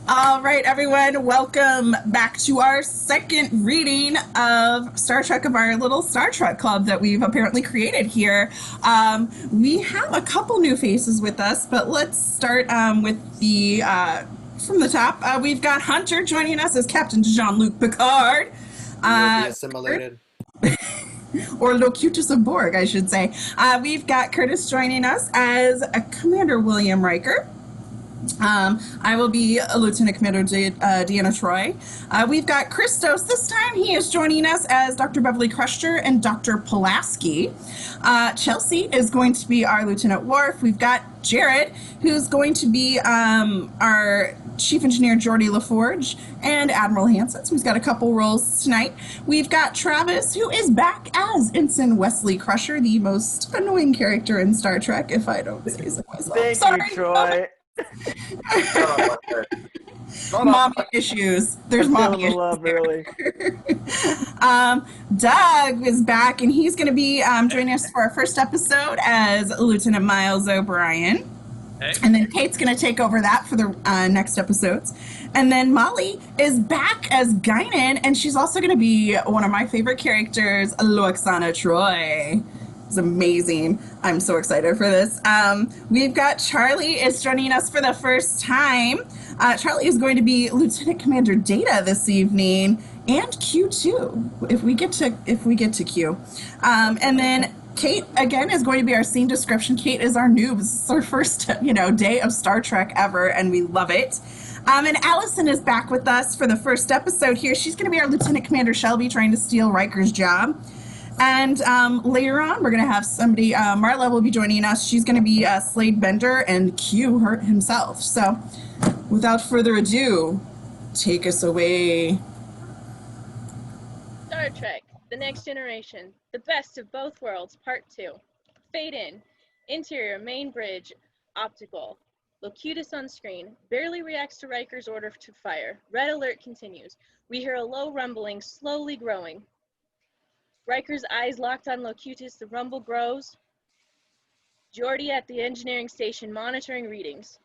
All right, everyone, welcome back to our second reading of Star Trek of our little Star Trek club that we've apparently created here. We have a couple new faces with us, but let's start with the from the top. We've got Hunter joining us as Captain Jean-Luc Picard. We will be Kurt, assimilated. or Locutus of Borg, I should say. We've got Curtis joining us as Commander William Riker. I will be Lieutenant Commander Deanna Troy. We've got Christos this time. He is joining us as Dr. Beverly Crusher and Dr. Pulaski. Chelsea is going to be our Lieutenant Worf. We've got Jared, who's going to be our Chief Engineer Geordie LaForge, and Admiral Hansen, who's got a couple roles tonight. We've got Travis, who is back as Ensign Wesley Crusher, the most annoying character in Star Trek, if I don't say so myself. Thank you, Troy. Mommy issues. There's mommy issues. Love, really. Doug is back, and he's going to be joining us for our first episode as Lieutenant Miles O'Brien. Hey. And then Kate's going to take over that for the next episodes. And then Molly is back as Guinan, and she's also going to be one of my favorite characters, Loxana Troy. It's amazing. I'm so excited for this. We've got Charlie is joining us for the first time. Charlie is going to be Lieutenant Commander Data this evening, and Q too, if we get to Q. And then Kate again is going to be our scene description. Kate is our noob. This is our first, day of Star Trek ever, and we love it. And Allison is back with us for the first episode here. She's going to be our Lieutenant Commander Shelby, trying to steal Riker's job. And later on, we're going to have somebody, Marla will be joining us. She's going to be Slade Bender and Q himself. So without further ado, take us away. Star Trek, The Next Generation, The Best of Both Worlds, Part 2. Fade in. Interior, main bridge, optical. Locutus on screen. Barely reacts to Riker's order to fire. Red alert continues. We hear a low rumbling, slowly growing. Riker's eyes locked on Locutus, the rumble grows. Geordie at the engineering station monitoring readings.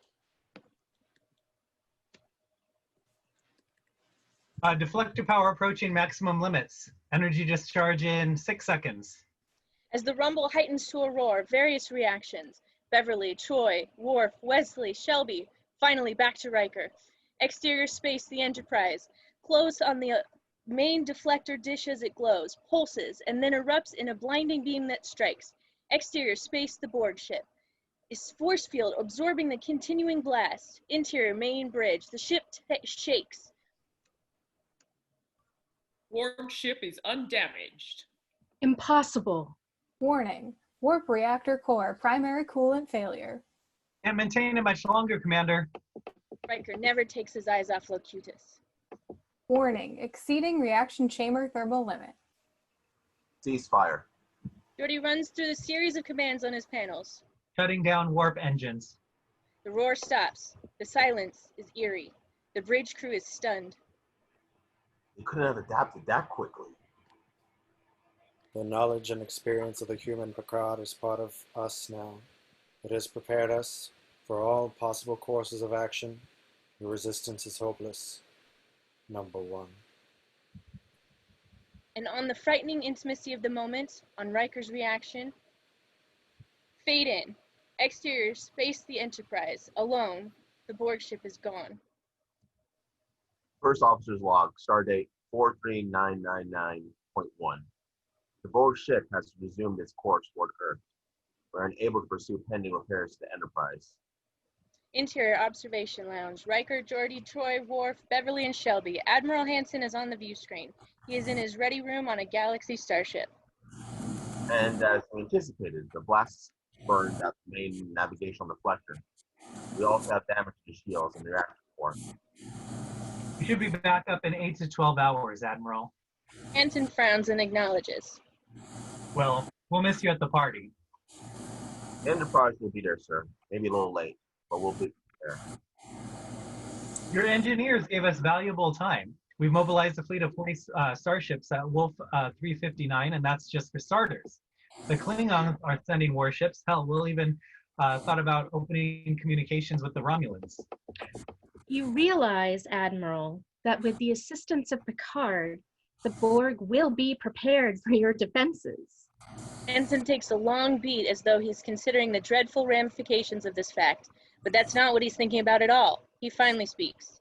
Deflector power approaching maximum limits. Energy discharge in 6 seconds. As the rumble heightens to a roar, various reactions. Beverly, Troy, Worf, Wesley, Shelby, finally back to Riker. Exterior space, the Enterprise. Close on the main deflector dish as it glows, pulses, and then erupts in a blinding beam that strikes. Exterior space, the Borg ship. Is force field absorbing the continuing blast. Interior main bridge. The ship shakes. Borg ship is undamaged. Impossible. Warning. Warp reactor core primary coolant failure. Can't maintain it much longer, Commander. Riker never takes his eyes off Locutus. Warning. Exceeding reaction chamber thermal limit. Ceasefire. Geordie runs through the series of commands on his panels. Shutting down warp engines. The roar stops. The silence is eerie. The bridge crew is stunned. You couldn't have adapted that quickly. The knowledge and experience of the human Picard is part of us now. It has prepared us for all possible courses of action. The resistance is hopeless. Number 1. And on the frightening intimacy of the moment, on Riker's reaction, fade in. Exterior space, the Enterprise. Alone, the Borg ship is gone. First Officer's Log, Stardate 43999.1. The Borg ship has resumed its course toward Earth. We're unable to pursue pending repairs to the Enterprise. Interior observation lounge. Riker, Geordie, Troy, Worf, Beverly, and Shelby. Admiral Hansen is on the view screen. He is in his ready room on a Galaxy starship. And as we anticipated, the blast burned out the main navigational deflector. We also have damage to the shields and the reactor core. We should be back up in 8 to 12 hours, Admiral. Hansen frowns and acknowledges. Well, we'll miss you at the party. The Enterprise will be there, sir. Maybe a little late, but we'll be there. Your engineers gave us valuable time. We've mobilized a fleet of 40 starships at Wolf 359, and that's just for starters. The Klingons are sending warships. Hell, we'll even thought about opening communications with the Romulans. You realize, Admiral, that with the assistance of Picard, the Borg will be prepared for your defenses. Ensign takes a long beat as though he's considering the dreadful ramifications of this fact, but that's not what he's thinking about at all. He finally speaks.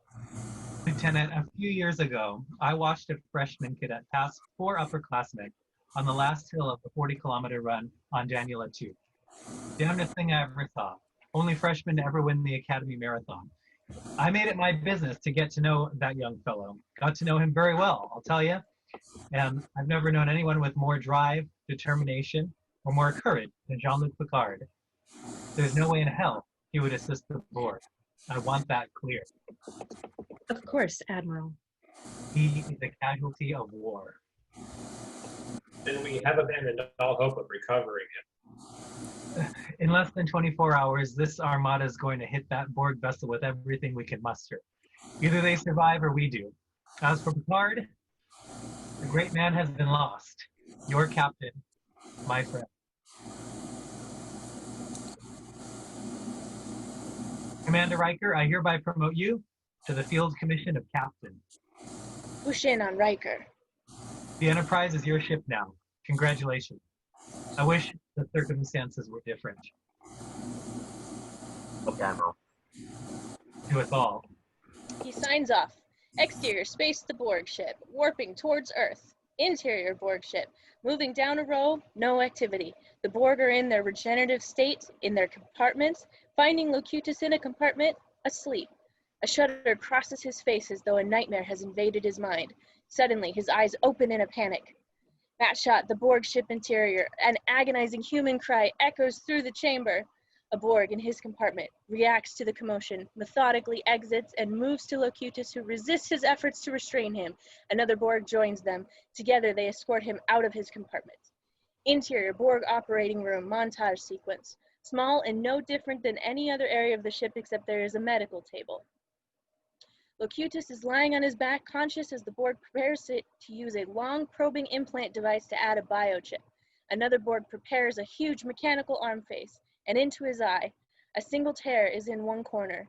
Lieutenant, a few years ago, I watched a freshman cadet pass 4 upperclassmen on the last hill of the 40-kilometer run on Daniela 2. Damnedest thing I ever saw. Only freshman to ever win the Academy Marathon. I made it my business to get to know that young fellow. Got to know him very well, I'll tell you. And I've never known anyone with more drive, determination, or more courage than Jean-Luc Picard. There's no way in hell he would assist the Borg. I want that clear. Of course, Admiral. He is a casualty of war. Then we have abandoned all hope of recovering him. In less than 24 hours, this armada is going to hit that Borg vessel with everything we can muster. Either they survive or we do. As for Picard, the great man has been lost. Your captain, my friend. Commander Riker, I hereby promote you to the Field Commission of Captain. Push in on Riker. The Enterprise is your ship now. Congratulations. I wish the circumstances were different. Okay, Admiral. To us all. He signs off. Exterior space the Borg ship, warping towards Earth. Interior Borg ship, moving down a row, no activity. The Borg are in their regenerative state, in their compartments, finding Locutus in a compartment, asleep. A shudder crosses his face as though a nightmare has invaded his mind. Suddenly, his eyes open in a panic. That shot, the Borg ship interior, an agonizing human cry echoes through the chamber. A Borg in his compartment reacts to the commotion, methodically exits and moves to Locutus, who resists his efforts to restrain him. Another Borg joins them. Together, they escort him out of his compartment. Interior Borg operating room montage sequence. Small and no different than any other area of the ship except there is a medical table. Locutus is lying on his back, conscious as the Borg prepares to use a long probing implant device to add a biochip. Another Borg prepares a huge mechanical arm face, and into his eye. A single tear is in one corner.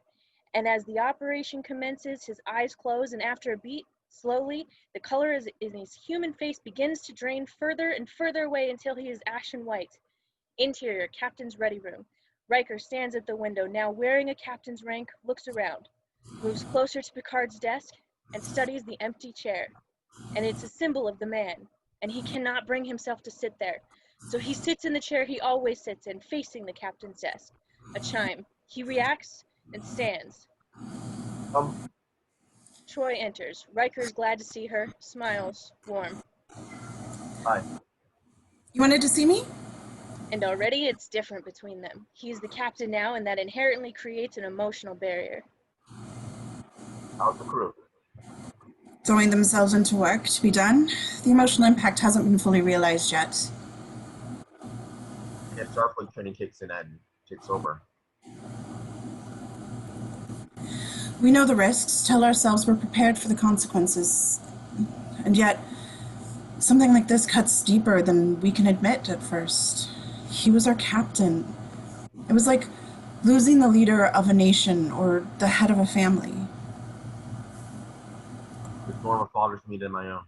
And as the operation commences, his eyes close, and after a beat, slowly, the color in his human face begins to drain further and further away until he is ashen white. Interior, Captain's ready room. Riker stands at the window, now wearing a captain's rank, looks around, moves closer to Picard's desk, and studies the empty chair. And it's a symbol of the man, and he cannot bring himself to sit there. So he sits in the chair he always sits in, facing the captain's desk. A chime. He reacts and stands. Troy enters. Riker is glad to see her, smiles, warm. Hi. You wanted to see me? And already it's different between them. He's the captain now, and that inherently creates an emotional barrier. How's the crew? Throwing themselves into work to be done. The emotional impact hasn't been fully realized yet. If Starfleet training kicks in and takes over. We know the risks, tell ourselves we're prepared for the consequences. And yet, something like this cuts deeper than we can admit at first. He was our captain. It was like losing the leader of a nation or the head of a family. It's more of a father to me than my own.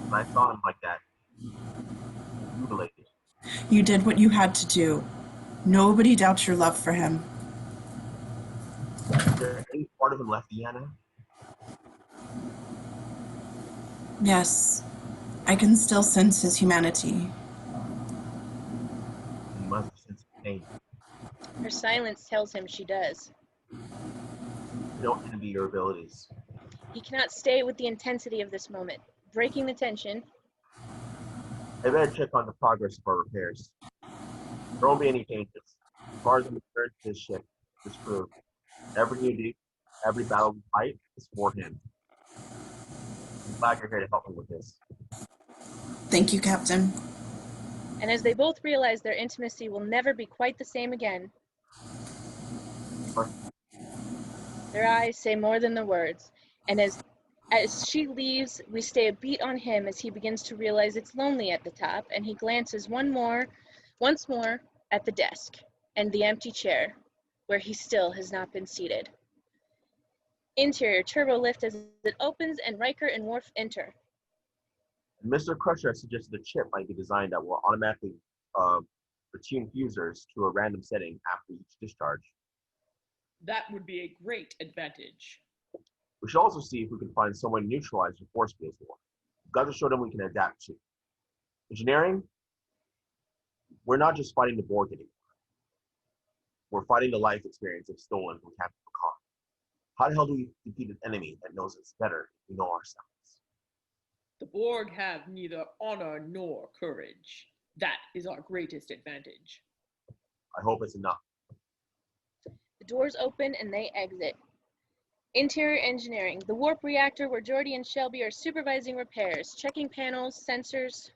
When I saw him like that, mutilated. You did what you had to do. Nobody doubts your love for him. Is there any part of him left, Deanna? Yes, I can still sense his humanity. You must have sensed pain. Her silence tells him she does. You don't envy your abilities. He cannot stay with the intensity of this moment. Breaking the tension, I better check on the progress of our repairs. There won't be any changes. As far as I'm concerned, this ship, this crew, every new deep, every battle we fight is for him. I'm glad you're here to help me with this. Thank you, Captain. and as they both realize their intimacy will never be quite the same again, their eyes say more than the words, and as As she leaves, we stay a beat on him as he begins to realize it's lonely at the top, and he glances once more at the desk and the empty chair where he still has not been seated. Interior turbo lift as it opens and Riker and Worf enter. Mr. Crusher suggested a chip might be designed that will automatically attune fusers to a random setting after each discharge. That would be a great advantage. We should also see if we can find someone to neutralize the force-based war. We've got to show them we can adapt to. Engineering, we're not just fighting the Borg anymore. We're fighting the life experience they've stolen from Captain Picard. How the hell do we defeat an enemy that knows us better than we know ourselves? The Borg have neither honor nor courage. That is our greatest advantage. I hope it's enough. The doors open and they exit. Interior engineering, the warp reactor where Geordi and Shelby are supervising repairs, checking panels, sensors.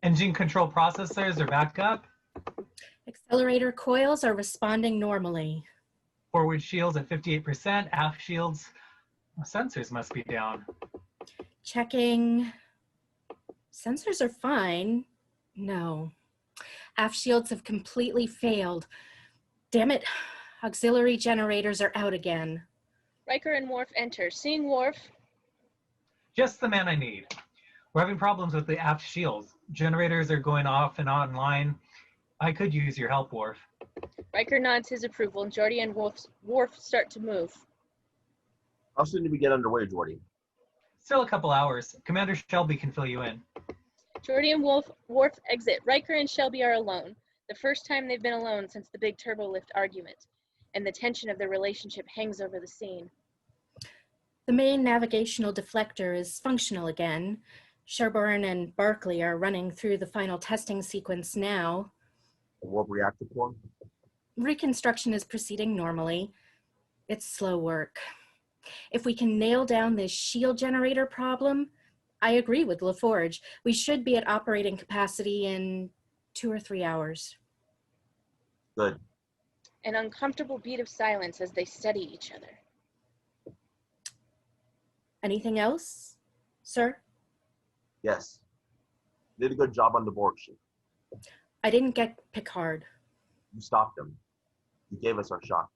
Engine control processors are back up. Accelerator coils are responding normally. Forward shields at 58%. Aft shields, sensors must be down. Checking. Sensors are fine. No. Aft shields have completely failed. Damn it. Auxiliary generators are out again. Riker and Worf enter. Seeing Worf, Just the man I need. We're having problems with the aft shields. Generators are going off and online. I could use your help, Worf. Riker nods his approval and Geordi and Worf start to move. How soon do we get underway, Geordi? Still a couple hours. Commander Shelby can fill you in. Geordi and Worf exit. Riker and Shelby are alone. The first time they've been alone since the big turbo lift argument. And the tension of their relationship hangs over the scene. The main navigational deflector is functional again. Sherburne and Barclay are running through the final testing sequence now. The warp reactor core? Reconstruction is proceeding normally. It's slow work. If we can nail down this shield generator problem, I agree with LaForge. We should be at operating capacity in 2 or 3 hours. Good. An uncomfortable beat of silence as they study each other. Anything else, sir? Yes. You did a good job on the Borg ship. I didn't get Picard. You stopped him. You gave us our shot.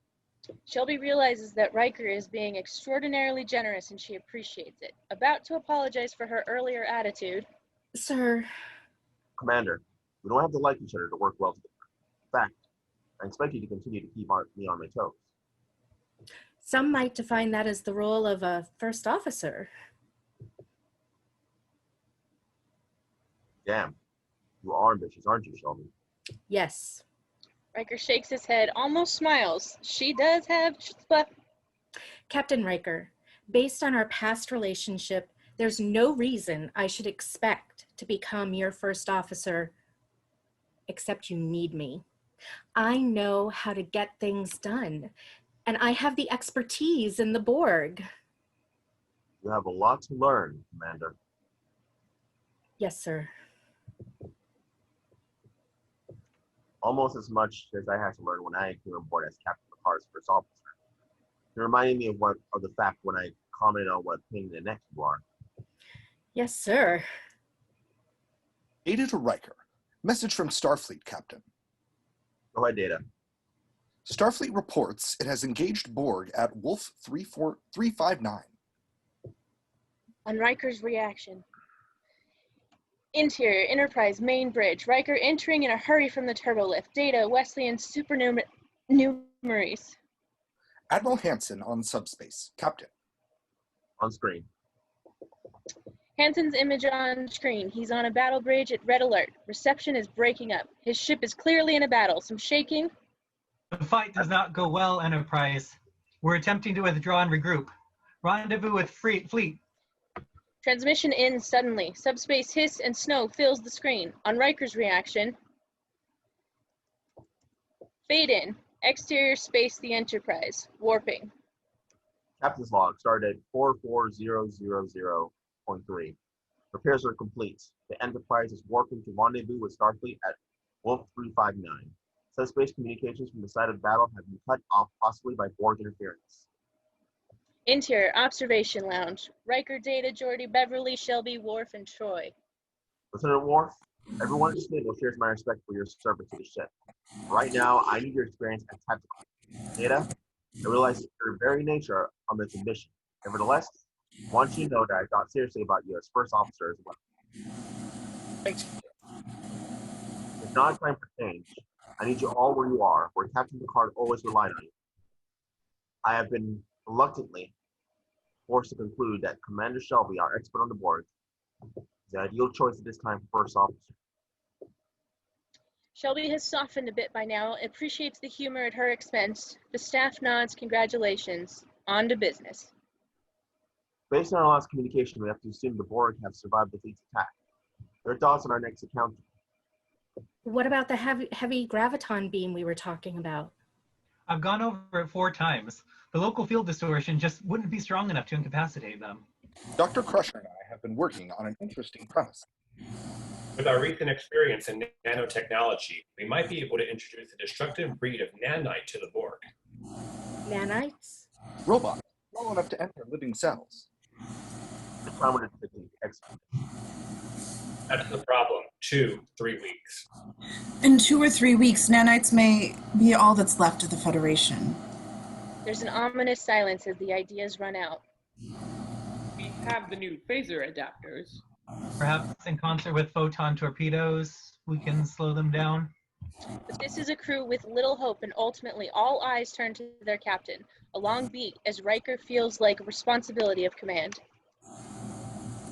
Shelby realizes that Riker is being extraordinarily generous and she appreciates it. About to apologize for her earlier attitude. Sir. Commander, we don't have to like each other to work well together. In fact, I expect you to continue to keep me on my toes. Some might define that as the role of a first officer. Damn. You are ambitious, aren't you, Shelby? Yes. Riker shakes his head, almost smiles. She does have chutzpah. Captain Riker, based on our past relationship, there's no reason I should expect to become your first officer, except you need me. I know how to get things done, and I have the expertise in the Borg. You have a lot to learn, Commander. Yes, sir. Almost as much as I had to learn when I came on board as Captain Picard's first officer. It reminded me of the fact when I commented on what pain in the neck you are. Yes, sir. Data to Riker. Message from Starfleet, Captain. Go ahead, Data. Starfleet reports it has engaged Borg at Wolf 359. On Riker's reaction. Interior, Enterprise, main bridge. Riker entering in a hurry from the turbolift. Data, Wesley, and supernumeraries. Admiral Hansen on subspace. Captain. On screen. Hansen's image on screen. He's on a battle bridge at red alert. Reception is breaking up. His ship is clearly in a battle. Some shaking. The fight does not go well, Enterprise. We're attempting to withdraw and regroup. Rendezvous with fleet. Transmission ends suddenly. Subspace hiss and snow fills the screen. On Riker's reaction. Fade in. Exterior space the Enterprise. Warping. Captain's log started at 44000.3. Repairs are complete. The Enterprise is warping to rendezvous with Starfleet at Wolf 359. Subspace communications from the site of battle have been cut off, possibly by Borg interference. Interior Observation Lounge. Riker, Data, Geordi, Beverly, Shelby, Worf, and Troy. Lieutenant Worf, everyone at this table shares my respect for your service to the ship. Right now, I need your experience at tactical. Data, I realize your very nature on this mission. Nevertheless, I want you to know that I thought seriously about you as first officer as well. Thanks. It's not time for change. I need you all where you are, where Captain Picard always relied on you. I have been reluctantly forced to conclude that Commander Shelby, our expert on the board, is the ideal choice at this time for first officer. Shelby has softened a bit by now, appreciates the humor at her expense. The staff nods congratulations. On to business. Based on our last communication, we have to assume the Borg have survived the fleet's attack. Their thoughts on our next encounter. What about the heavy graviton beam we were talking about? I've gone over it 4 times. The local field distortion just wouldn't be strong enough to incapacitate them. Dr. Crusher and I have been working on an interesting premise. With our recent experience in nanotechnology, we might be able to introduce a destructive breed of nanite to the Borg. Nanites? Robots, small enough to enter living cells. The time would have taken excellent. That's the problem. 2-3 weeks. In 2 or 3 weeks, nanites may be all that's left of the Federation. There's an ominous silence as the ideas run out. We have the new phaser adapters. Perhaps in concert with photon torpedoes, we can slow them down. But this is a crew with little hope, and ultimately all eyes turn to their captain, a long beat as Riker feels like responsibility of command.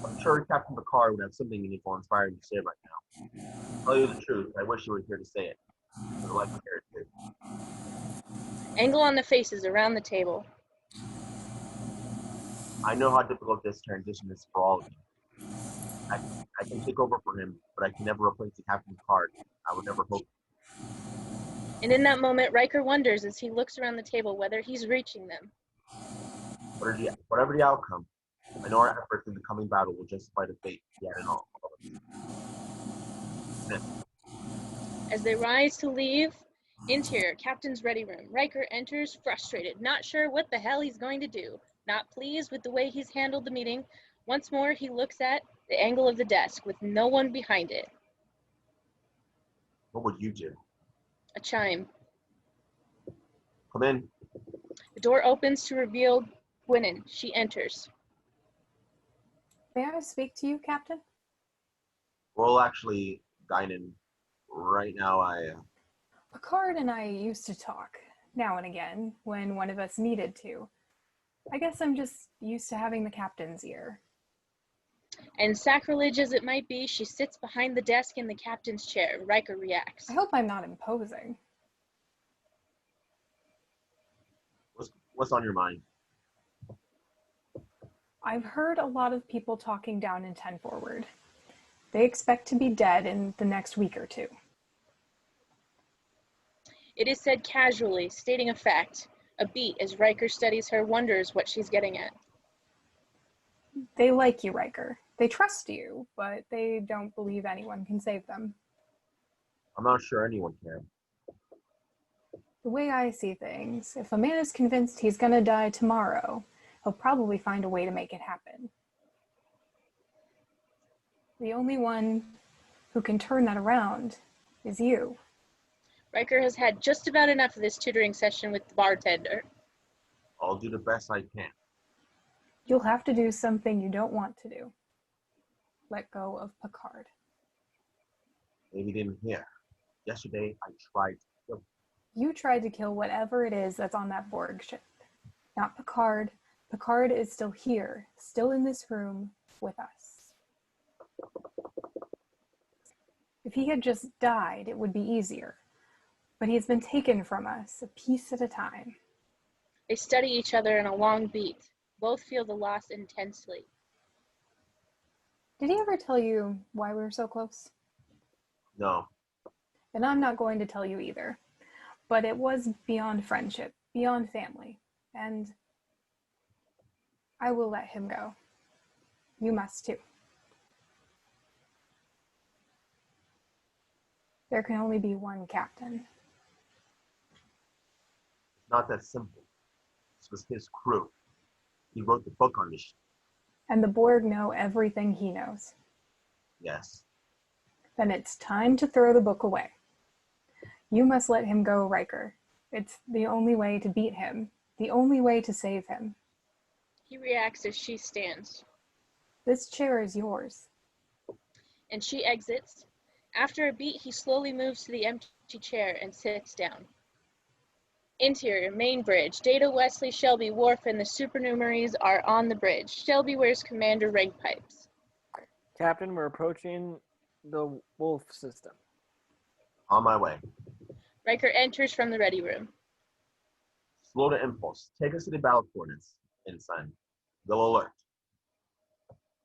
I'm sure Captain Picard would have something meaningful and inspiring to say right now. To tell you the truth, I wish you were here to say it. I'd like to hear it too. Angle on the faces around the table. I know how difficult this transition is for all of you. I can take over for him, but I can never replace the Captain Picard. I would never hope. And in that moment, Riker wonders as he looks around the table whether he's reaching them. Whatever the outcome, I know our efforts in the coming battle will justify the fate he had in all of us. As they rise to leave, interior, captain's ready room. Riker enters frustrated, not sure what the hell he's going to do. Not pleased with the way he's handled the meeting. Once more, he looks at the angle of the desk with no one behind it. What would you do? A chime. Come in. The door opens to reveal Gwyneth. She enters. May I speak to you, Captain? Well, actually, Guinan, right now Picard and I used to talk, now and again, when one of us needed to. I guess I'm just used to having the captain's ear. And sacrilege as it might be, she sits behind the desk in the captain's chair. Riker reacts. I hope I'm not imposing. What's on your mind? I've heard a lot of people talking down in 10 Forward. They expect to be dead in the next week or two. It is said casually, stating a fact. A beat as Riker studies her, wonders what she's getting at. They like you, Riker. They trust you, but they don't believe anyone can save them. I'm not sure anyone can. The way I see things, if a man is convinced he's gonna die tomorrow, he'll probably find a way to make it happen. The only one who can turn that around is you. Riker has had just about enough of this tutoring session with the bartender. I'll do the best I can. You'll have to do something you don't want to do. Let go of Picard. Maybe you didn't hear. Yesterday, I tried to kill him. You tried to kill whatever it is that's on that Borg ship. Not Picard. Picard is still here, still in this room with us. If he had just died, it would be easier. But he has been taken from us, a piece at a time. They study each other in a long beat. Both feel the loss intensely. Did he ever tell you why we were so close? No. And I'm not going to tell you either. But it was beyond friendship, beyond family. And I will let him go. You must too. There can only be one captain. Not that simple. This was his crew. He wrote the book on this ship. And the Borg know everything he knows. Yes. Then it's time to throw the book away. You must let him go, Riker. It's the only way to beat him, the only way to save him. He reacts as she stands. This chair is yours. And she exits. After a beat, he slowly moves to the empty chair and sits down. Interior, main bridge. Data, Wesley, Shelby, Worf, and the supernumeraries are on the bridge. Shelby wears commander rank pipes. Captain, we're approaching the Wolf system. On my way. Riker enters from the ready room. Slow to impulse. Take us to the battle coordinates, ensign. They'll alert.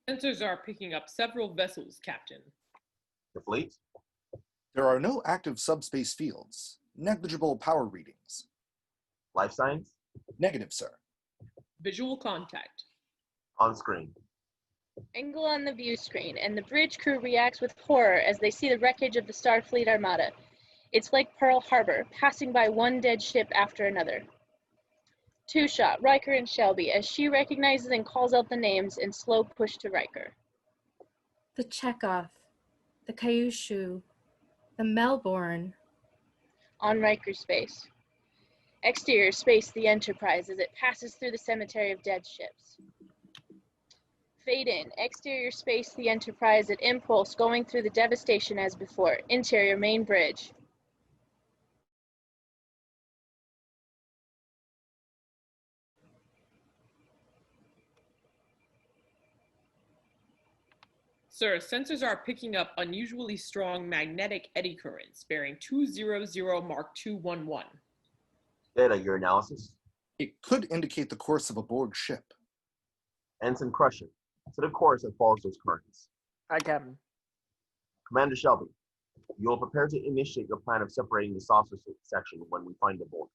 Sensors are picking up several vessels, Captain. The fleet? There are no active subspace fields. Negligible power readings. Life signs? Negative, sir. Visual contact. On screen. Angle on the view screen, and the bridge crew reacts with horror as they see the wreckage of the Starfleet Armada. It's like Pearl Harbor, passing by one dead ship after another. Two-shot, Riker and Shelby, as she recognizes and calls out the names in slow push to Riker. The Chekhov, the Kyushu, the Melbourne. On Riker's face. Exterior space, the Enterprise, as it passes through the cemetery of dead ships. Fade in. Exterior space, the Enterprise at impulse, going through the devastation as before. Interior, main bridge. Sir, sensors are picking up unusually strong magnetic eddy currents bearing 200 Mark 211. Data, your analysis? It could indicate the course of a Borg ship. Ensign Crusher. To the course that follows those currents. Hi, Captain. Commander Shelby, you will prepare to initiate your plan of separating the saucer section when we find the Borg.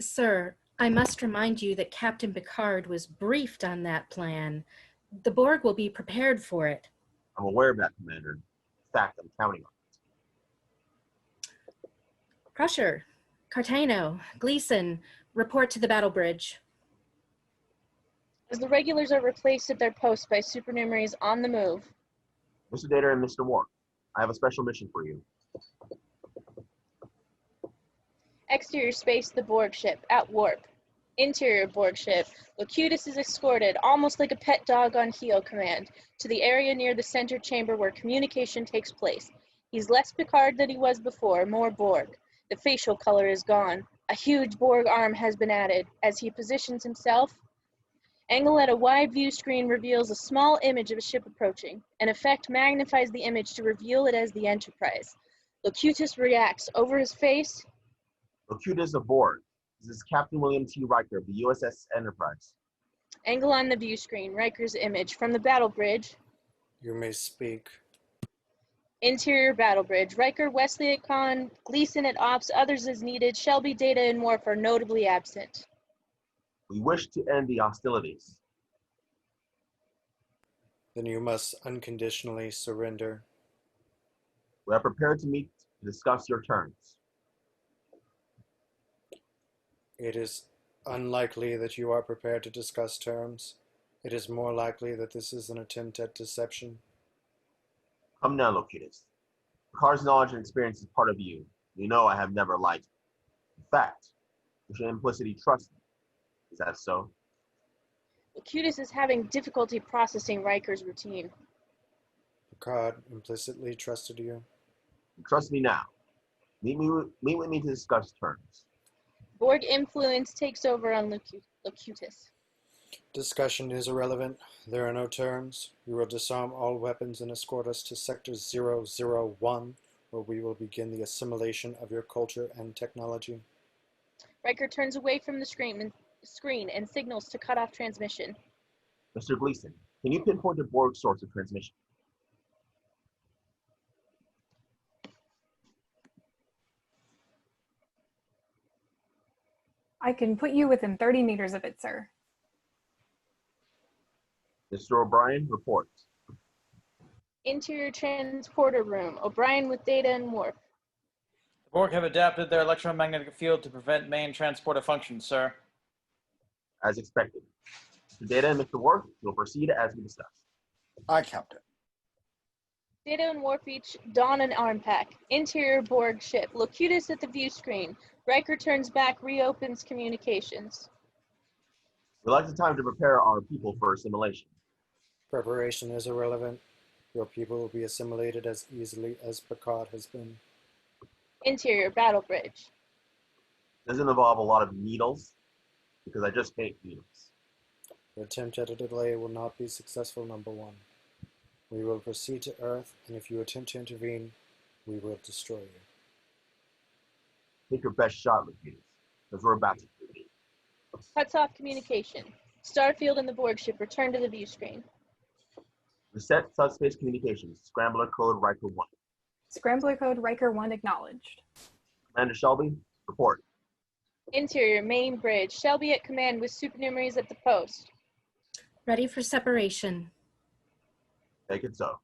Sir, I must remind you that Captain Picard was briefed on that plan. The Borg will be prepared for it. I'm aware of that, Commander. In fact, I'm counting on it. Crusher, Cartano, Gleason, report to the battle bridge. As the regulars are replaced at their posts by supernumeraries on the move. Mr. Data and Mr. Warp, I have a special mission for you. Exterior space, the Borg ship, at warp. Interior Borg ship, Locutus is escorted, almost like a pet dog on Heo command, to the area near the center chamber where communication takes place. He's less Picard than he was before, more Borg. The facial color is gone. A huge Borg arm has been added. As he positions himself, angle at a wide view screen reveals a small image of a ship approaching. An effect magnifies the image to reveal it as the Enterprise. Locutus reacts. Over his face, Locutus aboard. This is Captain William T. Riker of the USS Enterprise. angle on the view screen, Riker's image. From the battle bridge, You may speak. interior battle bridge, Riker, Wesley at con, Gleason at ops, others as needed, Shelby, Data, and Worf are notably absent. We wish to end the hostilities. Then you must unconditionally surrender. We are prepared to meet to discuss your terms. It is unlikely that you are prepared to discuss terms. It is more likely that this is an attempt at deception. Come now, Locutus. Picard's knowledge and experience is part of you. You know I have never lied. In fact, you should implicitly trust me. Is that so? Locutus is having difficulty processing Riker's routine. Picard implicitly trusted you. Trust me now. Meet with me to discuss terms. Borg influence takes over on Locutus. Discussion is irrelevant. There are no terms. You will disarm all weapons and escort us to Sector 001, where we will begin the assimilation of your culture and technology. Riker turns away from the screen and signals to cut off transmission. Mr. Gleason, can you pinpoint the Borg source of transmission? I can put you within 30 meters of it, sir. Mr. O'Brien, report. Interior transporter room, O'Brien with Data and Worf. The Borg have adapted their electromagnetic field to prevent main transporter functions, sir. As expected. Mr. Data and Mr. Worf will proceed as we discussed. Aye, Captain. Data and Worf each don an arm pack. Interior Borg ship. Locutus at the view screen. Riker turns back, reopens communications. We like the time to prepare our people for assimilation. Preparation is irrelevant. Your people will be assimilated as easily as Picard has been. Interior Battle Bridge. Doesn't involve a lot of needles, because I just hate needles. Your attempt at a delay will not be successful, number one. We will proceed to Earth, and if you attempt to intervene, we will destroy you. Take your best shot, Locutus, because we're about to intervene. Cuts off communication. Starfield and the Borg ship return to the view screen. Reset subspace communications. Scrambler code Riker 1. Scrambler code Riker 1 acknowledged. Commander Shelby, report. Interior main bridge. Shelby at command with supernumeraries at the post. Ready for separation. Take it so.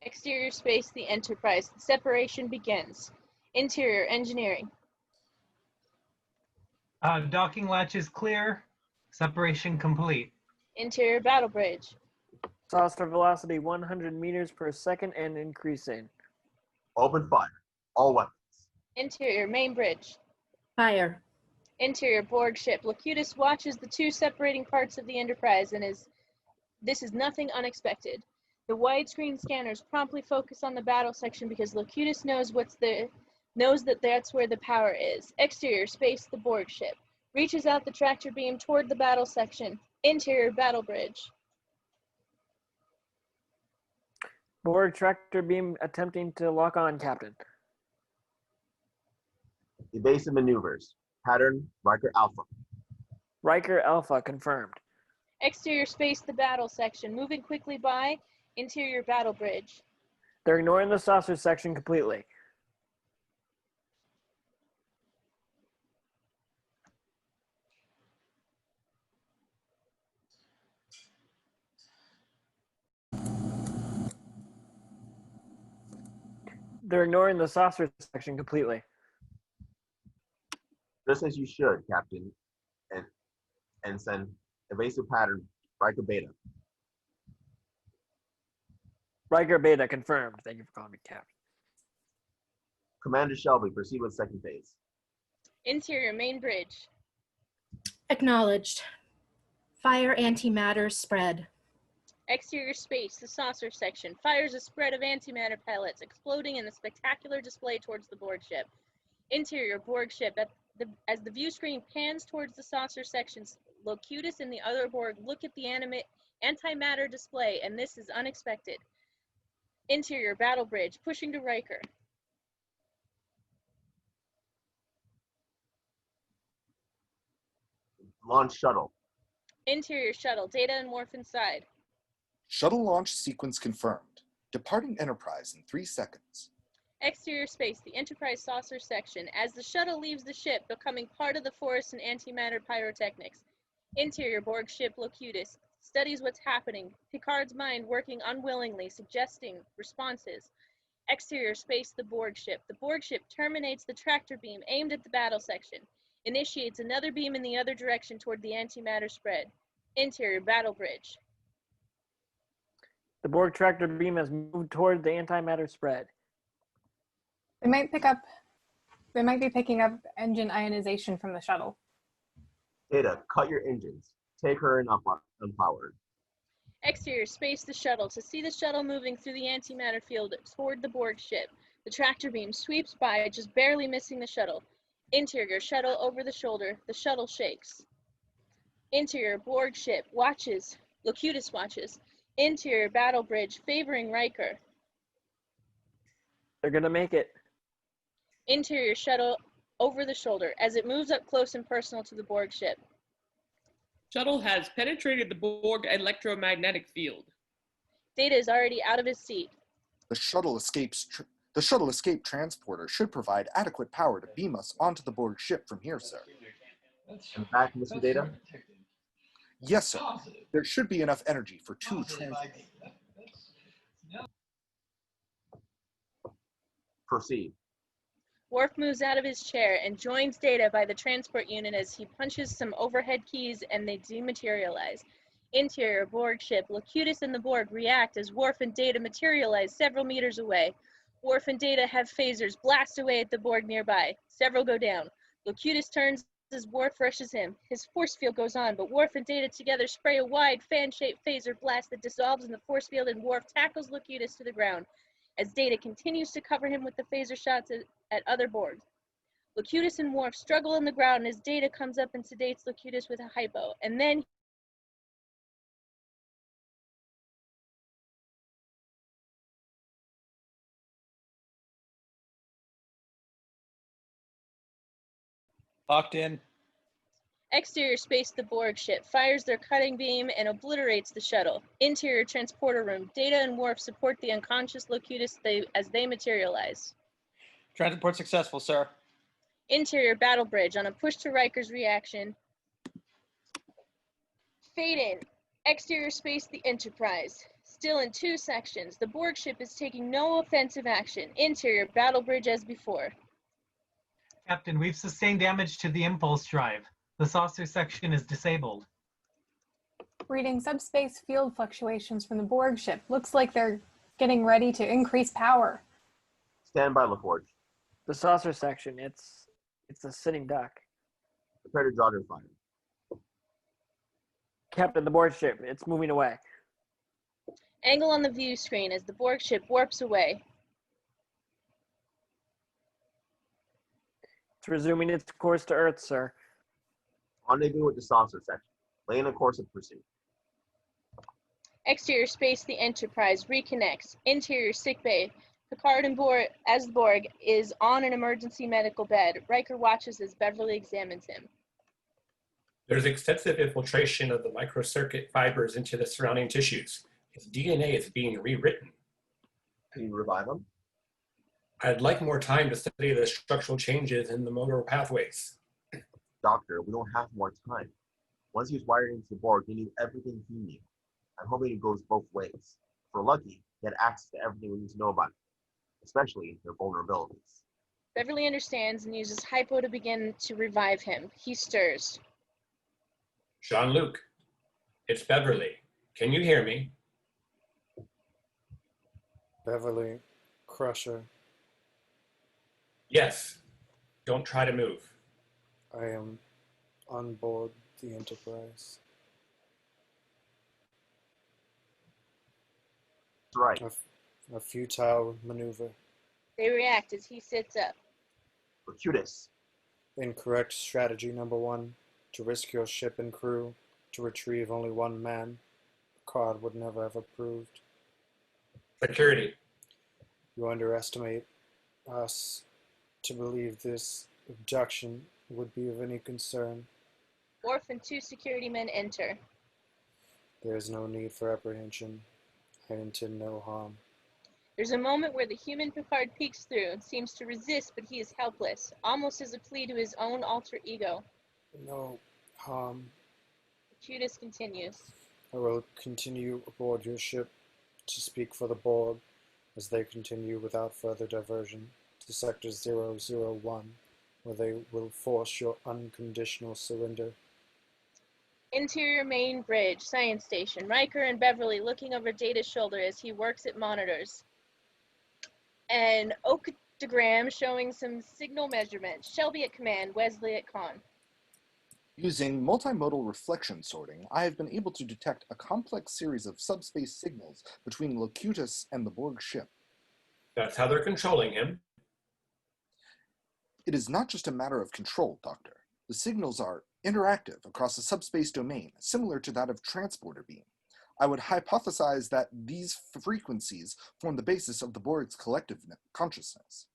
Exterior space, the Enterprise. The separation begins. Interior engineering. Docking latch is clear. Separation complete. Interior battle bridge. Saucer velocity 100 meters per second and increasing. Open fire. All weapons. Interior main bridge. Fire. Interior Borg ship. Locutus watches the two separating parts of the Enterprise and this is nothing unexpected. The widescreen scanners promptly focus on the battle section because Locutus knows that that's where the power is. Exterior space, the Borg ship. Reaches out the tractor beam toward the battle section. Interior battle bridge. Borg tractor beam attempting to lock on, Captain. Evasive maneuvers. Pattern Riker Alpha. Riker Alpha confirmed. Exterior space, the battle section. Moving quickly by. Interior battle bridge. They're ignoring the saucer section completely. They're ignoring the saucer section completely. Just as you should, Captain. And Ensign. Evasive pattern Riker Beta. Riker Beta confirmed. Thank you for calling me Captain. Commander Shelby, proceed with second phase. Interior main bridge. Acknowledged. Fire antimatter spread. Exterior space, the saucer section. Fires a spread of antimatter pellets, exploding in a spectacular display towards the Borg ship. Interior Borg ship. As the view screen pans towards the saucer sections, Locutus and the other Borg look at the antimatter display, and this is unexpected. Interior battle bridge, pushing to Riker. Launch shuttle. Interior shuttle, Data and Worf inside. Shuttle launch sequence confirmed. Departing Enterprise in 3 seconds. Exterior space, the Enterprise saucer section, as the shuttle leaves the ship, becoming part of the force and antimatter pyrotechnics. Interior Borg ship Locutus studies what's happening, Picard's mind working unwillingly, suggesting responses. Exterior space, the Borg ship. The Borg ship terminates the tractor beam aimed at the battle section, initiates another beam in the other direction toward the antimatter spread. Interior battle bridge. The Borg tractor beam has moved toward the antimatter spread. They might be picking up engine ionization from the shuttle. Data, cut your engines. Take her in unpowered. Exterior space, the shuttle. To see the shuttle moving through the antimatter field toward the Borg ship. The tractor beam sweeps by, just barely missing the shuttle. Interior shuttle over the shoulder. The shuttle shakes. Interior Borg ship watches. Locutus watches. Interior battle bridge favoring Riker. They're gonna make it. Interior shuttle over the shoulder as it moves up close and personal to the Borg ship. Shuttle has penetrated the Borg electromagnetic field. Data is already out of his seat. The shuttle escape transporter should provide adequate power to beam us onto the Borg ship from here, sir. And back, Mr. Data. Yes, sir. There should be enough energy for 2 transporters. Proceed. Worf moves out of his chair and joins Data by the transport unit as he punches some overhead keys and they dematerialize. Interior Borg ship. Locutus and the Borg react as Worf and Data materialize several meters away. Worf and Data have phasers blast away at the Borg nearby. Several go down. Locutus turns as Worf rushes him. His force field goes on, but Worf and Data together spray a wide fan-shaped phaser blast that dissolves in the force field, and Worf tackles Locutus to the ground as Data continues to cover him with the phaser shots at other Borg. Locutus and Worf struggle on the ground as Data comes up and sedates Locutus with a hypo, and then Locked in. exterior space. The Borg ship fires their cutting beam and obliterates the shuttle. Interior transporter room. Data and Worf support the unconscious Locutus as they materialize. Transport successful, sir. Interior battle bridge. On a push to Riker's reaction. Fade in. Exterior space. The Enterprise. Still in two sections. The Borg ship is taking no offensive action. Interior battle bridge as before. Captain, we've sustained damage to the impulse drive. The saucer section is disabled. Reading subspace field fluctuations from the Borg ship. Looks like they're getting ready to increase power. Stand by, LaForge. The saucer section, it's a sitting duck. Prepare to draw your fire. Captain, the Borg ship, it's moving away. Angle on the view screen as the Borg ship warps away. It's resuming its course to Earth, sir. Rendezvous with the saucer section. Lay in a course of pursuit. Exterior space. The Enterprise reconnects. Interior sickbay. Picard and Borg, as the Borg, is on an emergency medical bed. Riker watches as Beverly examines him. There's extensive infiltration of the microcircuit fibers into the surrounding tissues. His DNA is being rewritten. Can you revive him? I'd like more time to study the structural changes in the motor pathways. Doctor, we don't have more time. Once he's wired into the Borg, he knew everything he knew. I'm hoping it goes both ways. If we're lucky, he had access to everything we need to know about it, especially their vulnerabilities. Beverly understands and uses hypo to begin to revive him. He stirs. Jean-Luc, it's Beverly. Can you hear me? Beverly, Crusher, Yes. Don't try to move. I am on board the Enterprise. That's right. A futile maneuver. They react as he sits up. Locutus. Incorrect strategy number 1. To risk your ship and crew to retrieve only one man. Picard would never have approved. Security. You underestimate us to believe this abduction would be of any concern. Worf and two security men enter. There is no need for apprehension. I intend no harm. There's a moment where the human Picard peeks through and seems to resist, but he is helpless, almost as a plea to his own alter ego. No harm. Locutus continues. I will continue aboard your ship to speak for the Borg as they continue without further diversion to Sector 001, where they will force your unconditional surrender. Interior main bridge, science station. Riker and Beverly looking over Data's shoulder as he works at monitors. An octogram showing some signal measurements. Shelby at command, Wesley at con. Using multimodal reflection sorting, I have been able to detect a complex series of subspace signals between Locutus and the Borg ship. That's how they're controlling him. It is not just a matter of control, Doctor. The signals are interactive across a subspace domain, similar to that of transporter beam. I would hypothesize that these frequencies form the basis of the Borg's collective consciousness.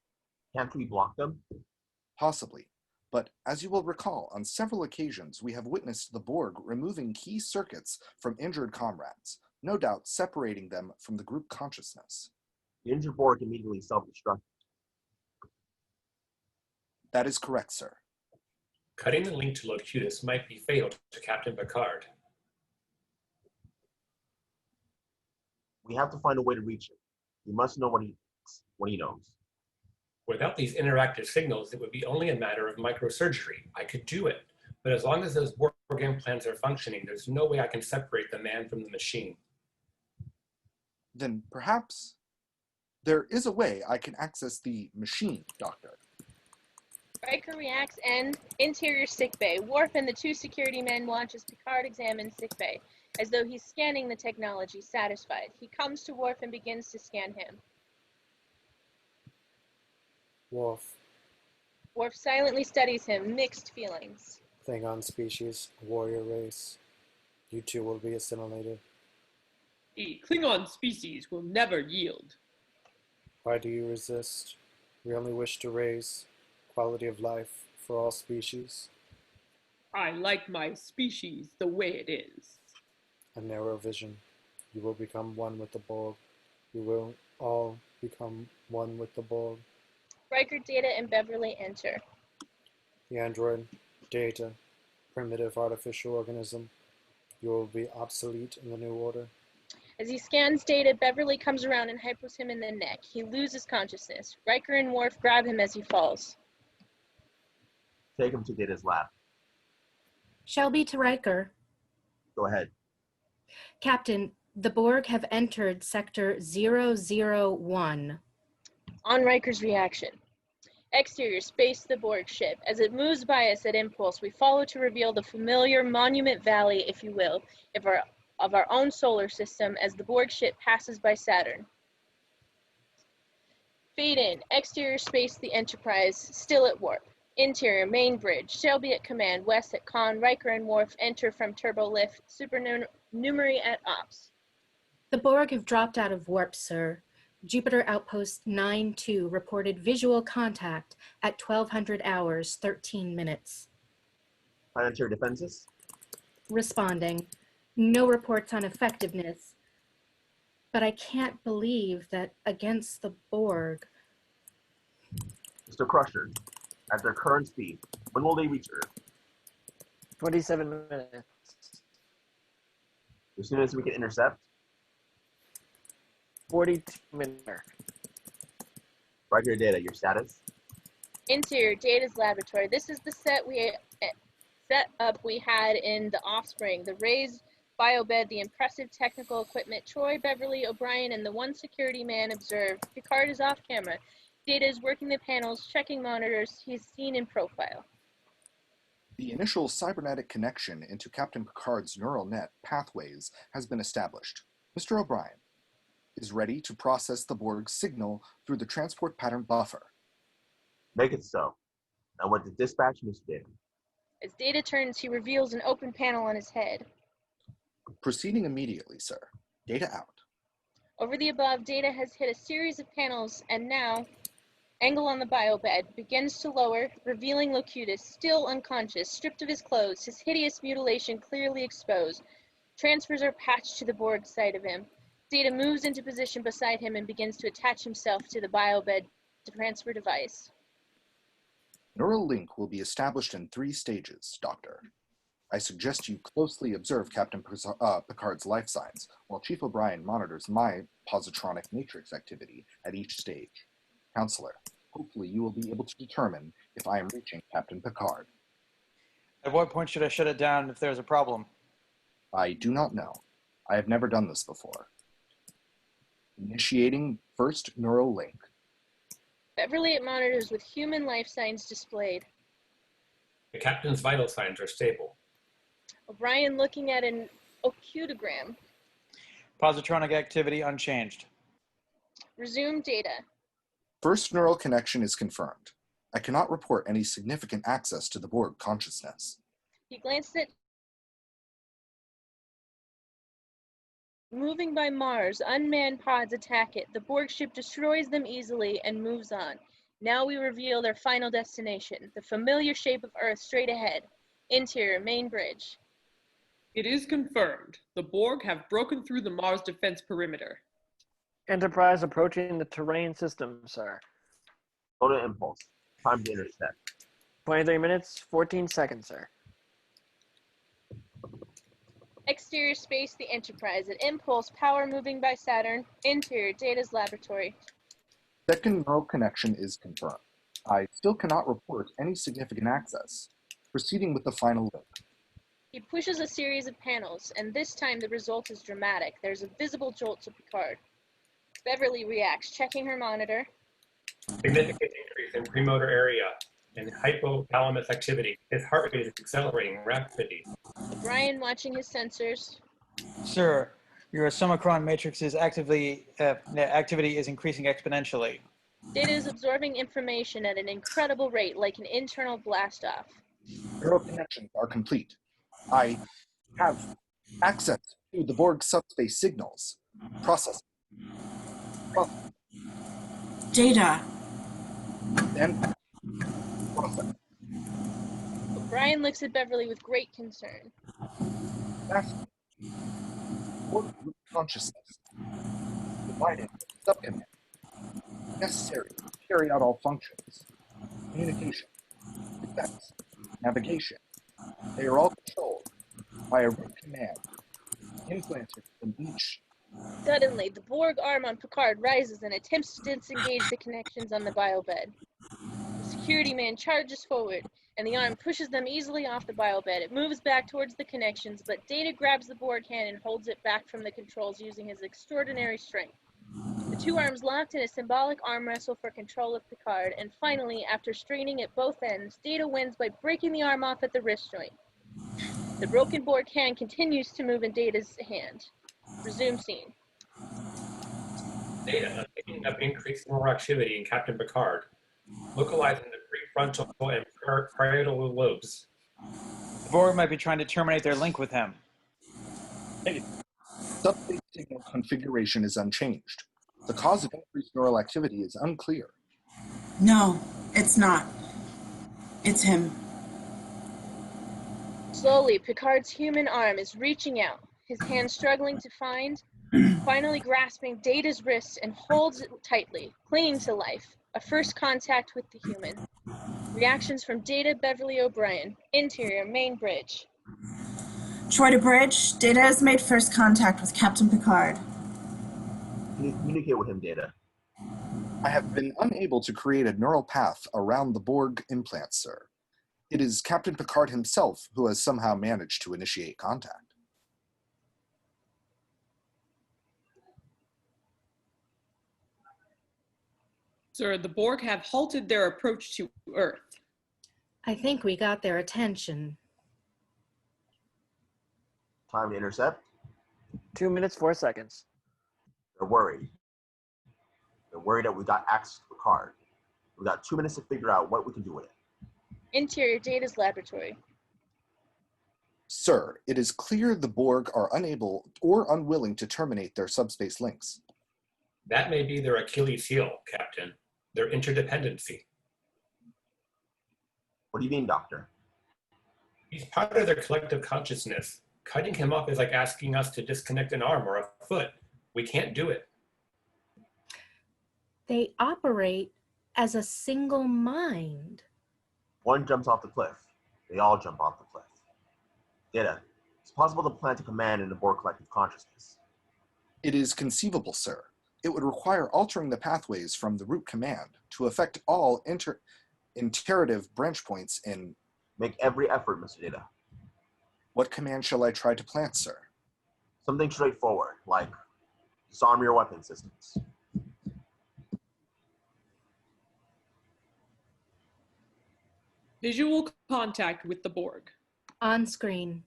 Can't we block them? Possibly. But as you will recall, on several occasions we have witnessed the Borg removing key circuits from injured comrades, no doubt separating them from the group consciousness. The injured Borg immediately self-destruct. That is correct, sir. Cutting the link to Locutus might be fatal to Captain Picard. We have to find a way to reach him. We must know what he knows. Without these interactive signals, it would be only a matter of microsurgery. I could do it. But as long as those Borg implants are functioning, there's no way I can separate the man from the machine. Then perhaps there is a way I can access the machine, Doctor. Riker reacts and interior sickbay. Worf and the two security men watch as Picard examines sickbay, as though he's scanning the technology, satisfied. He comes to Worf and begins to scan him. Worf, Worf silently studies him, mixed feelings. Klingon species, warrior race. You two will be assimilated. The Klingon species will never yield. Why do you resist? We only wish to raise quality of life for all species. I like my species the way it is. A narrow vision. You will become one with the Borg. You will all become one with the Borg. Riker, Data, and Beverly enter. The android, Data, primitive artificial organism. You will be obsolete in the new order. As he scans Data, Beverly comes around and hypos him in the neck. He loses consciousness. Riker and Worf grab him as he falls. Take him to Data's lab. Shelby to Riker. Go ahead. Captain, the Borg have entered Sector 001. On Riker's reaction. Exterior space, the Borg ship. As it moves by us at impulse, we follow to reveal the familiar Monument Valley, if you will, of our own solar system as the Borg ship passes by Saturn. Fade in. Exterior space, the Enterprise, still at warp. Interior, main bridge. Shelby at command. West at con. Riker and Worf enter from turbolift. Supernumerary at ops. The Borg have dropped out of warp, sir. Jupiter Outpost 9-2 reported visual contact at 1200 hours, 13 minutes. Planetary defenses? Responding. No reports on effectiveness. But I can't believe that against the Borg. Mr. Crusher, at their current speed, when will they reach Earth? 27 minutes. As soon as we can intercept? 42 minutes. Riker, Data, your status? Interior, Data's laboratory. This is the set up we had in The Offspring. The raised biobed, the impressive technical equipment. Troy, Beverly, O'Brien, and the one security man observed. Picard is off camera. Data is working the panels, checking monitors. He's seen in profile. The initial cybernetic connection into Captain Picard's neural net pathways has been established. Mr. O'Brien is ready to process the Borg's signal through the transport pattern buffer. Make it so. I want to dispatch Mr. Data. As Data turns, he reveals an open panel on his head. Proceeding immediately, sir. Data out. Over the above, Data has hit a series of panels, and now, angle on the biobed, begins to lower, revealing Locutus, still unconscious, stripped of his clothes, his hideous mutilation clearly exposed. Transfers are patched to the Borg side of him. Data moves into position beside him and begins to attach himself to the biobed transfer device. Neural link will be established in 3 stages, Doctor. I suggest you closely observe Captain Picard's life signs, while Chief O'Brien monitors my positronic matrix activity at each stage. Counselor, hopefully you will be able to determine if I am reaching Captain Picard. At what point should I shut it down if there's a problem? I do not know. I have never done this before. Initiating first neural link. Beverly at monitors with human life signs displayed. The captain's vital signs are stable. O'Brien looking at an occutogram. Positronic activity unchanged. Resume Data. First neural connection is confirmed. I cannot report any significant access to the Borg consciousness. He glanced at moving by Mars, unmanned pods attack it. The Borg ship destroys them easily and moves on. Now we reveal their final destination, the familiar shape of Earth straight ahead. Interior, main bridge. It is confirmed. The Borg have broken through the Mars defense perimeter. Enterprise approaching the terrain system, sir. Go to impulse. Time to intercept. 23 minutes, 14 seconds, sir. Exterior space, the Enterprise. At impulse, power moving by Saturn. Interior, Data's laboratory. Second neural connection is confirmed. I still cannot report any significant access. Proceeding with the final look. He pushes a series of panels, and this time the result is dramatic. There's a visible jolt to Picard. Beverly reacts, checking her monitor. Significant increase in premotor area and hypothalamus activity. His heart rate is accelerating rapidly. O'Brien watching his sensors. Sir, your Summicron matrix's activity is increasing exponentially. Data is absorbing information at an incredible rate, like an internal blast-off. Neural connections are complete. I have access to the Borg subspace signals. Process. Data. And process. O'Brien looks at Beverly with great concern. Borg consciousness. Divided subcommand. Necessary to carry out all functions. Communication. Defense. Navigation. They are all controlled by a root command implanted in each. Suddenly, the Borg arm on Picard rises and attempts to disengage the connections on the biobed. The security man charges forward, and the arm pushes them easily off the biobed. It moves back towards the connections, but Data grabs the Borg hand and holds it back from the controls using his extraordinary strength. The two arms locked in a symbolic arm wrestle for control of Picard, and finally, after straining at both ends, Data wins by breaking the arm off at the wrist joint. The broken Borg hand continues to move in Data's hand. Resume scene. Data picking up increased neural activity in Captain Picard, localizing the prefrontal and parietal lobes. The Borg might be trying to terminate their link with him. Subspace signal configuration is unchanged. The cause of increased neural activity is unclear. No, it's not. It's him. Slowly, Picard's human arm is reaching out, his hand struggling to find, finally grasping Data's wrist and holds it tightly, clinging to life. A first contact with the human. Reactions from Data, Beverly, O'Brien. Interior, main bridge. Troy to bridge. Data has made first contact with Captain Picard. Can you communicate with him, Data? I have been unable to create a neural path around the Borg implant, sir. It is Captain Picard himself who has somehow managed to initiate contact. Sir, the Borg have halted their approach to Earth. I think we got their attention. Time to intercept. 2 minutes, 4 seconds. They're worried. They're worried that we got access to Picard. We got 2 minutes to figure out what we can do with it. Interior, Data's laboratory. Sir, it is clear the Borg are unable or unwilling to terminate their subspace links. That may be their Achilles heel, Captain. Their interdependency. What do you mean, Doctor? He's part of their collective consciousness. Cutting him off is like asking us to disconnect an arm or a foot. We can't do it. They operate as a single mind. One jumps off the cliff. They all jump off the cliff. Data, it's possible to plant a command in the Borg collective consciousness. It is conceivable, sir. It would require altering the pathways from the root command to affect all iterative branch points in... Make every effort, Mr. Data. What command shall I try to plant, sir? Something straightforward, like disarm your weapon systems. Visual contact with the Borg. On screen.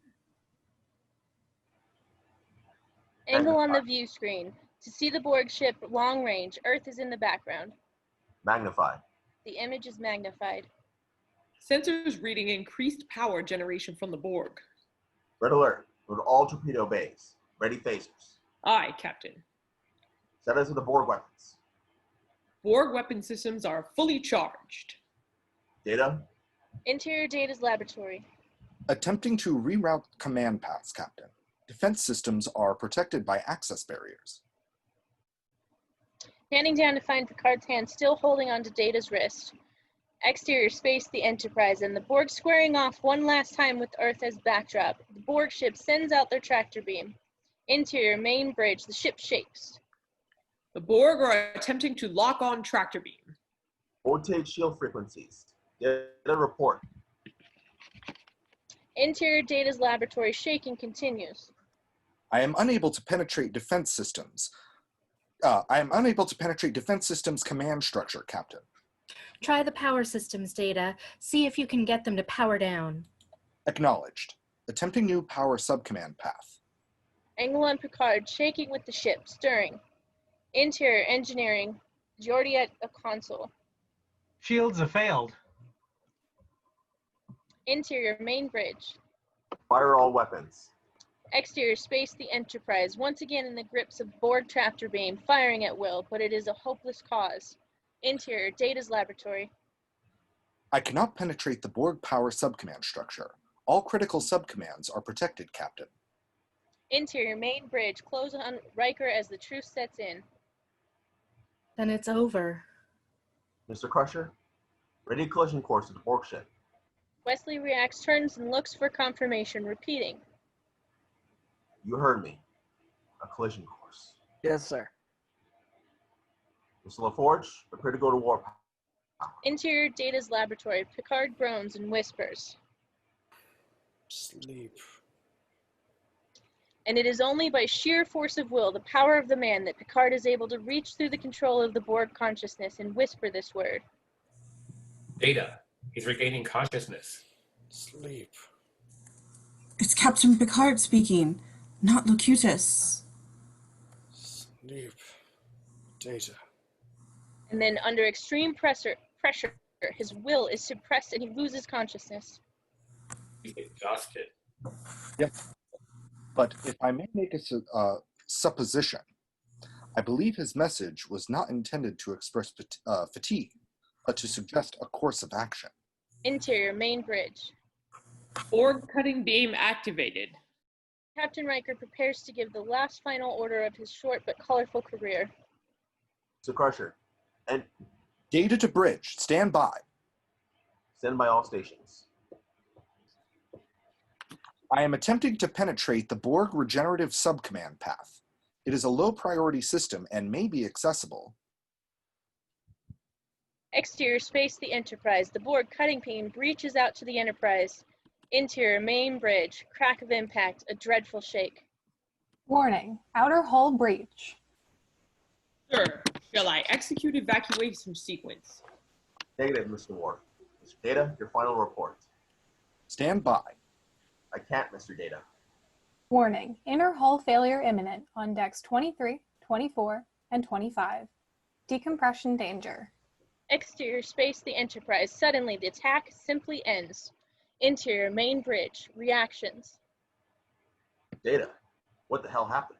Angle on the view screen. To see the Borg ship long range, Earth is in the background. Magnify. The image is magnified. Sensors reading increased power generation from the Borg. Red alert. Go to all torpedo bays. Ready phasers. Aye, Captain. Set us with the Borg weapons. Borg weapon systems are fully charged. Data? Interior, Data's laboratory. Attempting to reroute command paths, Captain. Defense systems are protected by access barriers. Handing down to find Picard's hand still holding onto Data's wrist. Exterior space, the Enterprise, and the Borg squaring off one last time with Earth as backdrop. The Borg ship sends out their tractor beam. Interior, main bridge, the ship shakes. The Borg are attempting to lock on tractor beam. Rotate shield frequencies. Data report. Interior Data's laboratory shaking continues. I am unable to penetrate defense systems. Command structure, Captain. Try the power systems data. See if you can get them to power down. Acknowledged. Attempting new power subcommand path. Engel and Picard shaking with the ship, stirring. Interior Engineering, Geordi at a console. Shields have failed. Interior Main Bridge. Fire all weapons. Exterior Space the Enterprise, once again in the grips of Borg tractor beam, firing at will, but it is a hopeless cause. Interior Data's laboratory. I cannot penetrate the Borg power subcommand structure. All critical subcommands are protected, Captain. Interior Main Bridge, close on Riker as the truce sets in. Then it's over. Mr. Crusher, ready collision course to the Borg ship. Wesley reacts, turns, and looks for confirmation, repeating. You heard me. A collision course. Yes, sir. Mr. LaForge, prepare to go to warp. Interior Data's laboratory, Picard groans and whispers. Sleep. And it is only by sheer force of will, the power of the man, that Picard is able to reach through the control of the Borg consciousness and whisper this word. Data. He's regaining consciousness. Sleep. It's Captain Picard speaking, not Locutus. Sleep. Data. And then under extreme pressure, his will is suppressed and he loses consciousness. He's exhausted. Yep. But if I may make a supposition, I believe his message was not intended to express fatigue, but to suggest a course of action. Interior Main Bridge. Borg cutting beam activated. Captain Riker prepares to give the last final order of his short but colorful career. Mr. Crusher, and Data to bridge. Stand by. stand by all stations. I am attempting to penetrate the Borg regenerative subcommand path. It is a low priority system and may be accessible. Exterior Space the Enterprise. The Borg cutting beam breaches out to the Enterprise. Interior Main Bridge. Crack of impact. A dreadful shake. Warning, outer hull breach. Sir, shall I execute evacuation sequence? Negative, Mr. Worf. Mr. Data, your final report. Stand by. I can't, Mr. Data. Warning, inner hull failure imminent on decks 23, 24, and 25. Decompression danger. Exterior Space the Enterprise. Suddenly, the attack simply ends. Interior Main Bridge. Reactions. Data, what the hell happened?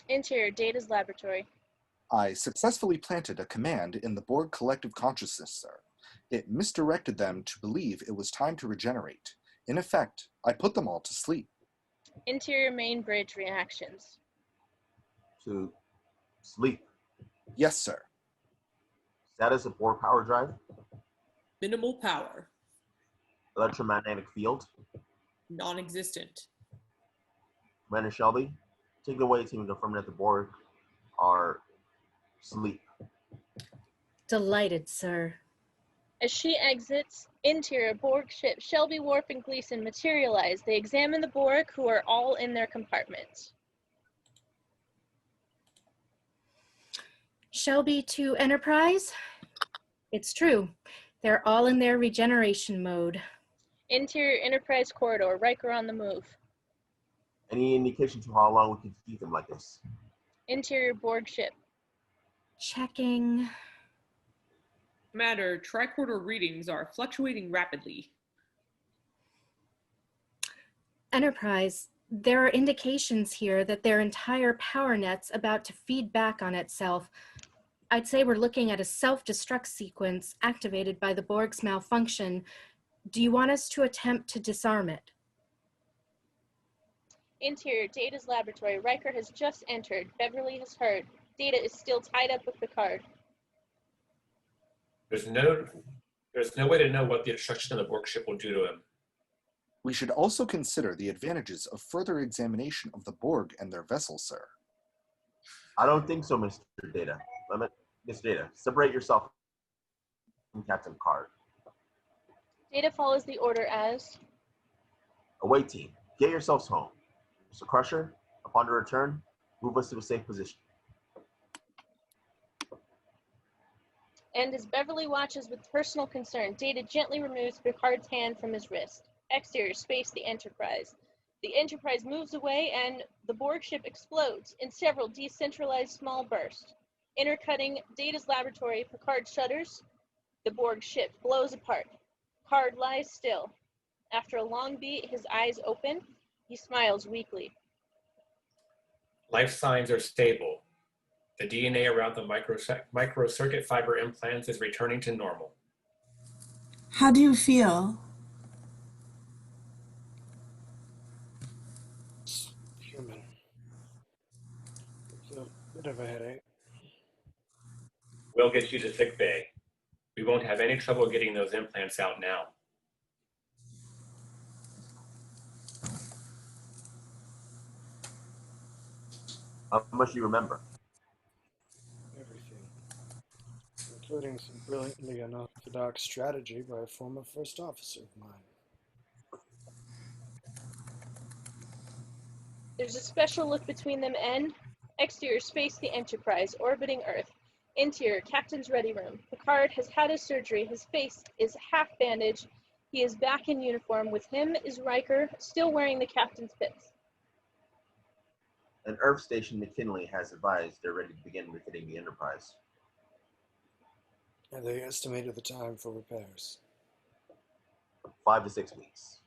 Interior Data's laboratory. I successfully planted a command in the Borg collective consciousness, sir. It misdirected them to believe it was time to regenerate. In effect, I put them all to sleep. Interior Main Bridge. Reactions. To sleep. Yes, sir. Status of Borg power drive. Minimal power. Electromagnetic field. Non-existent. Commander Shelby, take it away to confirm that the Borg are asleep. Delighted, sir. As she exits, interior Borg ship, Shelby, Worf, and Gleason materialize. They examine the Borg, who are all in their compartments. Shelby to Enterprise? It's true. They're all in their regeneration mode. Interior Enterprise corridor, Riker on the move. Any indication to how long we can keep them like this? Interior Borg ship. Checking. Commander, tricorder readings are fluctuating rapidly. Enterprise, there are indications here that their entire power net's about to feed back on itself. I'd say we're looking at a self-destruct sequence activated by the Borg's malfunction. Do you want us to attempt to disarm it? Interior Data's laboratory, Riker has just entered. Beverly has heard. Data is still tied up with Picard. There's no way to know what the destruction of the Borg ship will do to him. We should also consider the advantages of further examination of the Borg and their vessel, sir. I don't think so, Mr. Data. Miss Data, separate yourself from Captain Picard. Data follows the order as Away team, get yourselves home. Mr. Crusher, upon your return, move us to a safe position. And as Beverly watches with personal concern, Data gently removes Picard's hand from his wrist. Exterior space, the Enterprise. The Enterprise moves away and the Borg ship explodes in several decentralized small bursts. Intercutting Data's laboratory, Picard shudders. The Borg ship blows apart. Picard lies still. After a long beat, his eyes open. He smiles weakly. Life signs are stable. The DNA around the microcircuit fiber implants is returning to normal. How do you feel? It's human. It's a bit of a headache. We'll get you to sick bay. We won't have any trouble getting those implants out now. How much do you remember? Everything. Including some brilliantly unorthodox strategy by a former first officer of mine. There's a special look between them and exterior space, the Enterprise, orbiting Earth. Interior, Captain's ready room. Picard has had his surgery. His face is half bandaged. He is back in uniform. With him is Riker, still wearing the captain's bits. An Earth station McKinley has advised they're ready to begin refitting the Enterprise. And they estimated the time for repairs. 5 to 6 weeks.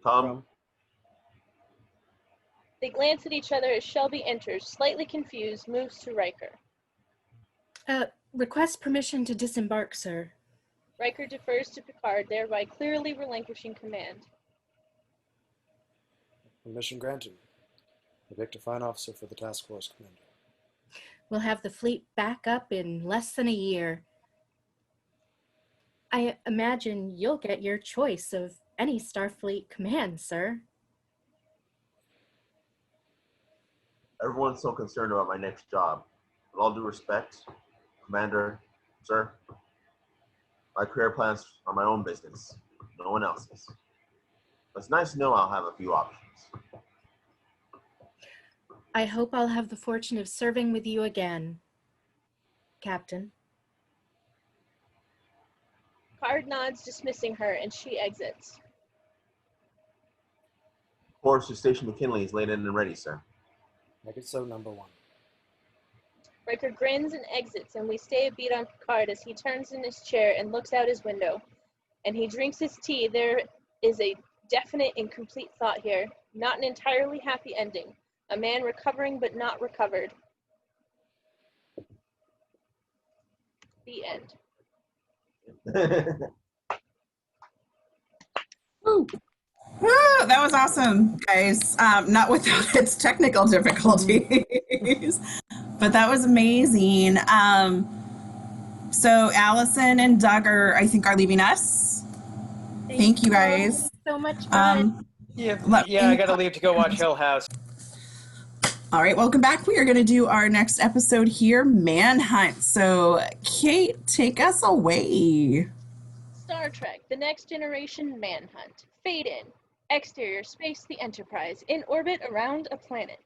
Come. They glance at each other as Shelby enters, slightly confused, moves to Riker. Request permission to disembark, sir. Riker defers to Picard, thereby clearly relinquishing command. Permission granted. I picked a fine officer for the task force commander. We'll have the fleet back up in less than a year. I imagine you'll get your choice of any Starfleet command, sir. Everyone's so concerned about my next job. With all due respect, Commander, sir, my career plans are my own business, no one else's. But it's nice to know I'll have a few options. I hope I'll have the fortune of serving with you again, Captain. Picard nods, dismissing her, and she exits. Course to Station McKinley is laid in and ready, sir. Make it so, number one. Riker grins and exits, and we stay a beat on Picard as he turns in his chair and looks out his window. And he drinks his tea. There is a definite and complete thought here. Not an entirely happy ending. A man recovering but not recovered. The end. Woo. Woo, that was awesome, guys. Not without its technical difficulties, but that was amazing. So Allison and Doug I think, are leaving us. Thank you, guys. So much fun. I gotta leave to go watch Hill House. All right, welcome back. We are going to do our next episode here, Manhunt. So, Kate, take us away. Star Trek, The Next Generation Manhunt. Fade in. Exterior space, the Enterprise, in orbit around a planet.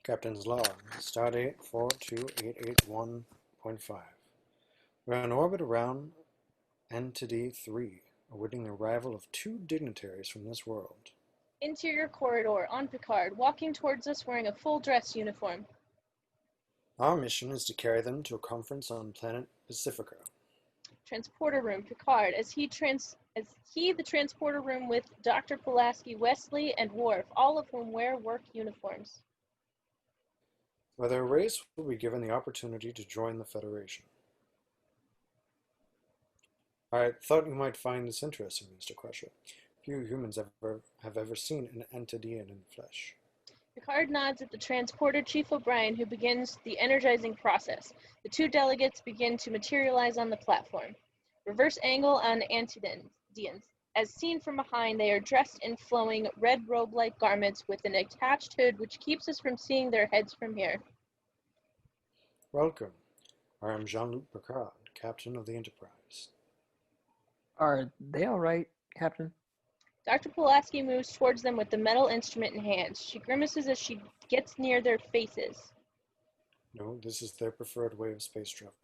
Captain's log, stardate 42881.5. We're in orbit around Entity 3, awaiting the arrival of 2 dignitaries from this world. Interior corridor, on Picard, walking towards us wearing a full dress uniform. Our mission is to carry them to a conference on planet Pacifica. Transporter room, Picard, as he the transporter room with Dr. Pulaski, Wesley, and Worf, all of whom wear work uniforms. Whether a race will be given the opportunity to join the Federation. I thought you might find this interesting, Mr. Crusher. Few humans have ever seen an Antedian in the flesh. Picard nods at the transporter Chief O'Brien, who begins the energizing process. The 2 delegates begin to materialize on the platform. Reverse angle on Antedians. As seen from behind, they are dressed in flowing red robe-like garments with an attached hood which keeps us from seeing their heads from here. Welcome. I am Jean-Luc Picard, Captain of the Enterprise. Are they all right, Captain? Dr. Pulaski moves towards them with the metal instrument in hand. She grimaces as she gets near their faces. No, this is their preferred way of space travel.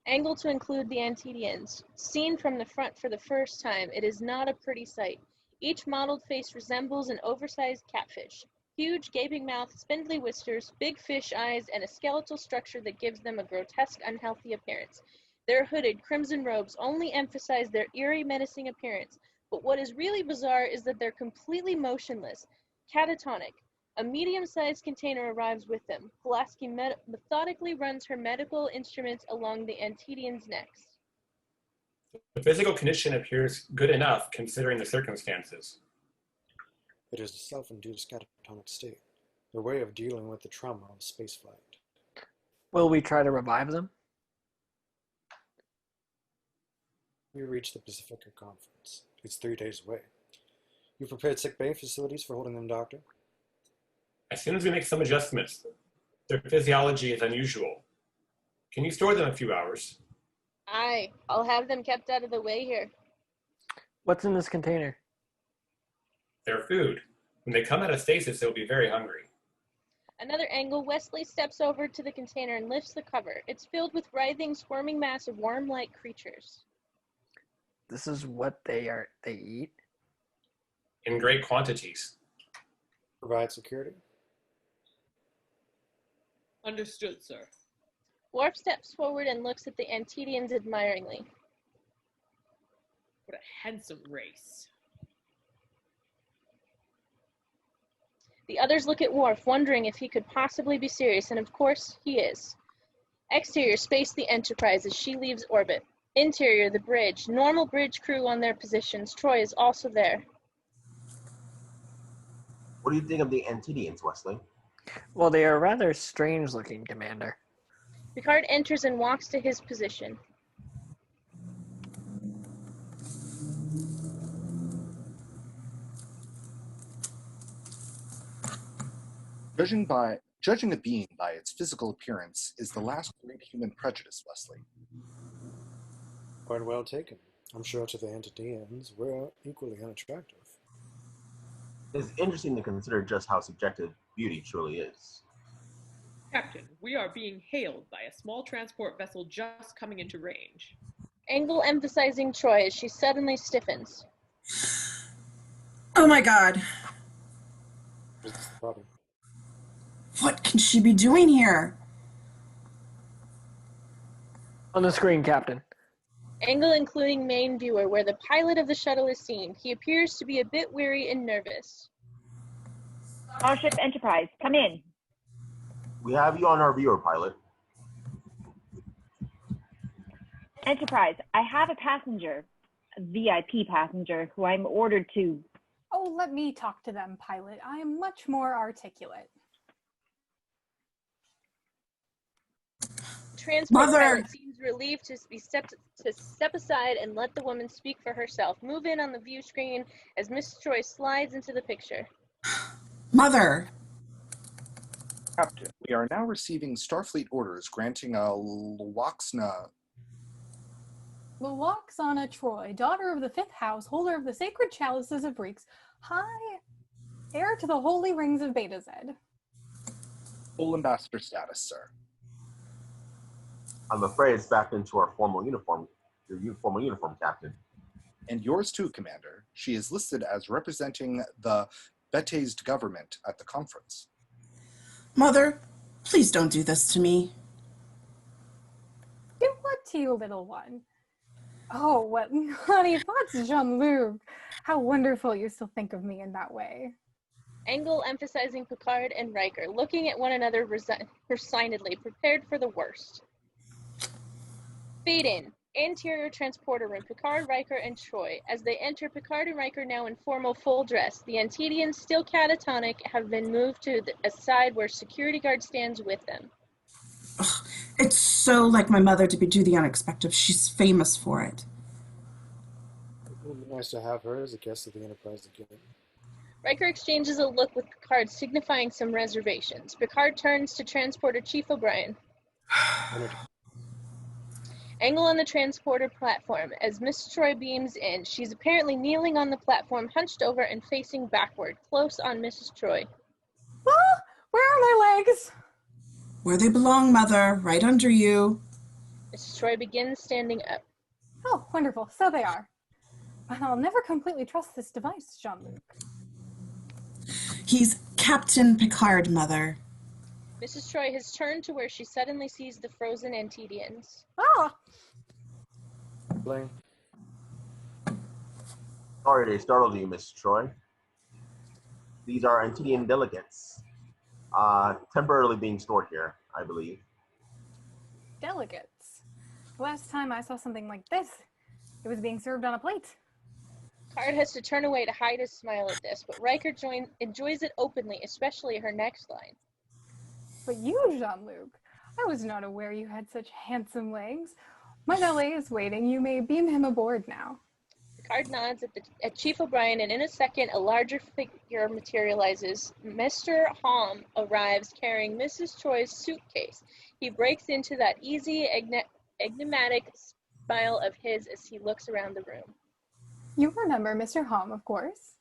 Angle to include the Antedians. Seen from the front for the first time, it is not a pretty sight. Each mottled face resembles an oversized catfish. Huge, gaping mouth, spindly whiskers, big fish eyes, and a skeletal structure that gives them a grotesque, unhealthy appearance. Their hooded, crimson robes only emphasize their eerie, menacing appearance, but what is really bizarre is that they're completely motionless, catatonic. A medium-sized container arrives with them. Pulaski methodically runs her medical instruments along the Antedians' necks. The physical condition appears good enough considering the circumstances. It is a self-induced catatonic state, their way of dealing with the trauma of spaceflight. Will we try to revive them? We reach the Pacifica Conference. It's 3 days away. You prepared sick bay facilities for holding them, Doctor? As soon as we make some adjustments, their physiology is unusual. Can you store them a few hours? Aye, I'll have them kept out of the way here. What's in this container? Their food. When they come out of stasis, they'll be very hungry. Another angle, Wesley steps over to the container and lifts the cover. It's filled with writhing, squirming mass of worm-like creatures. This is what they eat? In great quantities. Provide security? Understood, sir. Worf steps forward and looks at the Antedians admiringly. What a handsome race. The others look at Worf, wondering if he could possibly be serious, and of course, he is. Exterior, space the Enterprise as she leaves orbit. Interior, the bridge. Normal bridge crew on their positions. Troy is also there. What do you think of the Antedians, Wesley? Well, they are rather strange looking, Commander. Picard enters and walks to his position. Judging a being by its physical appearance is the last great human prejudice, Wesley. Quite well taken. I'm sure to the Antedians, we're equally unattractive. It's interesting to consider just how subjective beauty truly is. Captain, we are being hailed by a small transport vessel just coming into range. Angle emphasizing Troy as she suddenly stiffens. Oh my god. What's the problem? What can she be doing here? On the screen, Captain. Angle including main viewer where the pilot of the shuttle is seen. He appears to be a bit weary and nervous. Starship Enterprise, come in. We have you on our viewer, pilot. Enterprise, I have a passenger, a VIP passenger, who I'm ordered to... Oh, let me talk to them, pilot. I am much more articulate. Transport Mother! pilot seems relieved to step aside and let the woman speak for herself. Move in on the view screen as Miss Troy slides into the picture. Mother! Captain, we are now receiving Starfleet orders granting a Luoxana. Luoxana Troy, daughter of the 5th house, holder of the sacred chalices of Reeks, high heir to the holy rings of Beta Z. Full ambassador status, sir. I'm afraid it's back into our formal uniform, your formal uniform, Captain. And yours too, Commander. She is listed as representing the Betazed government at the conference. Mother, please don't do this to me. Do what to you, little one? Oh, what naughty thoughts, Jean-Luc. How wonderful you still think of me in that way. Angle emphasizing Picard and Riker, looking at one another resignedly, prepared for the worst. Fade in. Interior transporter room. Picard, Riker, and Troy. As they enter, Picard and Riker now in formal full dress. The Antedians, still catatonic, have been moved to a side where security guard stands with them. Ugh, it's so like my mother to do the unexpected. She's famous for it. It would be nice to have her as a guest of the Enterprise again. Riker exchanges a look with Picard, signifying some reservations. Picard turns to Transporter Chief O'Brien. Angle on the transporter platform. As Miss Troy beams in, she's apparently kneeling on the platform, hunched over and facing backward, close on Mrs. Troy. Ah, where are my legs? Where they belong, Mother, right under you. Mrs. Troy begins standing up. Oh, wonderful. So they are. But I'll never completely trust this device, Jean-Luc. He's Captain Picard, Mother. Mrs. Troy has turned to where she suddenly sees the frozen Antedians. Ah! Bling. Sorry to startle you, Miss Troy. These are Antedian delegates, temporarily being stored here, I believe. Delegates. The last time I saw something like this, it was being served on a plate. Picard has to turn away to hide his smile at this, but Riker enjoys it openly, especially her next line. But you, Jean-Luc, I was not aware you had such handsome legs. My valet is waiting. You may beam him aboard now. Picard nods at Chief O'Brien, and in a second, a larger figure materializes. Mr. Halm arrives carrying Mrs. Troy's suitcase. He breaks into that easy, enigmatic smile of his as he looks around the room. You remember Mr. Halm, of course.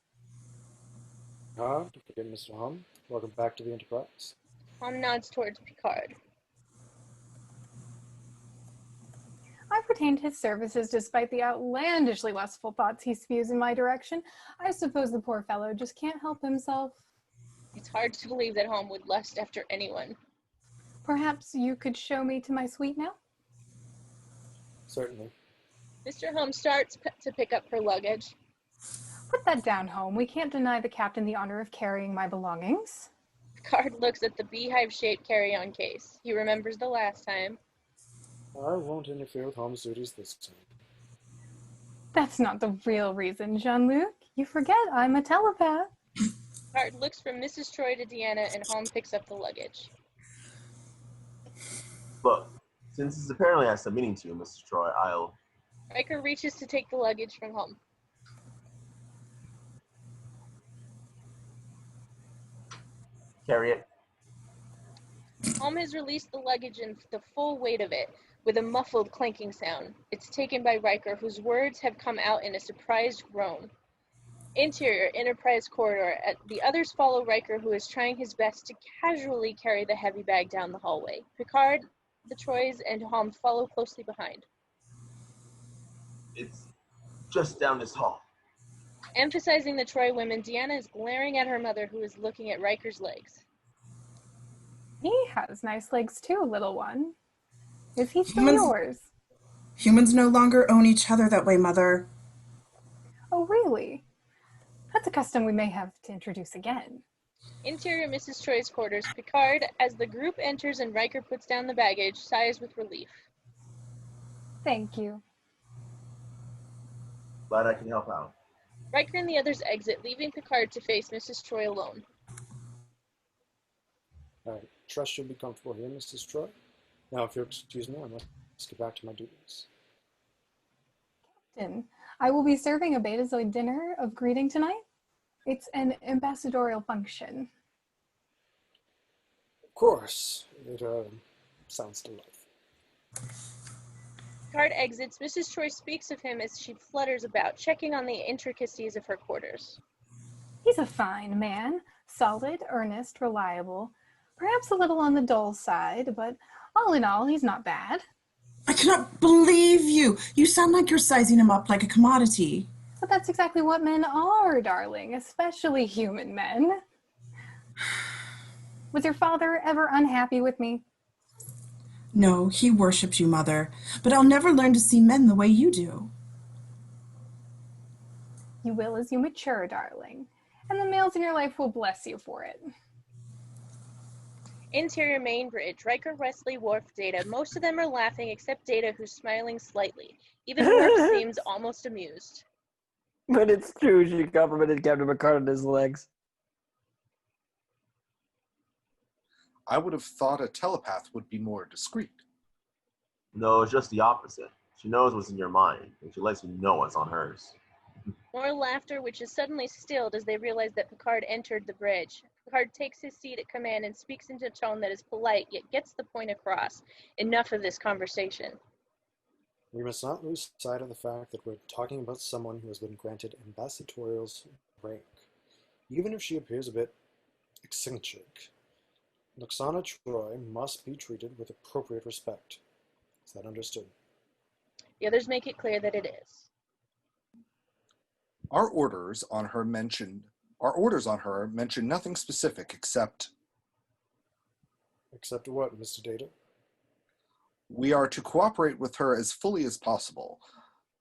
Don't forget Mr. Hum. Welcome back to the Enterprise. Halm nods towards Picard. I've retained his services despite the outlandishly lustful thoughts he spews in my direction. I suppose the poor fellow just can't help himself. It's hard to believe that Halm would lust after anyone. Perhaps you could show me to my suite now? Certainly. Mr. Halm starts to pick up her luggage. Put that down, Holm. We can't deny the captain the honor of carrying my belongings. Picard looks at the beehive-shaped carry-on case. He remembers the last time. I won't interfere with Holmes' duties this time. That's not the real reason, Jean-Luc. You forget I'm a telepath. Picard looks from Mrs. Troy to Deanna, and Halm picks up the luggage. Look, since it's apparently has some meaning to you, Mrs. Troy, I'll... Riker reaches to take the luggage from Halm. Carry it. Halm has released the luggage and the full weight of it, with a muffled clanking sound. It's taken by Riker, whose words have come out in a surprised groan. Interior, Enterprise corridor. The others follow Riker, who is trying his best to casually carry the heavy bag down the hallway. Picard, the Troys, and Halm follow closely behind. It's just down this hall. Emphasizing the Troy women, Deanna is glaring at her mother, who is looking at Riker's legs. He has nice legs too, little one. Is he still yours? Humans no longer own each other that way, Mother. Oh, really? That's a custom we may have to introduce again. Interior Mrs. Troy's quarters. Picard, as the group enters and Riker puts down the baggage, sighs with relief. Thank you. Glad I can help out. Riker and the others exit, leaving Picard to face Mrs. Troy alone. I trust you'll be comfortable here, Mrs. Troy. Now, if you'll excuse me, I must get back to my duties. Captain, I will be serving a Betazoid dinner of greeting tonight. It's an ambassadorial function. Of course. It sounds delightful. Picard exits. Mrs. Troy speaks of him as she flutters about, checking on the intricacies of her quarters. He's a fine man, solid, earnest, reliable, perhaps a little on the dull side, but all in all, he's not bad. I cannot believe you. You sound like you're sizing him up like a commodity. But that's exactly what men are, darling, especially human men. Was your father ever unhappy with me? No, he worshipped you, Mother, but I'll never learn to see men the way you do. You will as you mature, darling, and the males in your life will bless you for it. Interior main bridge. Riker, Wesley, Worf, Data. Most of them are laughing except Data, who's smiling slightly. Even Worf seems almost amused. But it's true, she complimented Captain Picard on his legs. I would have thought a telepath would be more discreet. No, it's just the opposite. She knows what's in your mind, and she lets you know what's on hers. More laughter, which is suddenly stilled as they realize that Picard entered the bridge. Picard takes his seat at command and speaks in a tone that is polite, yet gets the point across. Enough of this conversation. We must not lose sight of the fact that we're talking about someone who has been granted ambassadorial's rank, even if she appears a bit eccentric. Loxana Troy must be treated with appropriate respect. Is that understood? The others make it clear that it is. Our orders on her mention nothing specific except Except what, Mr. Data? we are to cooperate with her as fully as possible,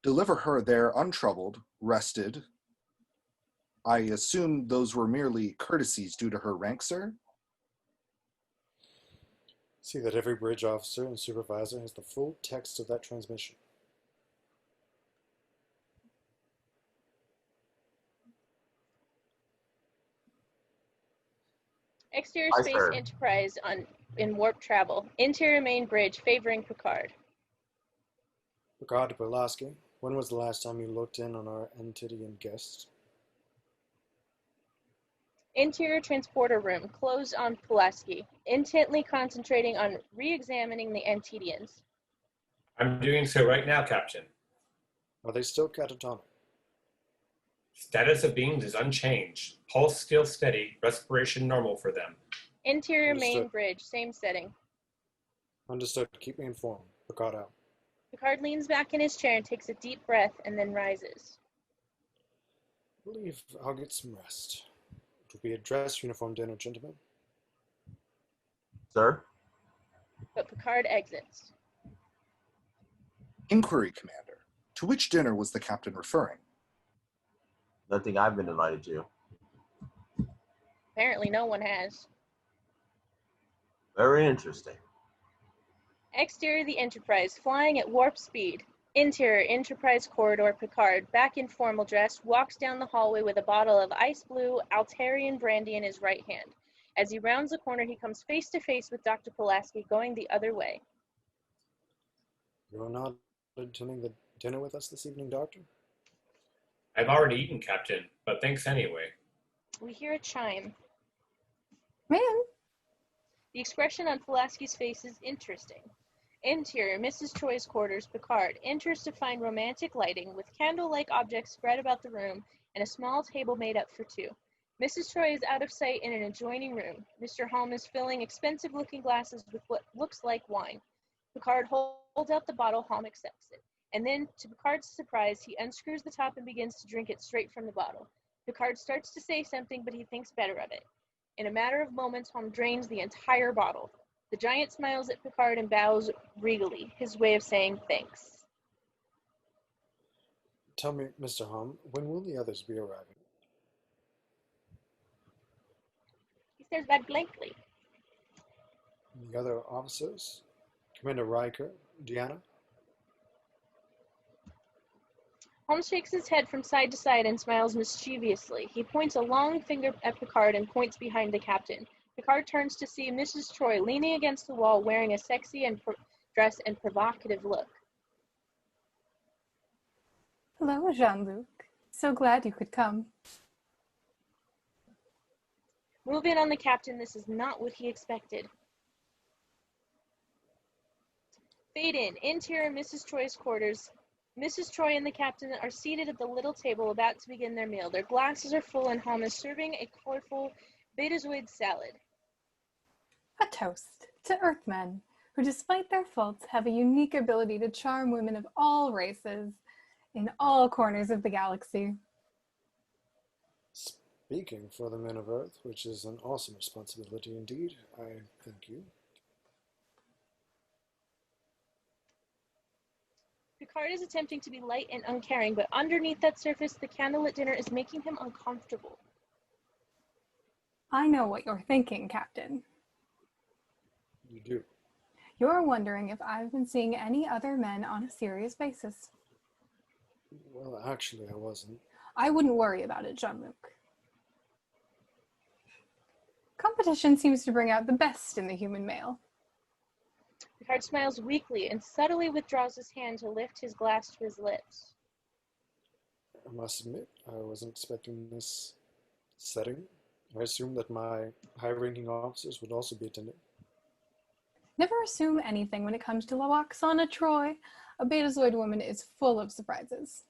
deliver her there untroubled, rested. I assume those were merely courtesies due to her rank, sir? See that every bridge officer and supervisor has the full text of that transmission. Exterior Aye, space sir. Enterprise in warp travel. Interior main bridge favoring Picard. Picard to Pulaski, when was the last time you looked in on our Antidian guests? Interior transporter room closed on Pulaski, intently concentrating on re-examining the Antidians. I'm doing so right now, Captain. Are they still catatonic? Status of beings is unchanged. Pulse still steady. Respiration normal for them. Interior main Understood. bridge, same setting. Understood. Keep me informed. Picard out. Picard leans back in his chair and takes a deep breath and then rises. I believe I'll get some rest. It will be a dress uniform dinner, gentlemen. Sir? But Picard exits. Inquiry, Commander. To which dinner was the captain referring? Nothing I've been invited to. Apparently no one has. Very interesting. Exterior the Enterprise, flying at warp speed. Interior Enterprise corridor. Picard, back in formal dress, walks down the hallway with a bottle of ice blue Altarian brandy in his right hand. As he rounds the corner, he comes face to face with Dr. Pulaski, going the other way. You're not attending the dinner with us this evening, Doctor? I've already eaten, Captain, but thanks anyway. We hear a chime. Man, The expression on Pulaski's face is interesting. Interior, Mrs. Troy's quarters. Picard enters to find romantic lighting with candle-like objects spread about the room and a small table made up for two. Mrs. Troy is out of sight in an adjoining room. Mr. Holm is filling expensive-looking glasses with what looks like wine. Picard holds out the bottle. Holm accepts it. And then, to Picard's surprise, he unscrews the top and begins to drink it straight from the bottle. Picard starts to say something, but he thinks better of it. In a matter of moments, Holm drains the entire bottle. The giant smiles at Picard and bows regally, his way of saying thanks. Tell me, Mr. Hum, when will the others be arriving? He stares back blankly. The other officers? Commander Riker, Deanna? Holmes shakes his head from side to side and smiles mischievously. He points a long finger at Picard and points behind the captain. Picard turns to see Mrs. Troy leaning against the wall, wearing a sexy dress and provocative look. hello, Jean-Luc. So glad you could come. Move in on the captain. This is not what he expected. Fade in. Interior Mrs. Troy's quarters. Mrs. Troy and the captain are seated at the little table about to begin their meal. Their glasses are full and Holm is serving a colorful betazoid salad. A toast to Earthmen, who despite their faults have a unique ability to charm women of all races in all corners of the galaxy. Speaking for the men of Earth, which is an awesome responsibility indeed, I thank you. Picard is attempting to be light and uncaring, but underneath that surface, the candlelit dinner is making him uncomfortable. I know what you're thinking, Captain. You do. You're wondering if I've been seeing any other men on a serious basis. Well, actually, I wasn't. I wouldn't worry about it, Jean-Luc. Competition seems to bring out the best in the human male. Picard smiles weakly and subtly withdraws his hand to lift his glass to his lips. I must admit, I wasn't expecting this setting. I assumed that my high-ranking officers would also be attending. Never assume anything when it comes to Loaxana Troy. A Betazoid woman is full of surprises.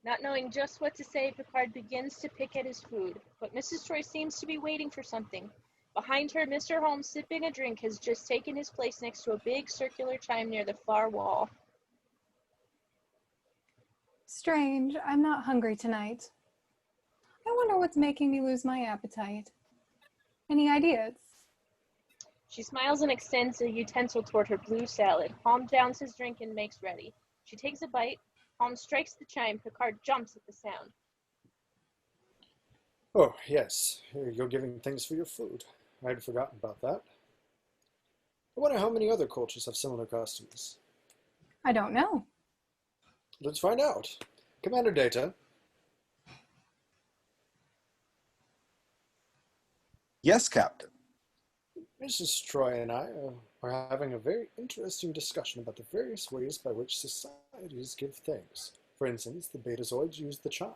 Not knowing just what to say, Picard begins to pick at his food, but Mrs. Troy seems to be waiting for something. Behind her, Mr. Holmes, sipping a drink, has just taken his place next to a big circular chime near the far wall. Strange, I'm not hungry tonight. I wonder what's making me lose my appetite. Any ideas? She smiles and extends a utensil toward her blue salad. Holmes downs his drink and makes ready. She takes a bite. Holmes strikes the chime. Picard jumps at the sound. Oh, yes. You're giving things for your food. I'd forgotten about that. I wonder how many other cultures have similar customs. I don't know. Let's find out. Commander Data. Yes, Captain. Mrs. Troy and I are having a very interesting discussion about the various ways by which societies give things. For instance, the Betazoids use the chime.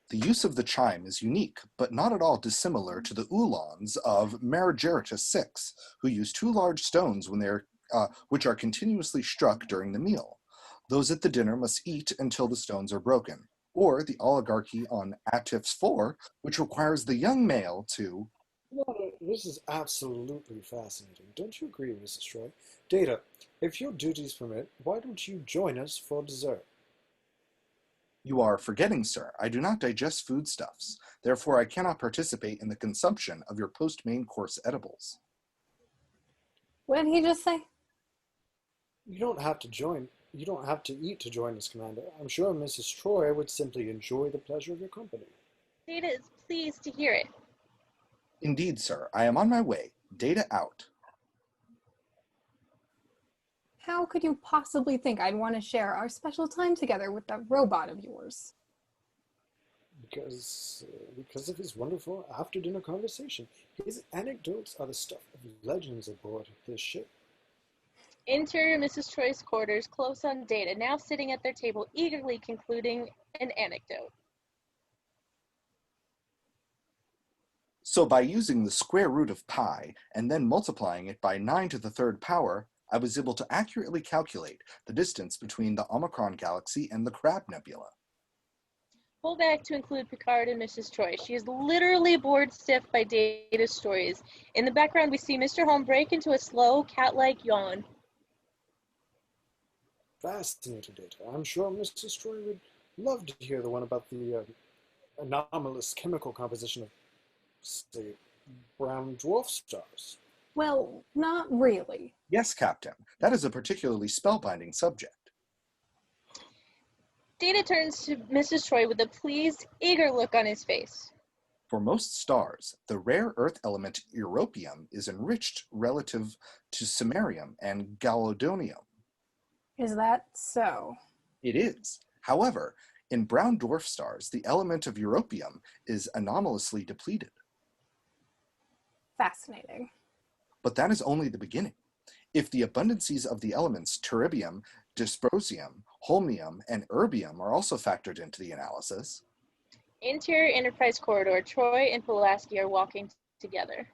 The use of the chime is unique, but not at all dissimilar to the Ulans of Marigeritus 6, who use two large stones when which are continuously struck during the meal. Those at the dinner must eat until the stones are broken. Or the oligarchy on Atifs 4, which requires the young male to... Well, this is absolutely fascinating. Don't you agree, Mrs. Troy? Data, if your duties permit, why don't you join us for dessert? You are forgetting, sir, I do not digest foodstuffs. Therefore, I cannot participate in the consumption of your post-main course edibles. What did he just say? You don't have to eat to join us, Commander. I'm sure Mrs. Troy would simply enjoy the pleasure of your company. Data is pleased to hear it. Indeed, sir. I am on my way. Data out. How could you possibly think I'd want to share our special time together with that robot of yours? Because of his wonderful after-dinner conversation. His anecdotes are the stuff of legends aboard this ship. Enter Mrs. Troy's quarters, close on Data, now sitting at their table, eagerly concluding an anecdote. So by using the square root of pi and then multiplying it by 9 to the third power, I was able to accurately calculate the distance between the Omicron galaxy and the Crab Nebula. Pull back to include Picard and Mrs. Troy. She is literally bored stiff by Data's stories. In the background, we see Mr. Holmes break into a slow, cat-like yawn. Fascinating Data. I'm sure Mrs. Troy would love to hear the one about the anomalous chemical composition of, say, brown dwarf stars. Well, not really. Yes, Captain. That is a particularly spellbinding subject. Data turns to Mrs. Troy with a pleased, eager look on his face. For most stars, the rare earth element europium is enriched relative to samarium and galodonium. Is that so? It is. However, in brown dwarf stars, the element of europium is anomalously depleted. Fascinating. But that is only the beginning. If the abundances of the elements terbium, dysprosium, holmium, and erbium are also factored into the analysis. Interior Enterprise corridor, Troy and Pulaski are walking together.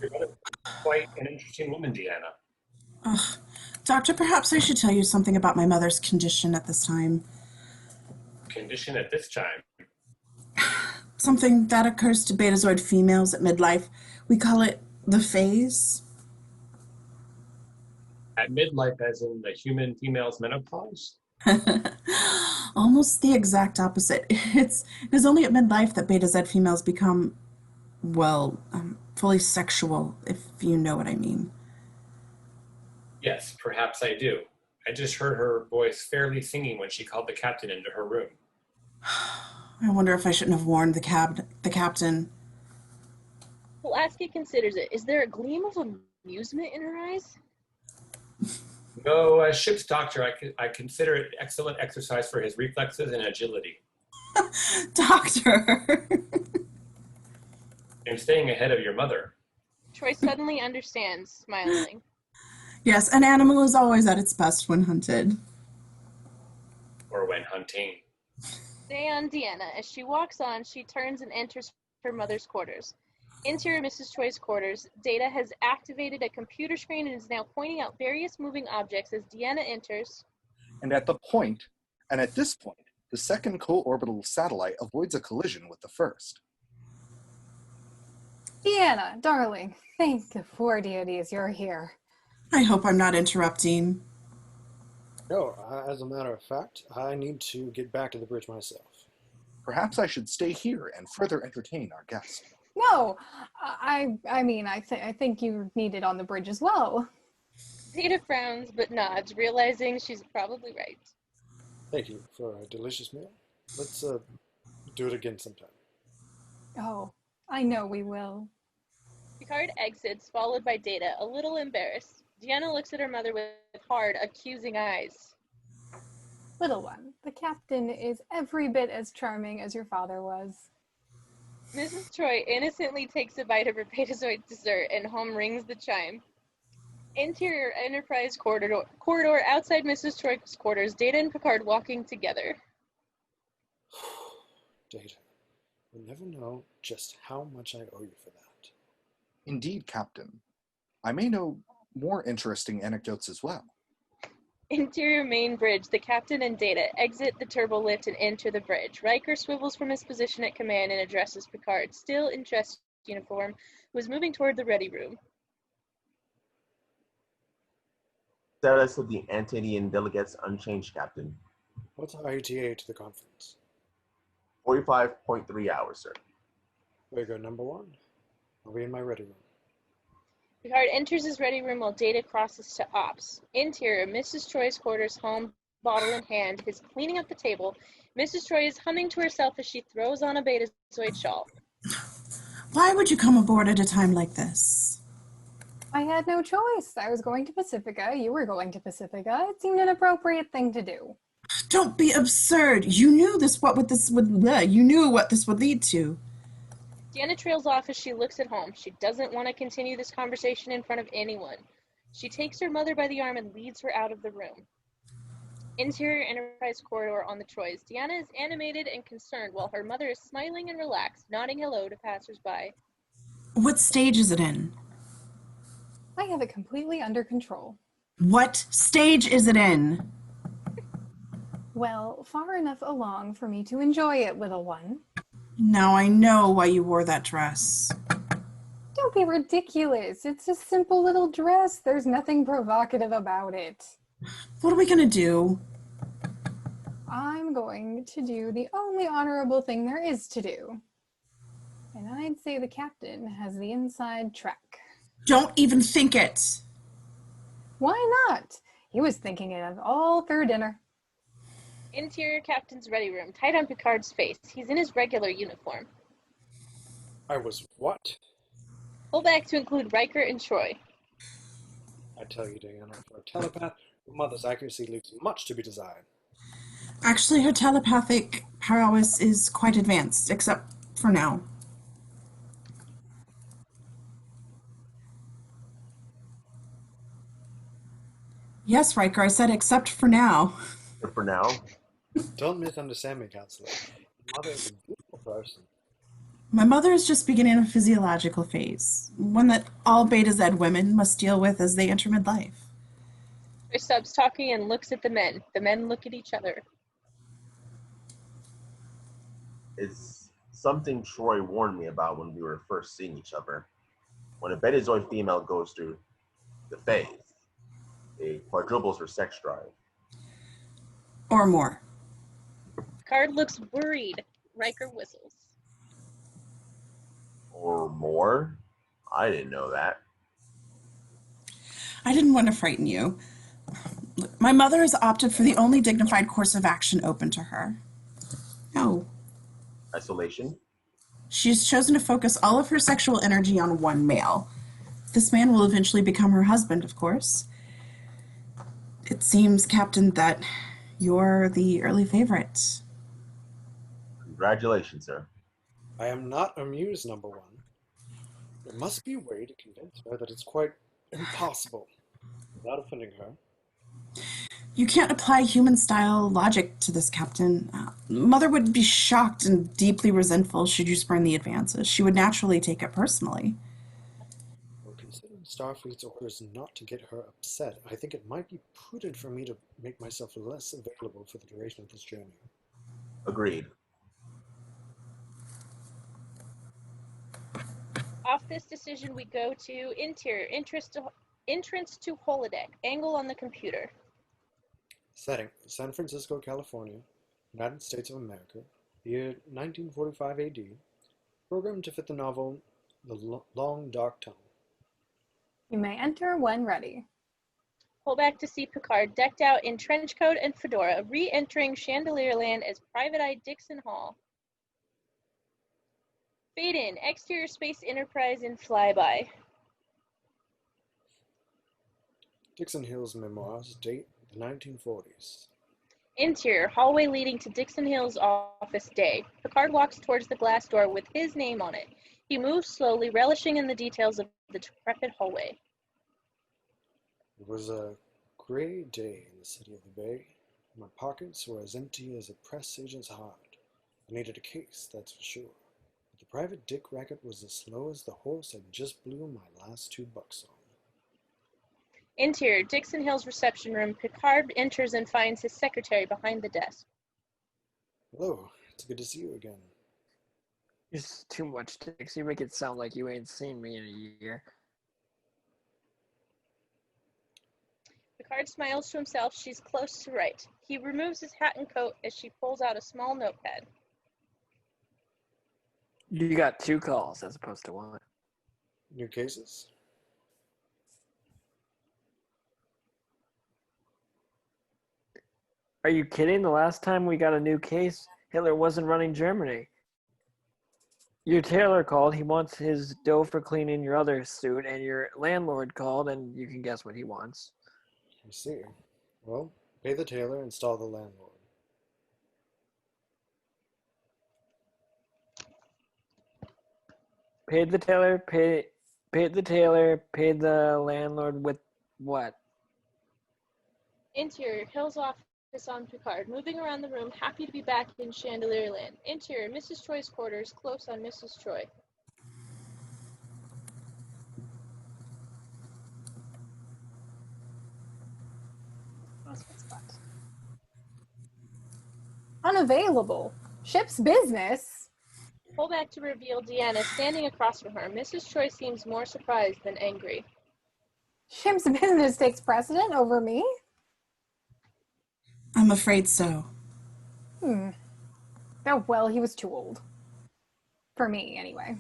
You're quite an interesting woman, Deanna. Doctor, perhaps I should tell you something about my mother's condition at this time. Condition at this time. Something that occurs to Betazoid females at midlife. We call it the phase. At midlife, as in the human female's menopause? Almost the exact opposite. It is only at midlife that Beta Z females become, well, fully sexual, if you know what I mean. Yes, perhaps I do. I just heard her voice fairly singing when she called the captain into her room. I wonder if I shouldn't have warned the captain. Pulaski considers it. Is there a gleam of amusement in her eyes? No, as ship's doctor, I consider it excellent exercise for his reflexes and agility. Doctor! I'm staying ahead of your mother. Troy suddenly understands, smiling. Yes, an animal is always at its best when hunted. Or when hunting. Stay on Deanna. As she walks on, she turns and enters her mother's quarters. Interior Mrs. Choi's quarters. Data has activated a computer screen and is now pointing out various moving objects as Deanna enters. And at this point, the second co-orbital satellite avoids a collision with the first. Deanna, darling, thank the four deities you're here. I hope I'm not interrupting. No, as a matter of fact, I need to get back to the bridge myself. Perhaps I should stay here and further entertain our guest. No, I think you need it on the bridge as well. Data frowns but nods, realizing she's probably right. Thank you for a delicious meal. Let's do it again sometime. Oh, I know we will. Picard exits, followed by Data, a little embarrassed. Deanna looks at her mother with hard, accusing eyes. Little one, the captain is every bit as charming as your father was. Mrs. Troy innocently takes a bite of her Betazoid dessert and home rings the chime. Interior Enterprise corridor outside Mrs. Troy's quarters, Data and Picard walking together. Data, you'll never know just how much I owe you for that. Indeed, Captain. I may know more interesting anecdotes as well. Interior main bridge, the captain and Data exit the turbo lift and enter the bridge. Riker swivels from his position at command and addresses Picard, still in dress uniform, who is moving toward the ready room. Status of the Antedian delegates unchanged, Captain. What's our ETA to the conference? 45.3 hours, sir. Very good, number one. I'll be in my ready room. Picard enters his ready room while Data crosses to Ops. Interior, Mrs. Troy's quarters, home, bottle in hand, is cleaning up the table. Mrs. Troy is humming to herself as she throws on a Betazoid shawl. Why would you come aboard at a time like this? I had no choice. I was going to Pacifica. You were going to Pacifica. It seemed an appropriate thing to do. Don't be absurd. You knew what this would lead to. Deanna trails off as she looks at home. She doesn't want to continue this conversation in front of anyone. She takes her mother by the arm and leads her out of the room. Interior Enterprise corridor on the Troys. Deanna is animated and concerned while her mother is smiling and relaxed, nodding hello to passersby. What stage is it in? I have it completely under control. What stage is it in? Well, far enough along for me to enjoy it, little one. Now I know why you wore that dress. Don't be ridiculous. It's a simple little dress. There's nothing provocative about it. What are we gonna do? I'm going to do the only honorable thing there is to do. And I'd say the captain has the inside track. Don't even think it. Why not? He was thinking it all through dinner. Interior captain's ready room, tight on Picard's face. He's in his regular uniform. I was what? Pull back to include Riker and Troy. I tell you, Diana, for a telepath, your mother's accuracy leaves much to be desired. Actually, her telepathic prowess is quite advanced, except for now. Yes, Riker, I said except for now. Except for now? Don't misunderstand me, Counselor. Your mother is a beautiful person. My mother is just beginning a physiological phase, one that all Beta Z women must deal with as they enter midlife. Troy stops talking and looks at the men. The men look at each other. It's something Troy warned me about when we were first seeing each other. When a Betazoid female goes through the phase, it quadruples her sex drive. Or more. Picard looks worried. Riker whistles. Or more? I didn't know that. I didn't want to frighten you. Look, my mother has opted for the only dignified course of action open to her. No. Isolation? She's chosen to focus all of her sexual energy on one male. This man will eventually become her husband, of course. It seems, Captain, that you're the early favorite. Congratulations, sir. I am not amused, number one. There must be a way to convince her that it's quite impossible without offending her. You can't apply human-style logic to this, Captain. Mother would be shocked and deeply resentful should you spurn the advances. She would naturally take it personally. Well, considering Starfleet's orders not to get her upset, I think it might be prudent for me to make myself less available for the duration of this journey. Agreed. Off this decision, we go to interior, entrance to holodeck, angle on the computer. Setting, San Francisco, California, United States of America, year 1945 AD, programmed to fit the novel The Long Dark Tunnel. You may enter when ready. Pull back to see Picard decked out in trench coat and fedora, re-entering Chandelierland as Private Eye Dixon Hall. Fade in, exterior space Enterprise in flyby. Dixon Hill's memoirs date the 1940s. Interior, hallway leading to Dixon Hill's office day. Picard walks towards the glass door with his name on it. He moves slowly, relishing in the details of the decrepit hallway. It was a gray day in the city of the Bay. My pockets were as empty as a press agent's heart. I needed a case, that's for sure. But the private dick racket was as slow as the horse I just blew my last $2 on. Interior, Dixon Hill's reception room. Picard enters and finds his secretary behind the desk. Hello, it's good to see you again. It's too much, Dix. You make it sound like you ain't seen me in a year. Picard smiles to himself. She's close to right. He removes his hat and coat as she pulls out a small notepad. You got 2 calls as opposed to 1. New cases? Are you kidding? The last time we got a new case, Hitler wasn't running Germany. Your tailor called. He wants his dough for cleaning your other suit, and your landlord called, and you can guess what he wants. I see. Well, pay the tailor, install the landlord. Paid the tailor, paid the landlord with what? Interior, Hill's office on Picard, moving around the room, happy to be back in Chandelierland. Interior, Mrs. Troy's quarters, close on Mrs. Troy. Unavailable. Ship's business. Pull back to reveal Deanna standing across from her. Mrs. Troy seems more surprised than angry. Ship's business takes precedent over me? I'm afraid so. Oh, well, he was too old. For me, anyway.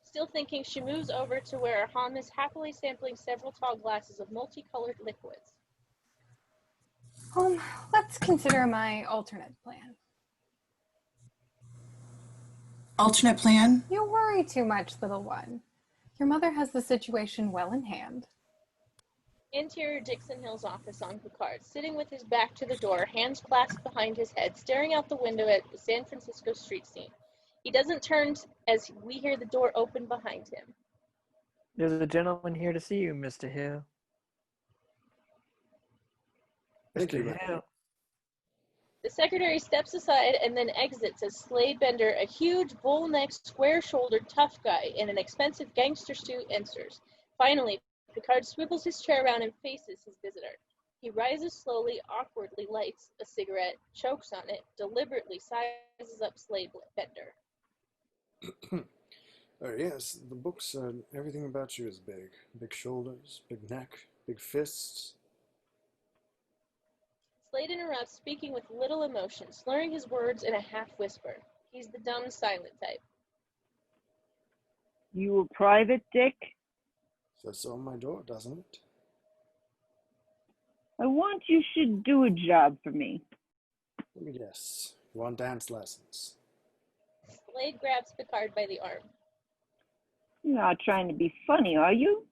Still thinking, she moves over to where Ham is happily sampling several tall glasses of multicolored liquids. Let's consider my alternate plan. Alternate plan? You worry too much, little one. Your mother has the situation well in hand. Interior, Dixon Hill's office on Picard, sitting with his back to the door, hands clasped behind his head, staring out the window at the San Francisco street scene. He doesn't turn as we hear the door open behind him. There's a gentleman here to see you, Mr. Hill. Thank you, Mr. Hill. The secretary steps aside and then exits as Slade Bender, a huge, bull-necked, square-shouldered, tough guy in an expensive gangster suit, enters. Finally, Picard swivels his chair around and faces his visitor. He rises slowly, awkwardly lights a cigarette, chokes on it, deliberately sizes up Slade Bender. Yes, the books, everything about you is big. Big shoulders, big neck, big fists. Slade interrupts, speaking with little emotion, slurring his words in a half-whisper. He's the dumb, silent type. You a private, Dick? Says so on my door, doesn't it? I want you should do a job for me. Let me guess. You want dance lessons? Slade grabs Picard by the arm. You're not trying to be funny, are you?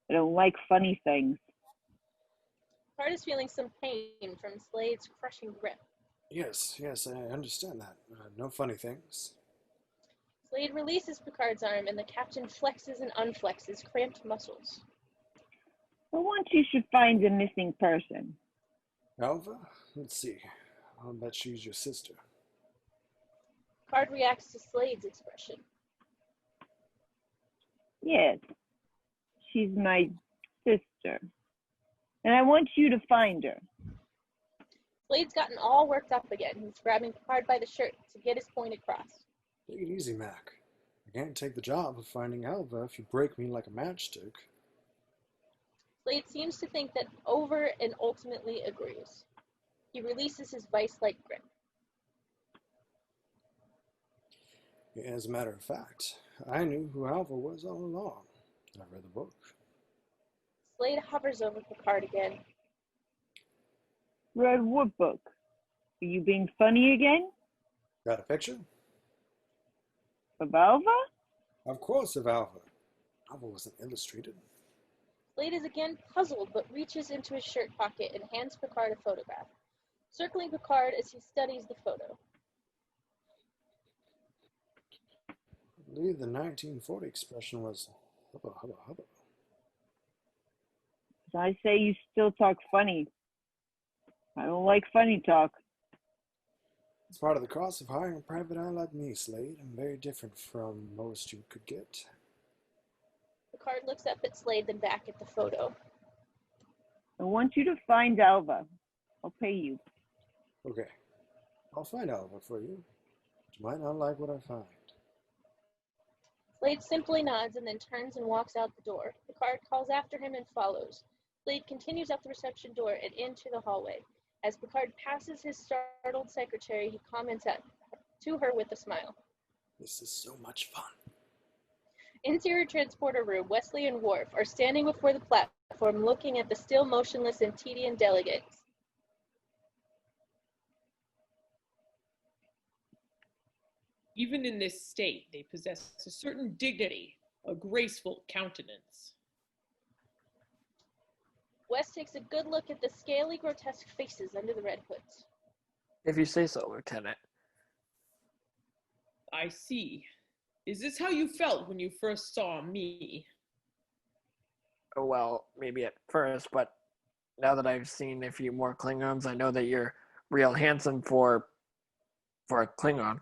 I don't like funny things. Picard is feeling some pain from Slade's crushing grip. Yes, I understand that. No funny things. Slade releases Picard's arm, and the captain flexes and unflexes cramped muscles. I want you should find a missing person. Alva? Let's see. I'll bet she's your sister. Picard reacts to Slade's expression. Yes, she's my sister. And I want you to find her. Slade's gotten all worked up again. He's grabbing Picard by the shirt to get his point across. Take it easy, Mac. I can't take the job of finding Alva if you break me like a matchstick. Slade seems to think that over and ultimately agrees. He releases his vice-like grip. As a matter of fact, I knew who Alva was all along. I read the book. Slade hovers over Picard again. Read what book? Are you being funny again? Got a picture? Of Alva? Of course, of Alva. Alva wasn't illustrated. Slade is again puzzled, but reaches into his shirt pocket and hands Picard a photograph, circling Picard as he studies the photo. I believe the 1940 expression was hubba, hubba, hubba. As I say, you still talk funny. I don't like funny talk. It's part of the cost of hiring a private eye like me, Slade. I'm very different from most you could get. Picard looks up at Slade, then back at the photo. I want you to find Alva. I'll pay you. Okay. I'll find Alva for you. You might not like what I find. Slade simply nods and then turns and walks out the door. Picard calls after him and follows. Slade continues up the reception door and into the hallway. As Picard passes his startled secretary, he comments to her with a smile. This is so much fun. Interior transporter room, Wesley and Worf are standing before the platform looking at the still motionless Antedian delegates. Even in this state, they possess a certain dignity, a graceful countenance. Wes takes a good look at the scaly, grotesque faces under the red hoods. If you say so, Lieutenant. I see. Is this how you felt when you first saw me? Oh, well, maybe at first, but now that I've seen a few more Klingons, I know that you're real handsome for a Klingon.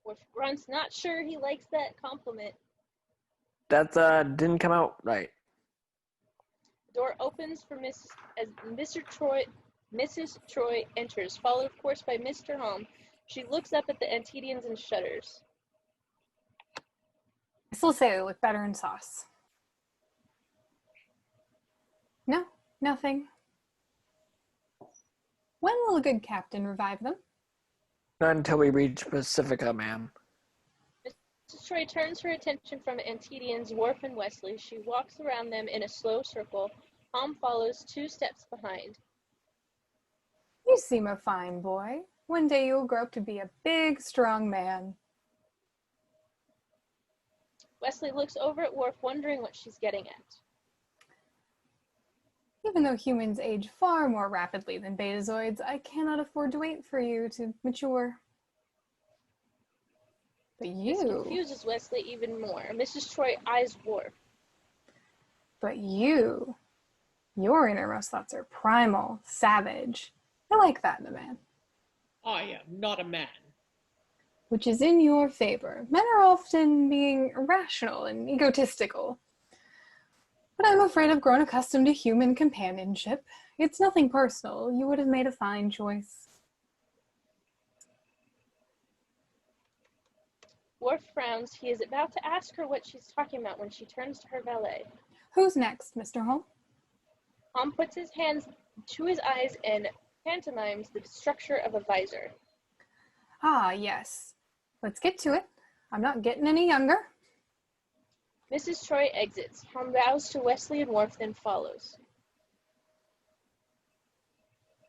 Worf grunts, not sure he likes that compliment. That didn't come out right. The door opens for Mrs. Troy enters, followed of course by Mr. Holm. She looks up at the Antedians and shudders. I still say they look better in sauce. No, nothing. When will a good captain revive them? Not until we reach Pacifica, ma'am. Mrs. Troy turns her attention from Antedians, Worf and Wesley. She walks around them in a slow circle. Holm follows 2 steps behind. You seem a fine boy. One day you'll grow up to be a big, strong man. Wesley looks over at Worf, wondering what she's getting at. Even though humans age far more rapidly than betazoids, I cannot afford to wait for you to mature. But This you... confuses Wesley even more. Mrs. Troy eyes Worf. But you... Your innermost thoughts are primal, savage. I like that in a man. I am not a man. Which is in your favor. Men are often being irrational and egotistical. But I'm afraid I've grown accustomed to human companionship. It's nothing personal. You would have made a fine choice. Worf frowns. He is about to ask her what she's talking about when she turns to her valet. Who's next, Mr. Holm? Holm puts his hands to his eyes and pantomimes the structure of a visor. Ah, yes. Let's get to it. I'm not getting any younger. Mrs. Troy exits. Holm bows to Wesley and Worf, then follows.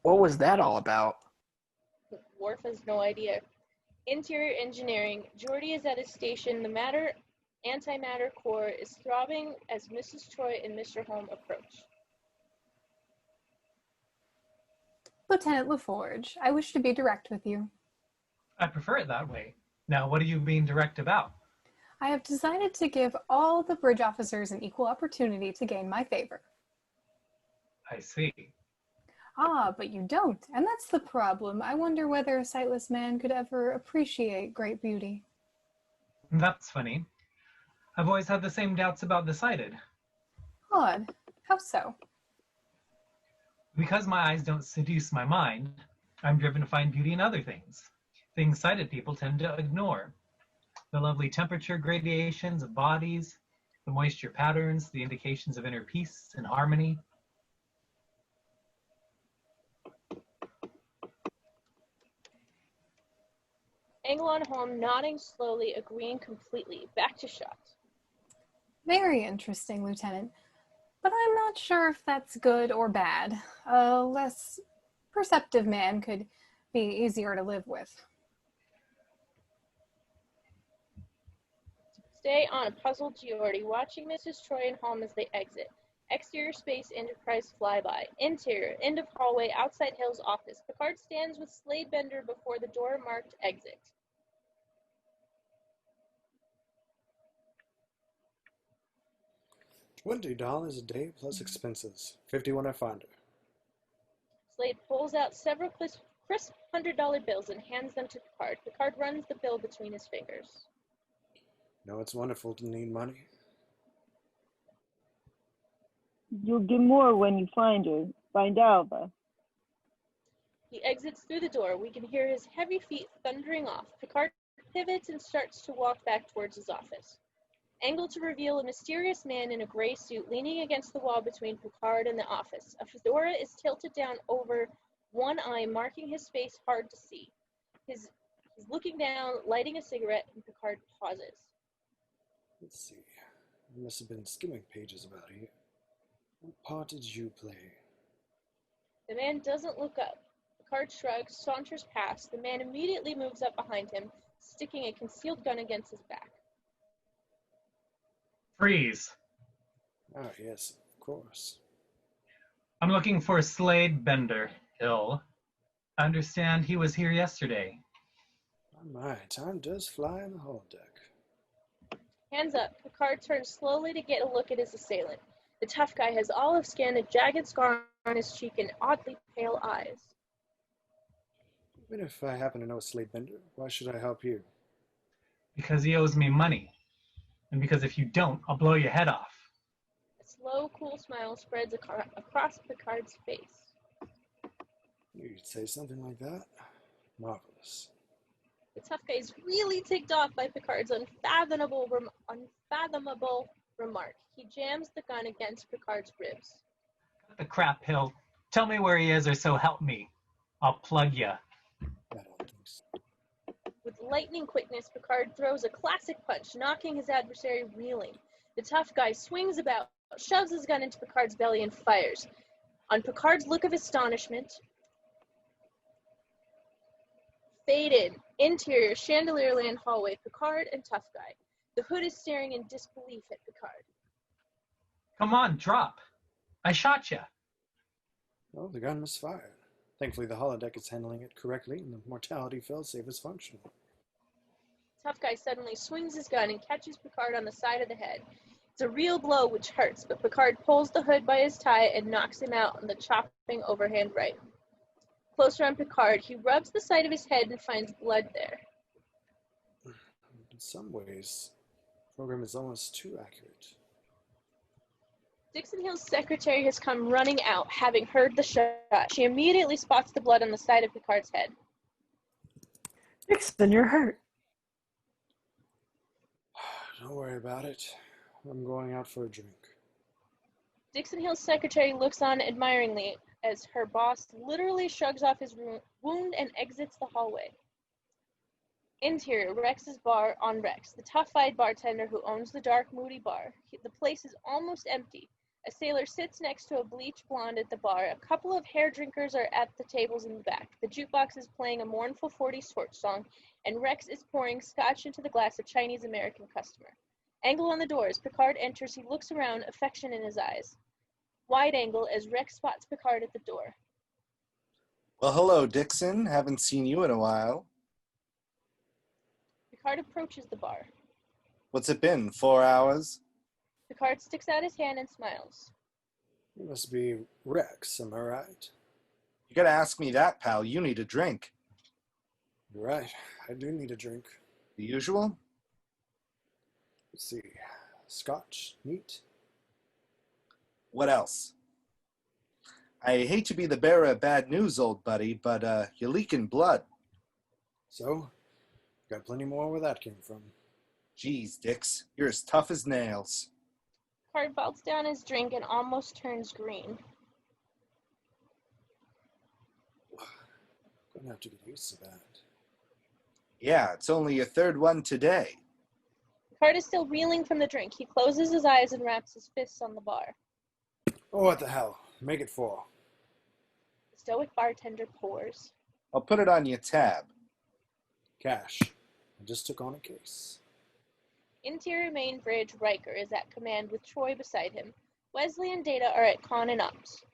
What was that all about? Worf has no idea. Interior engineering. Geordi is at his station. The antimatter core is throbbing as Mrs. Troy and Mr. Holm approach. Lieutenant LaForge, I wish to be direct with you. I prefer it that way. Now, what are you being direct about? I have decided to give all the bridge officers an equal opportunity to gain my favor. I see. Ah, but you don't, and that's the problem. I wonder whether a sightless man could ever appreciate great beauty. That's funny. I've always had the same doubts about the sighted. Odd. How so? Because my eyes don't seduce my mind, I'm driven to find beauty in other things. Things sighted people tend to ignore. The lovely temperature gradations of bodies, the moisture patterns, the indications of inner peace and harmony. Angle on home, nodding slowly, agreeing completely. Back to shot. Very interesting, Lieutenant. But I'm not sure if that's good or bad. A less perceptive man could be easier to live with. Stay on a puzzled Geordie, watching Mrs. Troy and Holm as they exit. Exterior space, Enterprise flyby. Interior, end of hallway, outside Hill's office. Picard stands with Slade Bender before the door marked exit. $20 a day plus expenses. 50 when I find her. Slade pulls out several crisp $100 bills and hands them to Picard. Picard runs the bill between his fingers. No, it's wonderful to need money. You'll get more when you find her. Find Alva. He exits through the door. We can hear his heavy feet thundering off. Picard pivots and starts to walk back towards his office. Angle to reveal a mysterious man in a gray suit leaning against the wall between Picard and the office. A fedora is tilted down over one eye, marking his face hard to see. He's looking down, lighting a cigarette, and Picard pauses. Let's see. I must have been skimming pages about you. What part did you play? The man doesn't look up. Picard shrugs, saunters past. The man immediately moves up behind him, sticking a concealed gun against his back. Freeze. Ah, yes, of course. I'm looking for Slade Bender, Hill. I understand he was here yesterday. My, time does fly in the holodeck. Hands up, Picard turns slowly to get a look at his assailant. The tough guy has olive skin, a jagged scar on his cheek, and oddly pale eyes. Even if I happen to know Slade Bender, why should I help you? Because he owes me money. And because if you don't, I'll blow your head off. A slow, cool smile spreads across Picard's face. You'd say something like that? Marvelous. The tough guy is really ticked off by Picard's unfathomable remark. He jams the gun against Picard's ribs. Cut the crap, Hill. Tell me where he is or so help me. I'll plug ya. I don't think so. With lightning quickness, Picard throws a classic punch, knocking his adversary reeling. The tough guy swings about, shoves his gun into Picard's belly, and fires. On Picard's look of astonishment, faded, interior, chandelier land hallway, Picard and tough guy. The hood is staring in disbelief at Picard. Come on, drop. I shot ya. Well, the gun was fired. Thankfully, the holodeck is handling it correctly, and the mortality failsafe is functional. Tough guy suddenly swings his gun and catches Picard on the side of the head. It's a real blow which hurts, but Picard pulls the hood by his tie and knocks him out on the chopping overhand right. Closer on Picard, he rubs the side of his head and finds blood there. In some ways, the program is almost too accurate. Dixon Hill's secretary has come running out, having heard the shot. She immediately spots the blood on the side of Picard's head. Dixon, you're hurt. Don't worry about it. I'm going out for a drink. Dixon Hill's secretary looks on admiringly as her boss literally shrugs off his wound and exits the hallway. Interior, Rex's bar on Rex, the tough-eyed bartender who owns the dark, moody bar. The place is almost empty. A sailor sits next to a bleached blonde at the bar. A couple of hair drinkers are at the tables in the back. The jukebox is playing a mournful 40s torch song, and Rex is pouring scotch into the glass of Chinese-American customer. Angle on the door. As Picard enters, he looks around, affection in his eyes. Wide angle as Rex spots Picard at the door. Well, hello, Dixon. Haven't seen you in a while. Picard approaches the bar. What's it been, 4 hours? Picard sticks out his hand and smiles. You must be Rex, am I right? You gotta ask me that, pal. You need a drink. You're right. I do need a drink. The usual? Let's see. Scotch, neat. What else? I hate to be the bearer of bad news, old buddy, but you're leaking blood. So, got plenty more where that came from. Geez, Dix, you're as tough as nails. Picard gulps down his drink and almost turns green. Gonna have to get used to that. Yeah, it's only your third one today. Picard is still reeling from the drink. He closes his eyes and wraps his fists on the bar. Oh, what the hell? Make it 4. The stoic bartender pours. I'll put it on your tab. Cash. I just took on a case. Interior main bridge, Riker is at command with Troy beside him. Wesley and Data are at con and ops.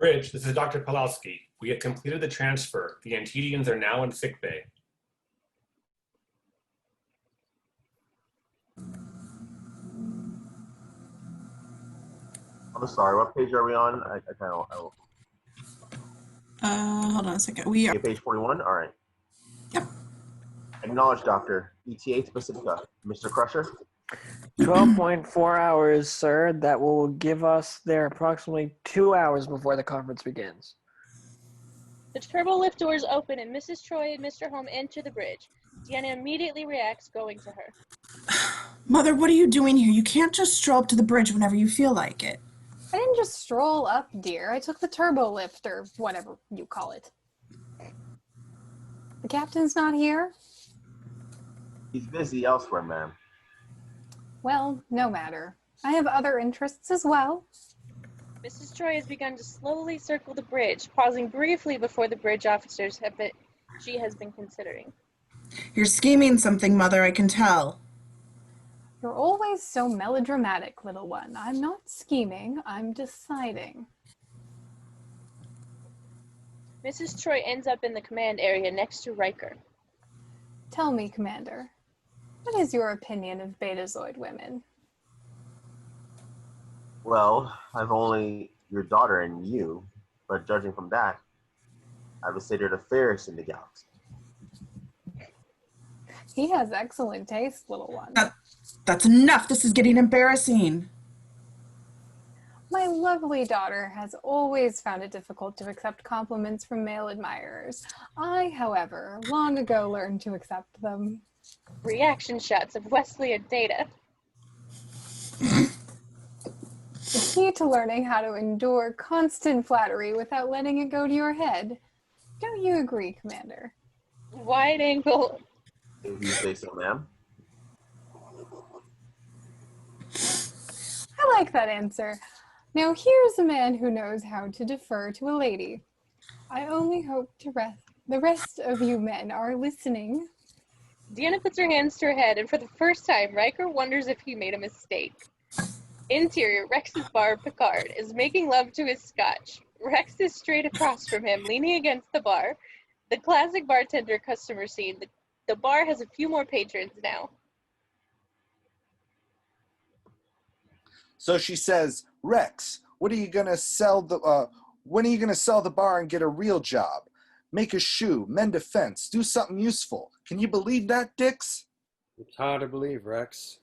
Bridge, this is Dr. Pawlowski. We have completed the transfer. The Antedians are now in sickbay. I'm sorry, what page are we on? I kind of. Hold on a second. We are. Okay, page 41? All right. Yep. Acknowledge, Doctor. ETA Pacifica. Mr. Crusher? 12.4 hours, sir. That will give us there approximately 2 hours before the conference begins. The turbo lift doors open and Mrs. Troy and Mr. Holm enter the bridge. Deanna immediately reacts, going to her. Mother, what are you doing here? You can't just stroll up to the bridge whenever you feel like it. I didn't just stroll up, dear. I took the turbo lift, or whatever you call it. The captain's not here? He's busy elsewhere, ma'am. Well, no matter. I have other interests as well. Mrs. Troy has begun to slowly circle the bridge, pausing briefly before the bridge officers she has been considering. You're scheming something, Mother, I can tell. You're always so melodramatic, little one. I'm not scheming, I'm deciding. Mrs. Troy ends up in the command area next to Riker. Tell me, Commander, what is your opinion of Betazoid women? Well, I've only your daughter and you, but judging from that, I've considered the fairest in the galaxy. He has excellent taste, little one. That's enough. This is getting embarrassing. My lovely daughter has always found it difficult to accept compliments from male admirers. I, however, long ago learned to accept them. Reaction shots of Wesley and Data. The key to learning how to endure constant flattery without letting it go to your head. Don't you agree, Commander? Wide angle. If you say so, ma'am. I like that answer. Now here's a man who knows how to defer to a lady. I only hope the rest of you men are listening. Deanna puts her hands to her head, and for the first time, Riker wonders if he made a mistake. Interior, Rex's bar, Picard, is making love to his scotch. Rex is straight across from him, leaning against the bar. The classic bartender customer scene. The bar has a few more patrons now. So she says, Rex, when are you gonna sell the bar and get a real job? Make a shoe, mend a fence, do something useful. Can you believe that, Dix? It's hard to believe, Rex.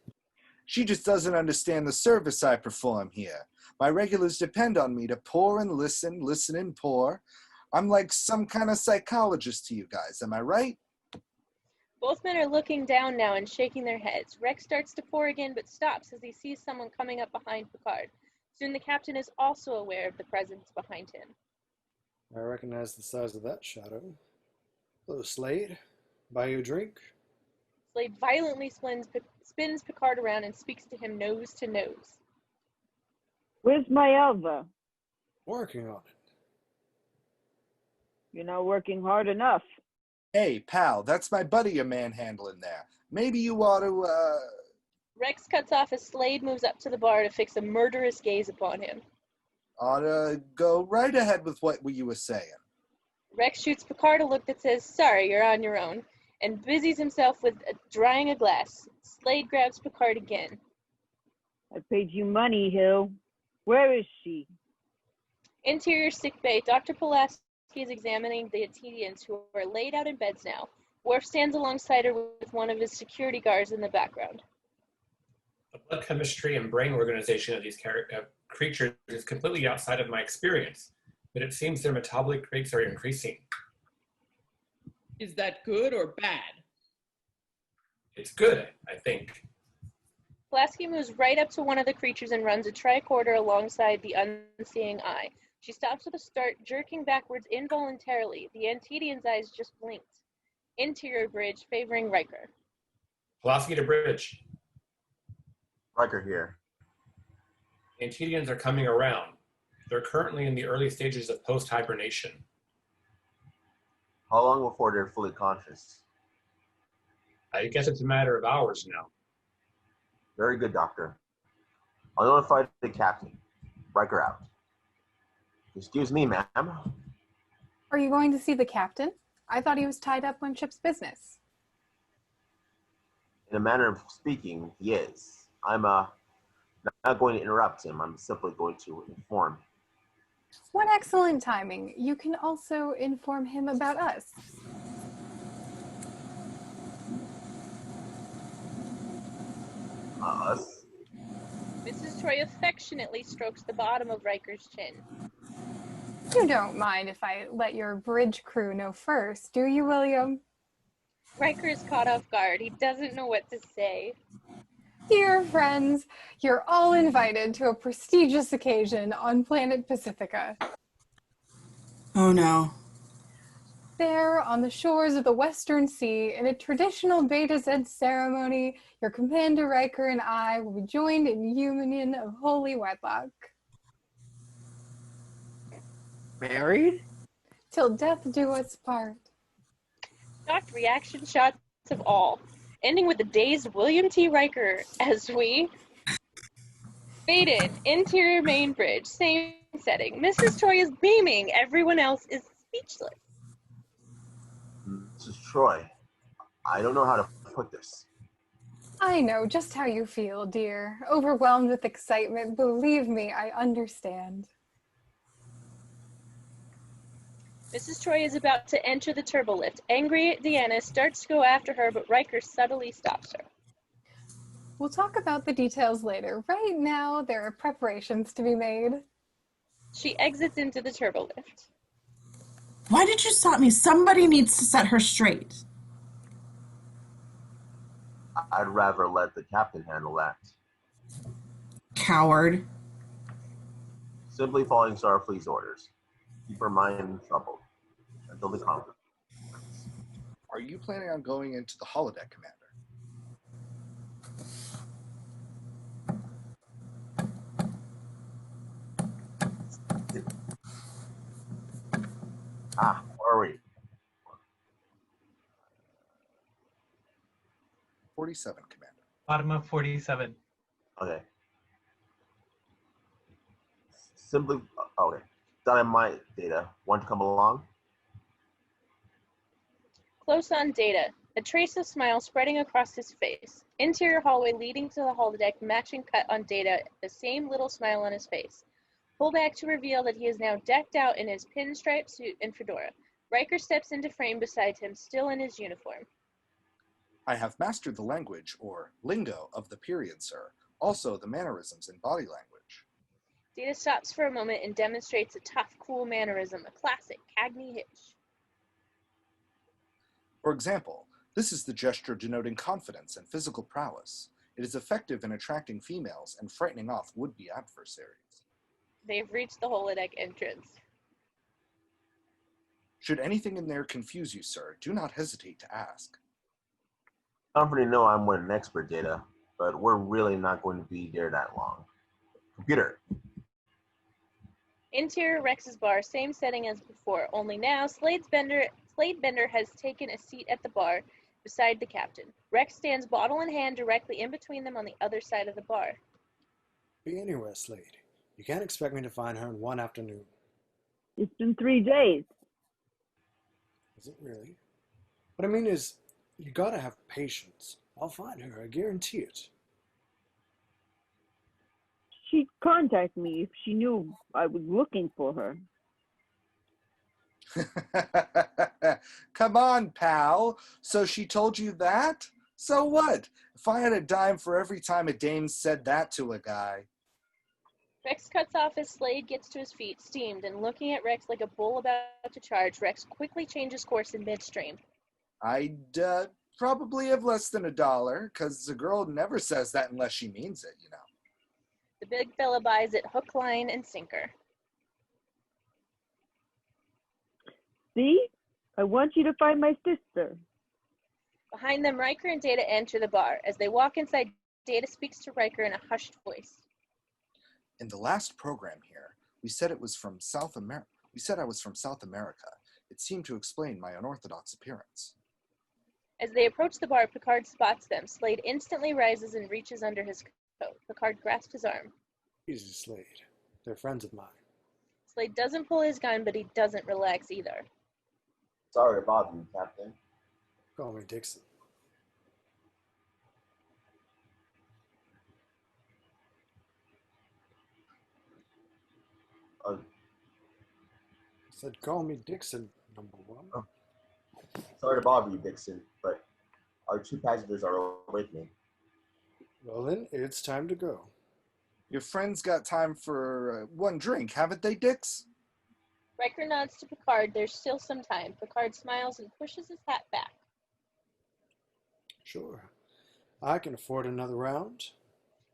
She just doesn't understand the service I perform here. My regulars depend on me to pour and listen, listen and pour. I'm like some kind of psychologist to you guys, am I right? Both men are looking down now and shaking their heads. Rex starts to pour again, but stops as he sees someone coming up behind Picard. Soon the captain is also aware of the presence behind him. I recognize the size of that shadow. Hello, Slade. Buy you a drink? Slade violently spins Picard around and speaks to him nose to nose. Where's my Elva? Working on it. You're not working hard enough. Hey, pal, that's my buddy you're manhandling there. Maybe you ought to, Rex cuts off as Slade moves up to the bar to fix a murderous gaze upon him. ought to go right ahead with what you were saying. Rex shoots Picard a look that says, sorry, you're on your own, and busies himself with drying a glass. Slade grabs Picard again. I paid you money, Hill. Where is she? Interior sickbay. Dr. Pulaski is examining the Atedians who are laid out in beds now. Worf stands alongside her with one of his security guards in the background. The blood chemistry and brain organization of these creatures is completely outside of my experience, but it seems their metabolic rates are increasing. Is that good or bad? It's good, I think. Pulaski moves right up to one of the creatures and runs a tricorder alongside the unseeing eye. She stops with a start, jerking backwards involuntarily. The Antedian's eyes just blinked. Interior bridge favoring Riker. Pulaski to bridge. Riker here. Antedians are coming around. They're currently in the early stages of post-hibernation. How long before they're fully conscious? I guess it's a matter of hours now. Very good, Doctor. I'll notify the captain. Riker out. Excuse me, ma'am. Are you going to see the captain? I thought he was tied up on ship's business. In a manner of speaking, he is. I'm not going to interrupt him. I'm simply going to inform. What excellent timing. You can also inform him about us. Us? Mrs. Troy affectionately strokes the bottom of Riker's chin. You don't mind if I let your bridge crew know first, do you, William? Riker is caught off guard. He doesn't know what to say. Dear friends, you're all invited to a prestigious occasion on planet Pacifica. Oh no. There, on the shores of the Western Sea, in a traditional Beta Z ceremony, your Commander Riker and I will be joined in union of holy wedlock. Married? Till death do us part. Shocked reaction shots of all, ending with the dazed William T. Riker as we faded. Interior main bridge, same setting. Mrs. Troy is beaming. Everyone else is speechless. Mrs. Troy, I don't know how to put this. I know just how you feel, dear. Overwhelmed with excitement, believe me, I understand. Mrs. Troy is about to enter the turbolift. Angry Deanna starts to go after her, but Riker subtly stops her. We'll talk about the details later. Right now, there are preparations to be made. She exits into the turbolift. Why did you stop me? Somebody needs to set her straight. I'd rather let the captain handle that. Coward. Simply following Starfleet's orders. Keep her mind troubled until the conference. Are you planning on going into the holodeck, Commander? Where are we? 47, Commander. Bottom of 47. Okay. Simply, okay. Dynamite Data. Want to come along? Close on Data. A trace of smile spreading across his face. Interior hallway leading to the holodeck, matching cut on Data, the same little smile on his face. Pull back to reveal that he is now decked out in his pinstripe suit and fedora. Riker steps into frame beside him, still in his uniform. I have mastered the language, or lingo, of the period, sir. Also the mannerisms and body language. Data stops for a moment and demonstrates a tough, cool mannerism, a classic Cagney hitch. For example, this is the gesture denoting confidence and physical prowess. It is effective in attracting females and frightening off would-be adversaries. They've reached the holodeck entrance. Should anything in there confuse you, sir, do not hesitate to ask. Company know I'm an expert, Data, but we're really not going to be there that long. Computer. Interior Rex's bar, same setting as before, only now Slade Bender has taken a seat at the bar beside the captain. Rex stands bottle in hand directly in between them on the other side of the bar. Be anywhere, Slade. You can't expect me to find her in one afternoon. It's been 3 days. Is it really? What I mean is, you gotta have patience. I'll find her, I guarantee it. she'd contact me if she knew I was looking for her. Come on, pal. So she told you that? So what? If I had a dime for every time a dame said that to a guy. Rex cuts off as Slade gets to his feet, steamed, and looking at Rex like a bull about to charge, Rex quickly changes course in midstream. I'd probably have less than $1, because a girl never says that unless she means it, you know. The big fella buys it hook, line, and sinker. See? I want you to find my sister. Behind them, Riker and Data enter the bar. As they walk inside, Data speaks to Riker in a hushed voice. In the last program here, we said it was from South America. We said I was from South America. It seemed to explain my unorthodox appearance. As they approach the bar, Picard spots them. Slade instantly rises and reaches under his coat. Picard grasps his arm. Easy, Slade. They're friends of mine. Slade doesn't pull his gun, but he doesn't relax either. Sorry to bother you, Captain. Call me Dixon. Uh, I said call me Dixon, number one. Oh. Sorry to bother you, Dixon, but our 2 passengers are with me. Well then, it's time to go. Your friends got time for 1 drink, haven't they, Dix? Riker nods to Picard. There's still some time. Picard smiles and pushes his hat back. Sure. I can afford another round.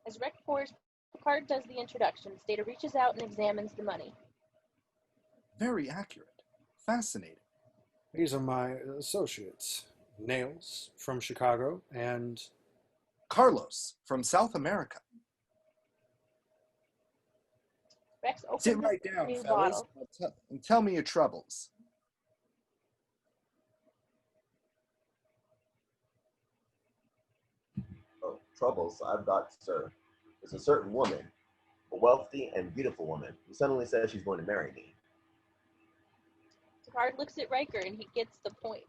As Rick pours, Picard does the introductions. Data reaches out and examines the money. Very accurate. Fascinating. These are my associates. Nails from Chicago and Carlos from South America. Rex opens Sit right a down, new fellas, bottle. and tell me your troubles. Oh, troubles I've got, sir. There's a certain woman, a wealthy and beautiful woman, who suddenly says she's going to marry me. Picard looks at Riker and he gets the point.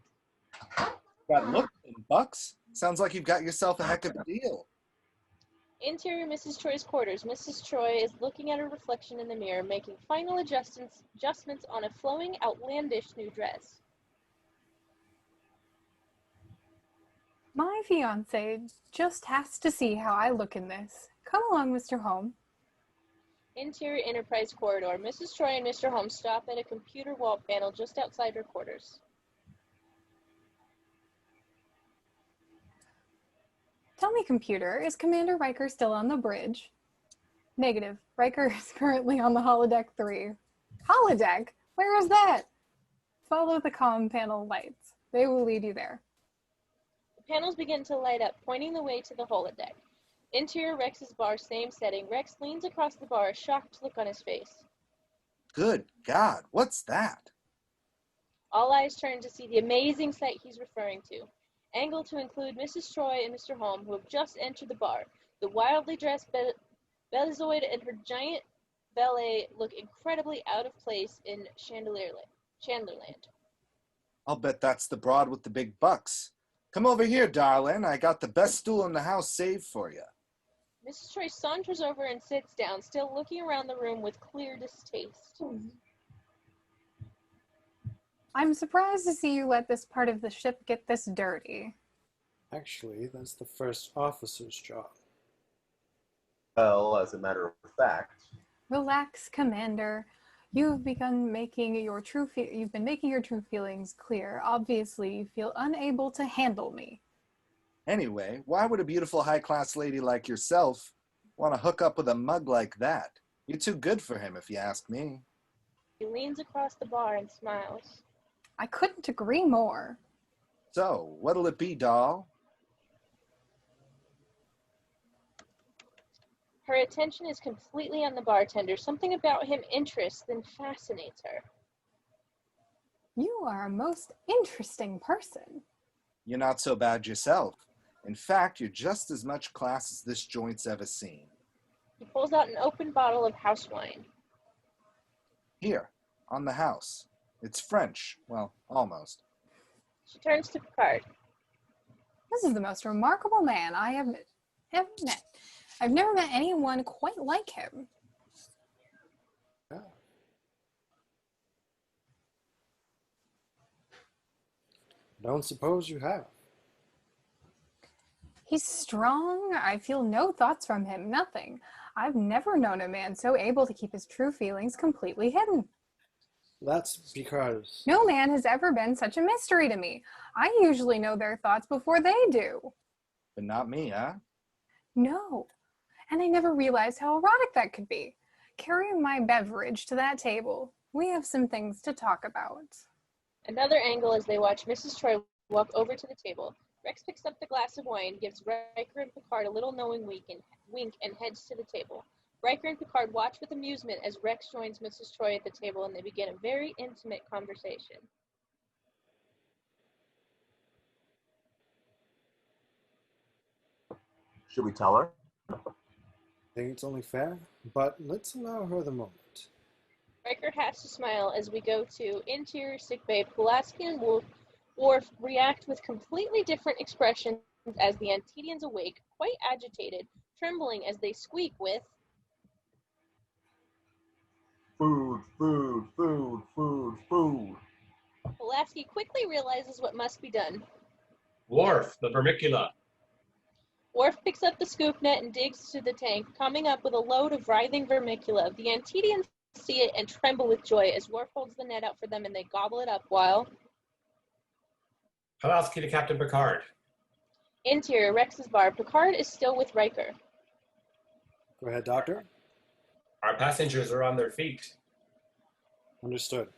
Got look in bucks? Sounds like you've got yourself a heck of a deal. Interior Mrs. Troy's quarters. Mrs. Troy is looking at her reflection in the mirror, making final adjustments on a flowing, outlandish new dress. My fiance just has to see how I look in this. Come along, Mr. Holmes. Interior Enterprise corridor. Mrs. Troy and Mr. Holmes stop at a computer wall panel just outside her quarters. Tell me, computer, is Commander Riker still on the bridge? Negative. Riker is currently on the holodeck 3. Holodeck? Where is that? Follow the comm panel lights. They will lead you there. The panels begin to light up, pointing the way to the holodeck. Interior Rex's bar, same setting. Rex leans across the bar, a shocked look on his face. Good God, what's that? All eyes turn to see the amazing sight he's referring to. Angled to include Mrs. Troy and Mr. Holm, who have just entered the bar. The wildly dressed Belizoid and her giant valet look incredibly out of place in Chandlerland. I'll bet that's the broad with the big bucks. Come over here, darling. I got the best stool in the house saved for you. Mrs. Troy saunters over and sits down, still looking around the room with clear distaste. I'm surprised to see you let this part of the ship get this dirty. Actually, that's the first officer's job. Well, as a matter of fact, Relax, Commander. You've been making your true feelings clear. Obviously, you feel unable to handle me. Anyway, why would a beautiful high-class lady like yourself want to hook up with a mug like that? You're too good for him, if you ask me. He leans across the bar and smiles. I couldn't agree more. So, what'll it be, doll? Her attention is completely on the bartender. Something about him interests, then fascinates her. You are a most interesting person. You're not so bad yourself. In fact, you're just as much class as this joint's ever seen. He pulls out an open bottle of house wine. Here, on the house. It's French. Well, almost. She turns to Picard. This is the most remarkable man I have ever met. I've never met anyone quite like him. Yeah. Don't suppose you have. He's strong. I feel no thoughts from him, nothing. I've never known a man so able to keep his true feelings completely hidden. That's because... No man has ever been such a mystery to me. I usually know their thoughts before they do. But not me, huh? No. And I never realized how erotic that could be. Carrying my beverage to that table. We have some things to talk about. Another angle as they watch Mrs. Troy walk over to the table. Rex picks up the glass of wine, gives Riker and Picard a little knowing wink and heads to the table. Riker and Picard watch with amusement as Rex joins Mrs. Troy at the table and they begin a very intimate conversation. Should we tell her? I think it's only fair, but let's allow her the moment. Riker has to smile as we go to interior sickbay. Pulaski and Worf react with completely different expressions as the Antedians awake, quite agitated, trembling as they squeak with Food, food, food, food, food. Pulaski quickly realizes what must be done. Worf, the vermicula. Worf picks up the scoop net and digs to the tank, coming up with a load of writhing vermicula. The Antedians see it and tremble with joy as Worf holds the net out for them and they gobble it up while... Pulaski to Captain Picard. Interior, Rex's bar. Picard is still with Riker. Go ahead, Doctor. Our passengers are on their feet. Understood.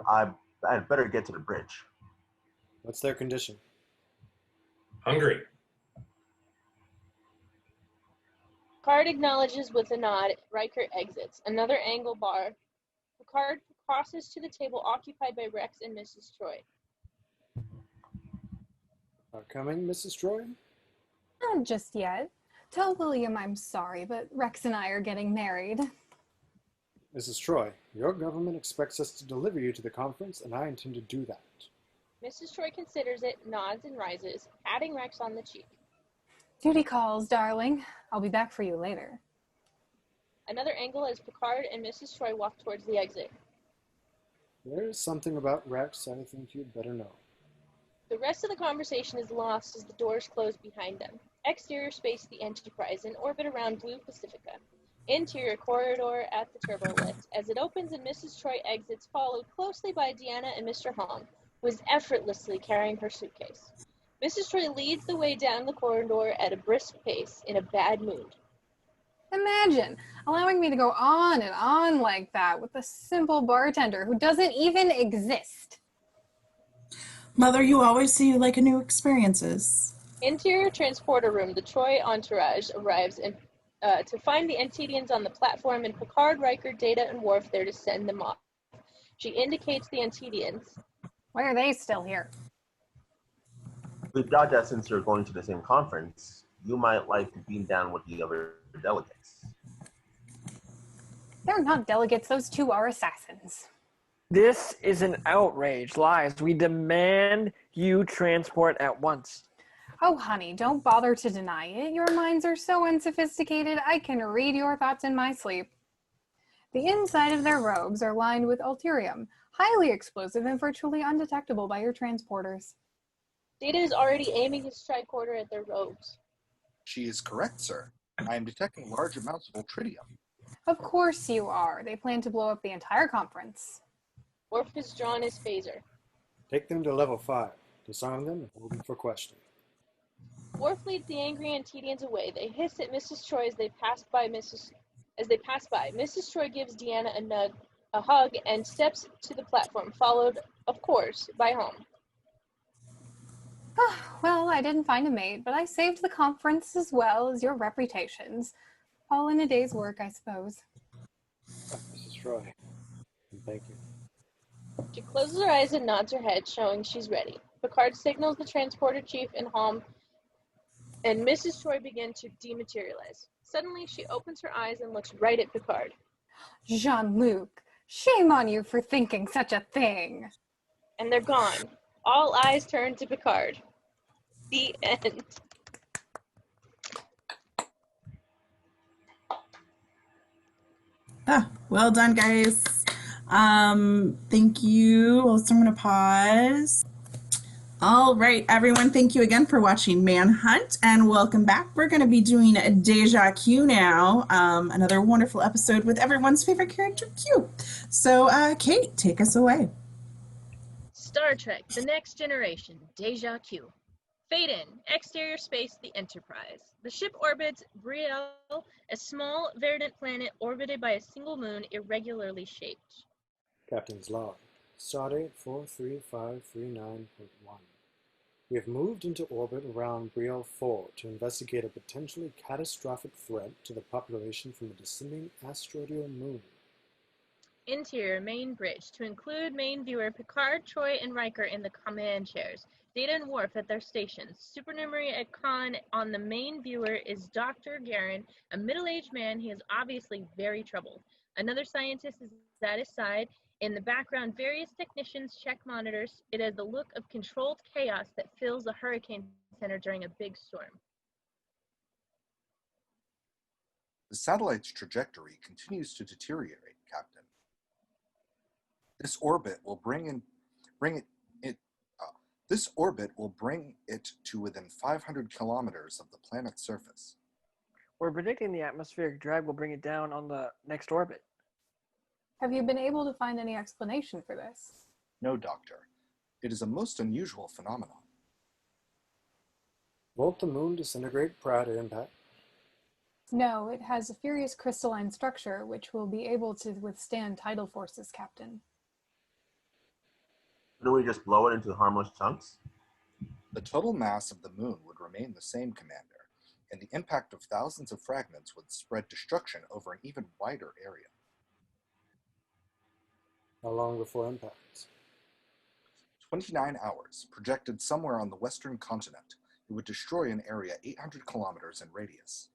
I'd better get to the bridge. What's their condition? Hungry. Picard acknowledges with a nod. Riker exits. Another angle bar. Picard crosses to the table occupied by Rex and Mrs. Troy. Are coming, Mrs. Troy? Not just yet. Tell William I'm sorry, but Rex and I are getting married. Mrs. Troy, your government expects us to deliver you to the conference, and I intend to do that. Mrs. Troy considers it, nods, and rises, patting Rex on the cheek. Duty calls, darling. I'll be back for you later. Another angle as Picard and Mrs. Troy walk towards the exit. There's something about Rex I think you'd better know. The rest of the conversation is lost as the doors close behind them. Exterior space, the Enterprise, in orbit around Blue Pacifica. Interior corridor at the turbo lift. As it opens and Mrs. Troy exits, followed closely by Deanna and Mr. Hom, who is effortlessly carrying her suitcase. Mrs. Troy leads the way down the corridor at a brisk pace, in a bad mood. Imagine allowing me to go on and on like that with a simple bartender who doesn't even exist. Mother, you always see like a new experiences. Interior transporter room. The Troy entourage arrives to find the Antedians on the platform and Picard, Riker, Data, and Worf there to send them off. She indicates the Antedians. Why are they still here? The Deja, since you're going to the same conference, you might like to beam down with the other delegates. They're not delegates, those two are assassins. This is an outrage. Lies. We demand you transport at once. Oh, honey, don't bother to deny it. Your minds are so unsophisticated, I can read your thoughts in my sleep. The inside of their robes are lined with ulterium, highly explosive and virtually undetectable by your transporters. Data is already aiming his tricorder at their robes. She is correct, sir. I am detecting large amounts of ultritium. Of course you are. They plan to blow up the entire conference. Worf has drawn his phaser. Take them to level 5. Disarm them and hold them for questioning. Worf leads the angry Antedians away. They hiss at Mrs. Troy as they pass by. Mrs. Troy gives Deanna a hug, and steps to the platform, followed, of course, by Hom. Well, I didn't find a mate, but I saved the conference as well as your reputations. All in a day's work, I suppose. Mrs. Troy, thank you. She closes her eyes and nods her head, showing she's ready. Picard signals the transporter chief and Hom, and Mrs. Troy begin to dematerialize. Suddenly, she opens her eyes and looks right at Picard. Jean-Luc, shame on you for thinking such a thing. And they're gone. All eyes turn to Picard. The end. Well done, guys. Thank you. Also, I'm going to pause. All right, everyone, thank you again for watching Manhunt, and welcome back. We're going to be doing a Deja Q now, another wonderful episode with everyone's favorite character, Q. So, Kate, take us away. Star Trek, The Next Generation, Deja Q. Fade in, exterior space, the Enterprise. The ship orbits Brielle, a small, verdant planet orbited by a single moon irregularly shaped. Captain's log. Stardate 43539.1. We have moved into orbit around Brielle 4 to investigate a potentially catastrophic threat to the population from a descending asteroidal moon. Interior main bridge, to include main viewer Picard, Troy, and Riker in the command chairs. Data and Worf at their stations. Supernumerary at Khan on the main viewer is Dr. Garen, a middle-aged man. He is obviously very troubled. Another scientist is at his side. In the background, various technicians check monitors. It has the look of controlled chaos that fills a hurricane center during a big storm. The satellite's trajectory continues to deteriorate, Captain. This orbit will bring it to within 500 kilometers of the planet's surface. We're predicting the atmospheric drag will bring it down on the next orbit. Have you been able to find any explanation for this? No, Doctor. It is a most unusual phenomenon. Won't the moon disintegrate prior to impact? No, it has a furious crystalline structure which will be able to withstand tidal forces, Captain. Couldn't we just blow it into harmless chunks? The total mass of the moon would remain the same, Commander, and the impact of thousands of fragments would spread destruction over an even wider area. How long before impact? 29 hours, projected somewhere on the western continent. It would destroy an area 800 kilometers in radius.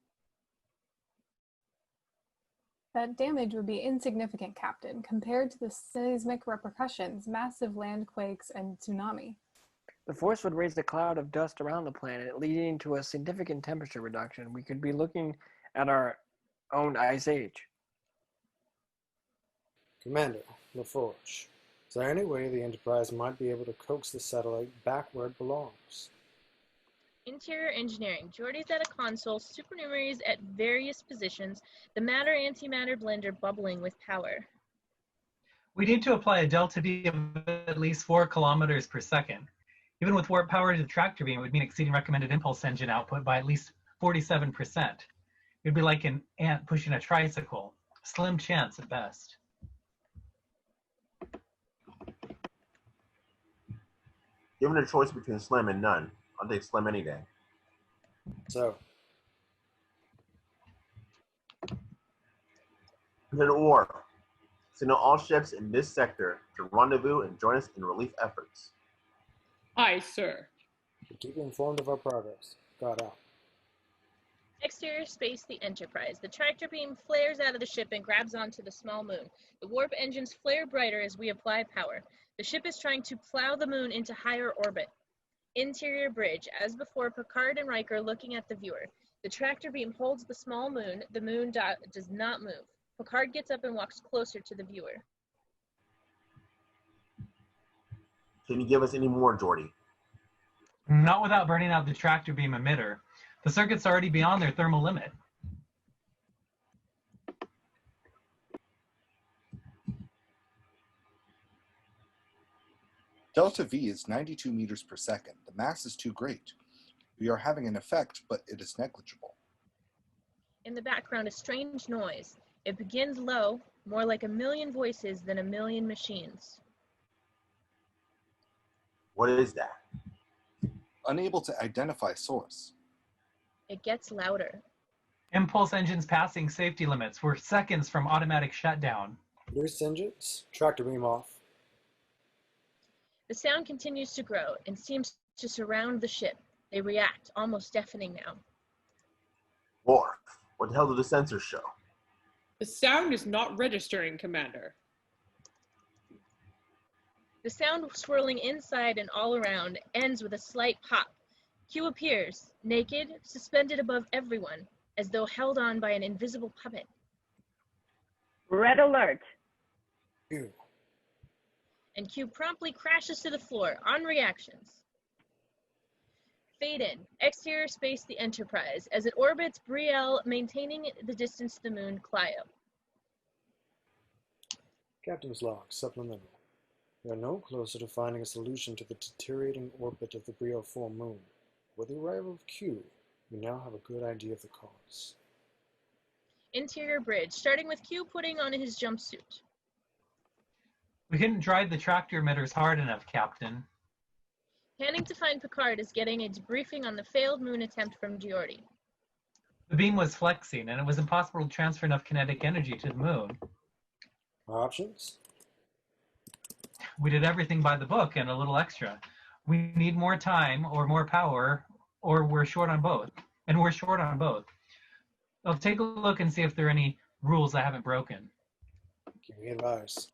That damage would be insignificant, Captain, compared to the seismic repercussions, massive landquakes, and tsunami. The force would raise a cloud of dust around the planet, leading to a significant temperature reduction. We could be looking at our own ice age. Commander, LaForge, is there any way the Enterprise might be able to coax the satellite back where it belongs? Interior engineering. Geordi's at a console, supernumeraries at various positions, the matter-antimatter blender bubbling with power. We need to apply a delta V of at least 4 kilometers per second. Even with warp power to the tractor beam, it would mean exceeding recommended impulse engine output by at least 47%. It would be like an ant pushing a tricycle. Slim chance at best. Given a choice between Slim and none, I'll take Slim any day. So, Lieutenant Worf, signal all ships in this sector to rendezvous and join us in relief efforts. Aye, sir. keep you informed of our progress. God out. Exterior space, the Enterprise. The tractor beam flares out of the ship and grabs onto the small moon. The warp engines flare brighter as we apply power. The ship is trying to plow the moon into higher orbit. Interior bridge. As before, Picard and Riker looking at the viewer. The tractor beam holds the small moon. The moon does not move. Picard gets up and walks closer to the viewer. Can you give us any more, Geordi? Not without burning out the tractor beam emitter. The circuit's already beyond their thermal limit. Delta V is 92 meters per second. The mass is too great. We are having an effect, but it is negligible. In the background, a strange noise. It begins low, more like a million voices than a million machines. What is that? Unable to identify source. It gets louder. Impulse engines passing safety limits. We're seconds from automatic shutdown. Loose engines, tractor beam off. The sound continues to grow and seems to surround the ship. They react, almost deafening now. Worf, what the hell do the sensors show? The sound is not registering, Commander. The sound swirling inside and all around ends with a slight pop. Q appears, naked, suspended above everyone, as though held on by an invisible puppet. Red alert. Q. And Q promptly crashes to the floor, on reactions. Fade in. Exterior space the Enterprise, as it orbits Brielle, maintaining the distance to the moon, Clio. Captain's log, supplemental. We are no closer to finding a solution to the deteriorating orbit of the Brio 4 moon. With the arrival of Q, we now have a good idea of the cause. Interior bridge, starting with Q putting on his jumpsuit. We couldn't drive the tractor emitters hard enough, Captain. Panning to find Picard is getting a debriefing on the failed moon attempt from Geordi. The beam was flexing, and it was impossible to transfer enough kinetic energy to the moon. Our options? We did everything by the book and a little extra. We need more time or more power, or we're short on both. And we're short on both. I'll take a look and see if there are any rules I haven't broken. Give me advice.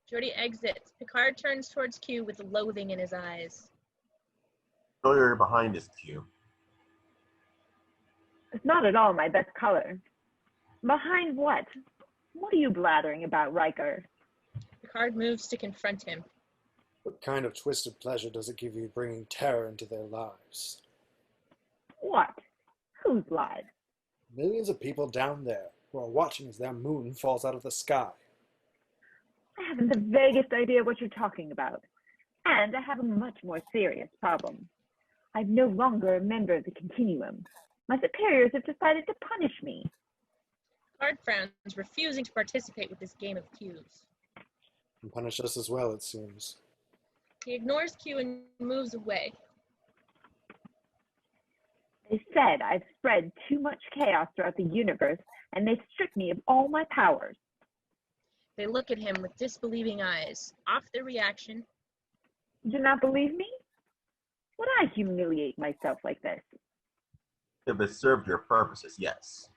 Geordi exits. Picard turns towards Q with loathing in his eyes. Show you're behind us, Q. It's not at all my best color. Behind what? What are you blathering about, Riker? Picard moves to confront him. What kind of twisted pleasure does it give you bringing terror into their lives? What? Whose lives? Millions of people down there who are watching as their moon falls out of the sky. I haven't the vaguest idea what you're talking about. And I have a much more serious problem. I'm no longer a member of the Continuum. My superiors have decided to punish me. Picard frowns, refusing to participate with this game of Q's. And punish us as well, it seems. He ignores Q and moves away. They said I've spread too much chaos throughout the universe, and they've stripped me of all my powers. They look at him with disbelieving eyes. Off their reaction. You do not believe me? Would I humiliate myself like this? If it served your purposes, yes.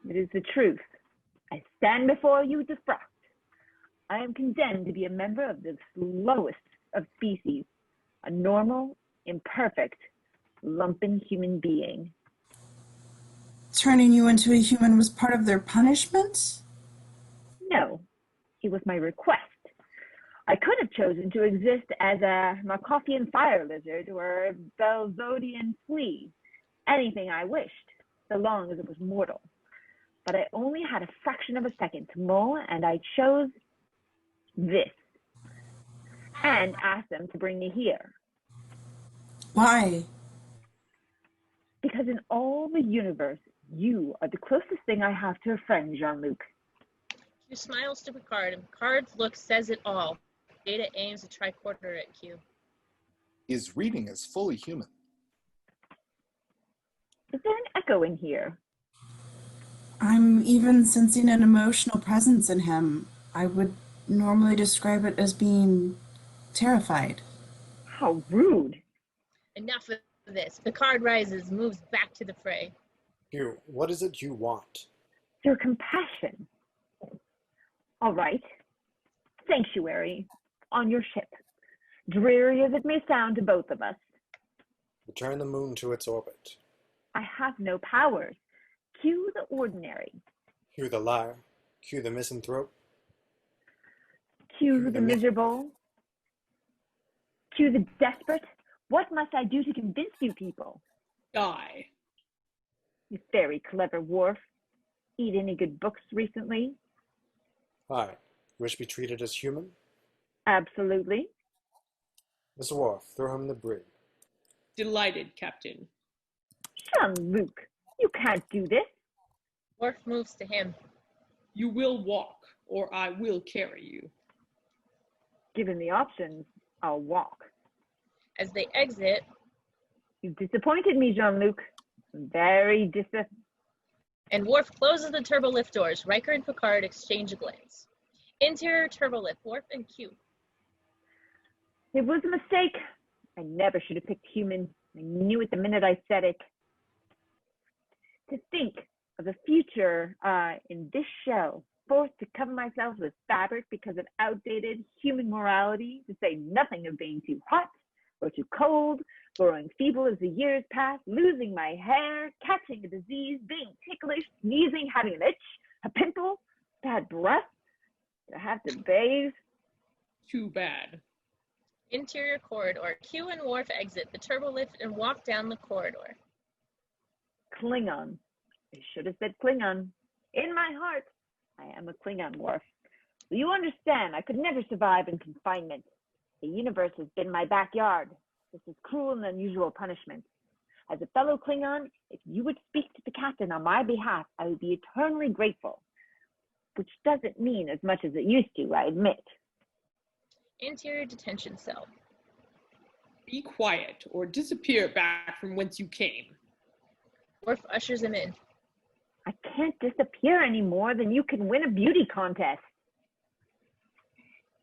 It is the truth. I stand before you defrocked. I am condemned to be a member of the lowest of species, a normal, imperfect, lumpen human being. Turning you into a human was part of their punishment? No, it was my request. I could have chosen to exist as a Markovian fire lizard or a Belzodian flea, anything I wished, so long as it was mortal. But I only had a fraction of a second to mull, and I chose this, and asked them to bring me here. Why? Because in all the universe, you are the closest thing I have to a friend, Jean-Luc. Q smiles to Picard, and Picard's look says it all. Data aims a tricorder at Q. His reading is fully human. Is there an echo in here? I'm even sensing an emotional presence in him. I would normally describe it as being terrified. How rude. Enough of this. Picard rises, moves back to the fray. Q, what is it you want? Your compassion. All right. Sanctuary on your ship. Dreary as it may sound to both of us. Return the moon to its orbit. I have no powers. Cue the ordinary. Q the liar. Q the misanthrope. Cue the miserable. Cue the desperate. What must I do to convince you people? Die. You very clever Worf. Eat any good books recently? Hi. Wish to be treated as human? Absolutely. Mr. Worf, throw him in the brig. Delighted, Captain. Jean-Luc, you can't do this. Worf moves to him. You will walk, or I will carry you. Given the options, I'll walk. As they exit, You've disappointed me, Jean-Luc. Very disappointed. and Worf closes the turbolift doors. Riker and Picard exchange a glance. Interior turbolift, Worf and Q. It was a mistake. I never should have picked human. I knew it the minute I said it. To think of the future in this shell forced to cover myself with fabric because of outdated human morality, to say nothing of being too hot or too cold, growing feeble as the years pass, losing my hair, catching a disease, being ticklish, sneezing, having an itch, a pimple, bad breath, to have to bathe. Too bad. Interior corridor. Q and Worf exit the turbolift and walk down the corridor. Klingon. I should have said Klingon. In my heart, I am a Klingon, Worf. You understand, I could never survive in confinement. The universe has been my backyard. This is cruel and unusual punishment. As a fellow Klingon, if you would speak to the captain on my behalf, I would be eternally grateful. Which doesn't mean as much as it used to, I admit. Interior detention cell. Be quiet or disappear back from whence you came. Worf ushers him in. I can't disappear any more than you can win a beauty contest.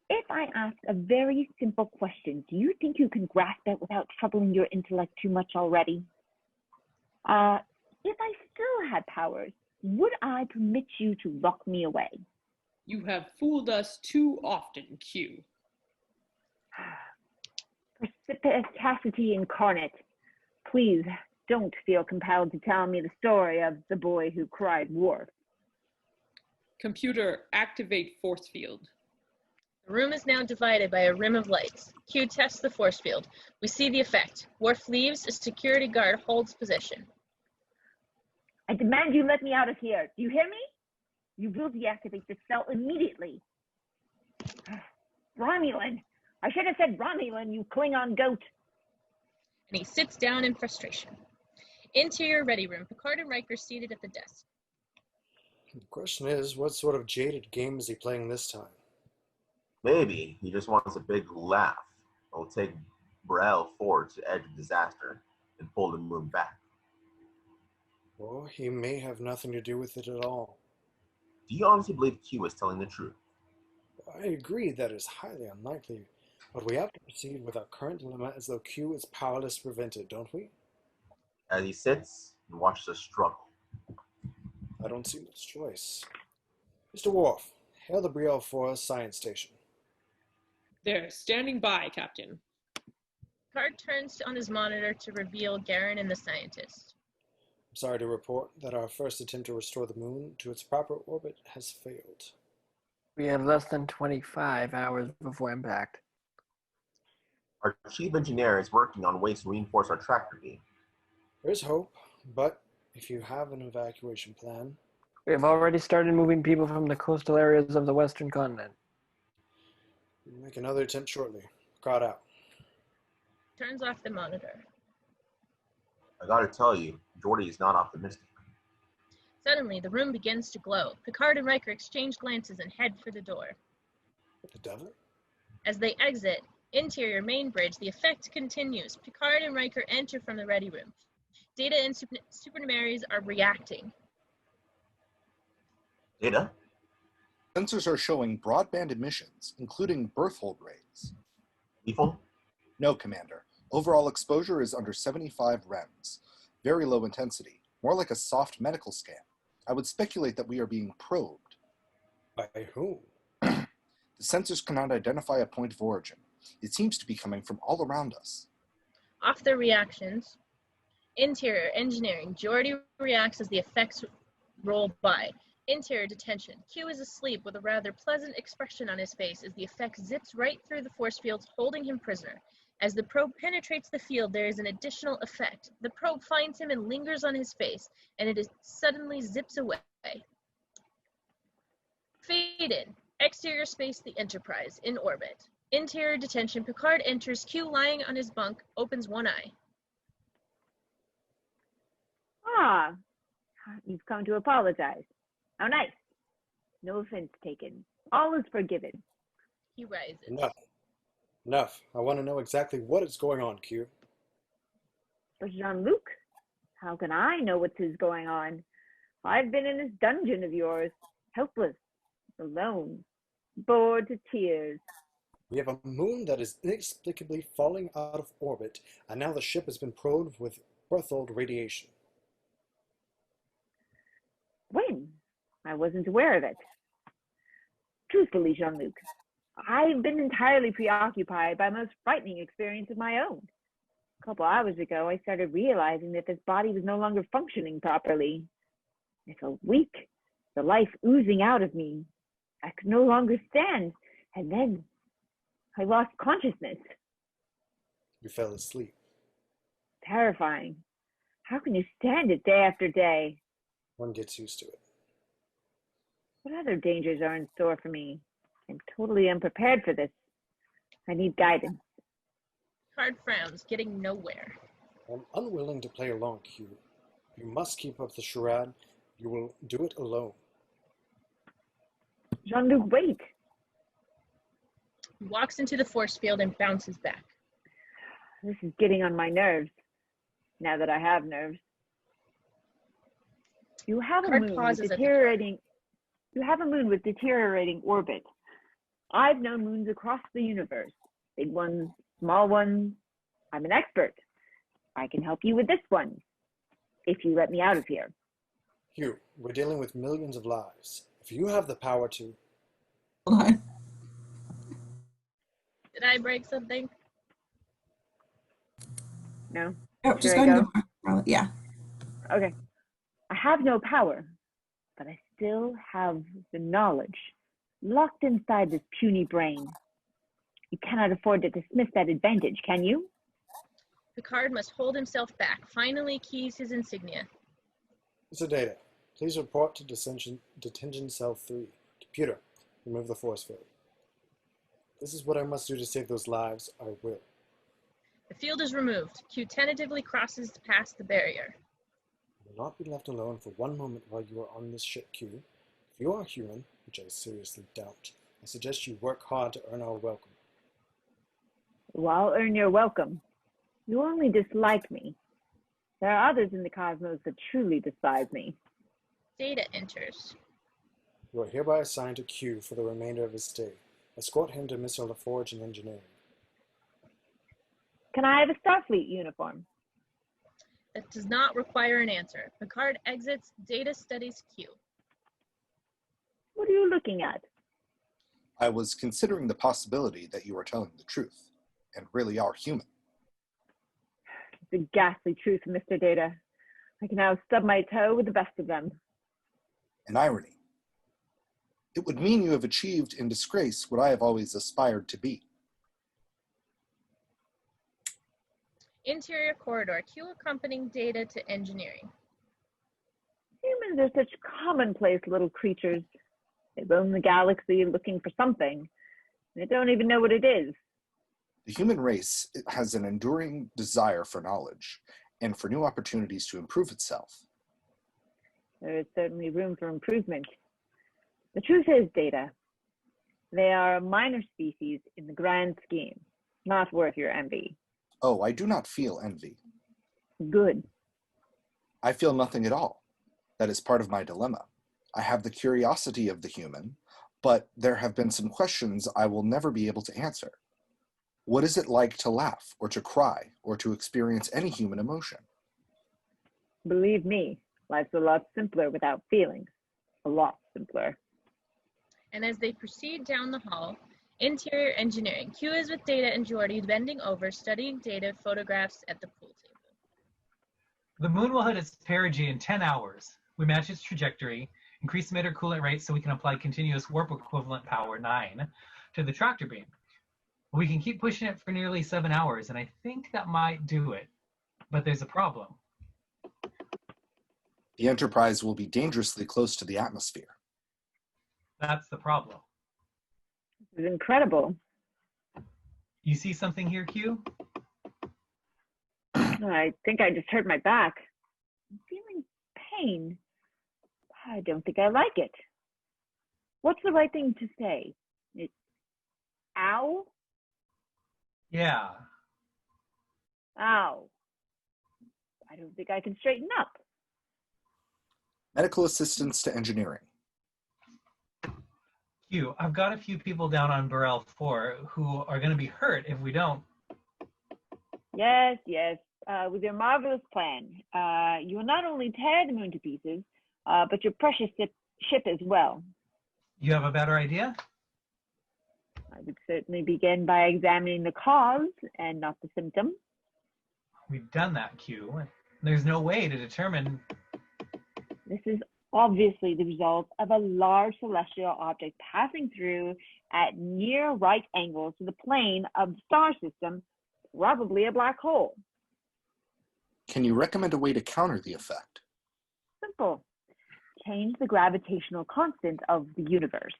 If I ask a very simple question, do you think you can grasp it without troubling your intellect too much already? If I still had powers, would I permit you to lock me away? You have fooled us too often, Q. Perspicacity incarnate. Please don't feel compelled to tell me the story of the boy who cried Worf. Computer, activate force field. The room is now divided by a rim of lights. Q tests the force field. We see the effect. Worf leaves, a security guard holds position. I demand you let me out of here. Do you hear me? You will deactivate the cell immediately. Romulan. I should have said Romulan, you Klingon goat. And he sits down in frustration. Interior ready room. Picard and Riker seated at the desk. The question is, what sort of jaded game is he playing this time? Maybe he just wants a big laugh. It'll take Brel forward to edge of disaster and pull the moon back. Or he may have nothing to do with it at all. Do you honestly believe Q is telling the truth? I agree that is highly unlikely, but we have to proceed with our current dilemma as though Q is powerless to prevent it, don't we? As he sits and watches us struggle. I don't see much choice. Mr. Worf, hail the Brielle 4 science station. They're standing by, Captain. Picard turns on his monitor to reveal Garen and the scientist. I'm sorry to report that our first attempt to restore the moon to its proper orbit has failed. We have less than 25 hours before impact. Our chief engineer is working on ways to reinforce our tractor beam. There's hope, but if you have an evacuation plan... We have already started moving people from the coastal areas of the western continent. We'll make another attempt shortly. Crowd out. Turns off the monitor. I gotta tell you, Geordi is not optimistic. Suddenly, the room begins to glow. Picard and Riker exchange glances and head for the door. The devil? As they exit, interior main bridge, the effect continues. Picard and Riker enter from the ready room. Data and supernumeraries are reacting. Data? Sensors are showing broadband emissions, including birth hold rates. Lethal? No, Commander. Overall exposure is under 75 rems. Very low intensity, more like a soft medical scan. I would speculate that we are being probed. By whom? The sensors cannot identify a point of origin. It seems to be coming from all around us. Off their reactions, interior engineering. Geordi reacts as the effects roll by. Interior detention. Q is asleep with a rather pleasant expression on his face as the effect zips right through the force fields, holding him prisoner. As the probe penetrates the field, there is an additional effect. The probe finds him and lingers on his face, and it suddenly zips away. Fade in. Exterior space, the Enterprise, in orbit. Interior detention. Picard enters. Q lying on his bunk, opens one eye. Ah, you've come to apologize. How nice. No offense taken. All is forgiven. He rises. Enough. Enough. I want to know exactly what is going on, Q. But Jean-Luc, how can I know what is going on? I've been in this dungeon of yours, helpless, alone, bored to tears. We have a moon that is inexplicably falling out of orbit, and now the ship has been probed with Berthold radiation. When? I wasn't aware of it. Truthfully, Jean-Luc, I've been entirely preoccupied by a most frightening experience of my own. A couple hours ago, I started realizing that this body was no longer functioning properly. I felt weak, the life oozing out of me. I could no longer stand, and then I lost consciousness. You fell asleep. Terrifying. How can you stand it day after day? One gets used to it. What other dangers are in store for me? I'm totally unprepared for this. I need guidance. Picard frowns, getting nowhere. I'm unwilling to play along, Q. You must keep up the charade. You will do it alone. Jean-Luc, wait. He walks into the force field and bounces back. This is getting on my nerves, now that I have nerves. You have a Picard moon with pauses at the deteriorating. You have a moon with deteriorating orbit. I've known moons across the universe, big ones, small ones. I'm an expert. I can help you with this one, if you let me out of here. Q, we're dealing with millions of lives. If you have the power to... Hold on. Did I break something? No? Oh, Should just I go ahead and go? go. Marla. Yeah. Okay. I have no power, but I still have the knowledge locked inside this puny brain. You cannot afford to dismiss that advantage, can you? Picard must hold himself back, finally keys his insignia. Mr. Data, please report to detention cell 3. Computer, remove the force field. This is what I must do to save those lives. I will. The field is removed. Q tentatively crosses past the barrier. I will not be left alone for one moment while you are on this ship, Q. If you are human, which I seriously doubt, I suggest you work hard to earn our welcome. Well, I'll earn your welcome. You only dislike me. There are others in the cosmos that truly despise me. Data enters. You are hereby assigned to Q for the remainder of his stay. Escort him to Mr. LaForge in engineering. Can I have a Starfleet uniform? That does not require an answer. Picard exits. Data studies Q. What are you looking at? I was considering the possibility that you are telling the truth, and really are human. The ghastly truth, Mr. Data. I can now stub my toe with the best of them. An irony. It would mean you have achieved in disgrace what I have always aspired to be. Interior corridor. Q accompanying Data to engineering. Humans are such commonplace little creatures. They roam the galaxy looking for something. They don't even know what it is. The human race has an enduring desire for knowledge and for new opportunities to improve itself. There is certainly room for improvement. The truth is, Data, they are a minor species in the grand scheme, not worth your envy. Oh, I do not feel envy. Good. I feel nothing at all. That is part of my dilemma. I have the curiosity of the human, but there have been some questions I will never be able to answer. What is it like to laugh, or to cry, or to experience any human emotion? Believe me, life's a lot simpler without feelings. A lot simpler. And as they proceed down the hall, interior engineering. Q is with Data and Geordi bending over, studying Data photographs at the pool table. The moon will hit its perigee in 10 hours. We match its trajectory, increase emitter coolant rate so we can apply continuous warp equivalent power 9 to the tractor beam. We can keep pushing it for nearly 7 hours, and I think that might do it. But there's a problem. The Enterprise will be dangerously close to the atmosphere. That's the problem. This is incredible. You see something here, Q? I think I just hurt my back. I'm feeling pain. I don't think I like it. What's the right thing to say? Ow? Yeah. Ow. I don't think I can straighten up. Medical assistance to engineering. Q, I've got a few people down on Burrell 4 who are going to be hurt if we don't. Yes. With your marvelous plan, you will not only tear the moon to pieces, but your precious ship as well. You have a better idea? I would certainly begin by examining the cause and not the symptom. We've done that, Q. There's no way to determine. This is obviously the result of a large celestial object passing through at near right angles to the plane of the star system, probably a black hole. Can you recommend a way to counter the effect? Simple. Change the gravitational constant of the universe.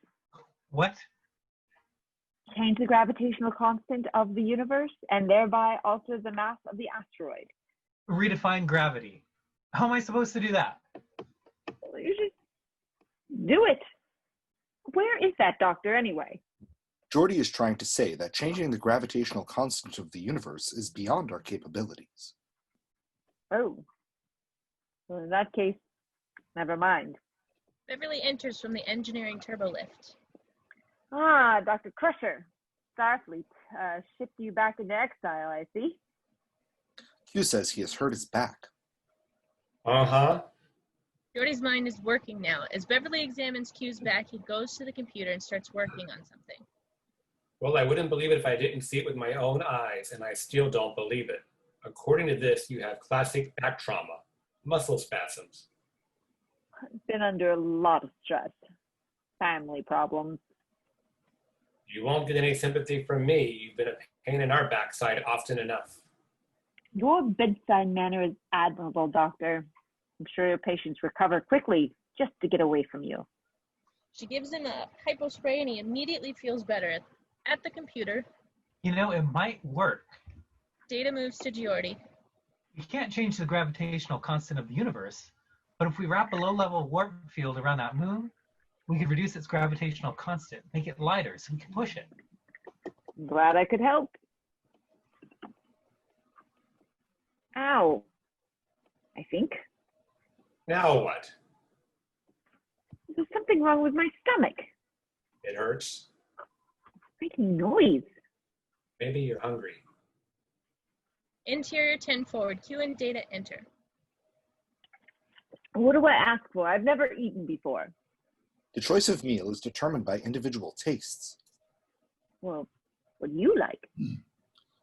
What? Change the gravitational constant of the universe and thereby alter the mass of the asteroid. Redefine gravity. How am I supposed to do that? You just do it. Where is that doctor anyway? Geordie is trying to say that changing the gravitational constant of the universe is beyond our capabilities. Oh. Well, in that case, never mind. Beverly enters from the engineering turbo lift. Ah, Dr. Crusher. Starfleet shipped you back into exile, I see. Q says he has hurt his back. Uh-huh. Jordy's mind is working now. As Beverly examines Q's back, he goes to the computer and starts working on something. Well, I wouldn't believe it if I didn't see it with my own eyes, and I still don't believe it. According to this, you have classic back trauma, muscle spasms. I've been under a lot of stress. Family problems. You won't get any sympathy from me. You've been a pain in our backside often enough. Your bedside manner is admirable, Doctor. I'm sure your patients recover quickly just to get away from you. She gives him a hypo spray and he immediately feels better. At the computer, You know, it might work. Data moves to Geordi. We can't change the gravitational constant of the universe, but if we wrap a low-level warp field around that moon, we could reduce its gravitational constant, make it lighter so we can push it. Glad I could help. Ow. I think. Now what? There's something wrong with my stomach. It hurts? Making noise. Maybe you're hungry. Interior 10 forward. Q and Data enter. What do I ask for? I've never eaten before. The choice of meal is determined by individual tastes. Well, what do you like?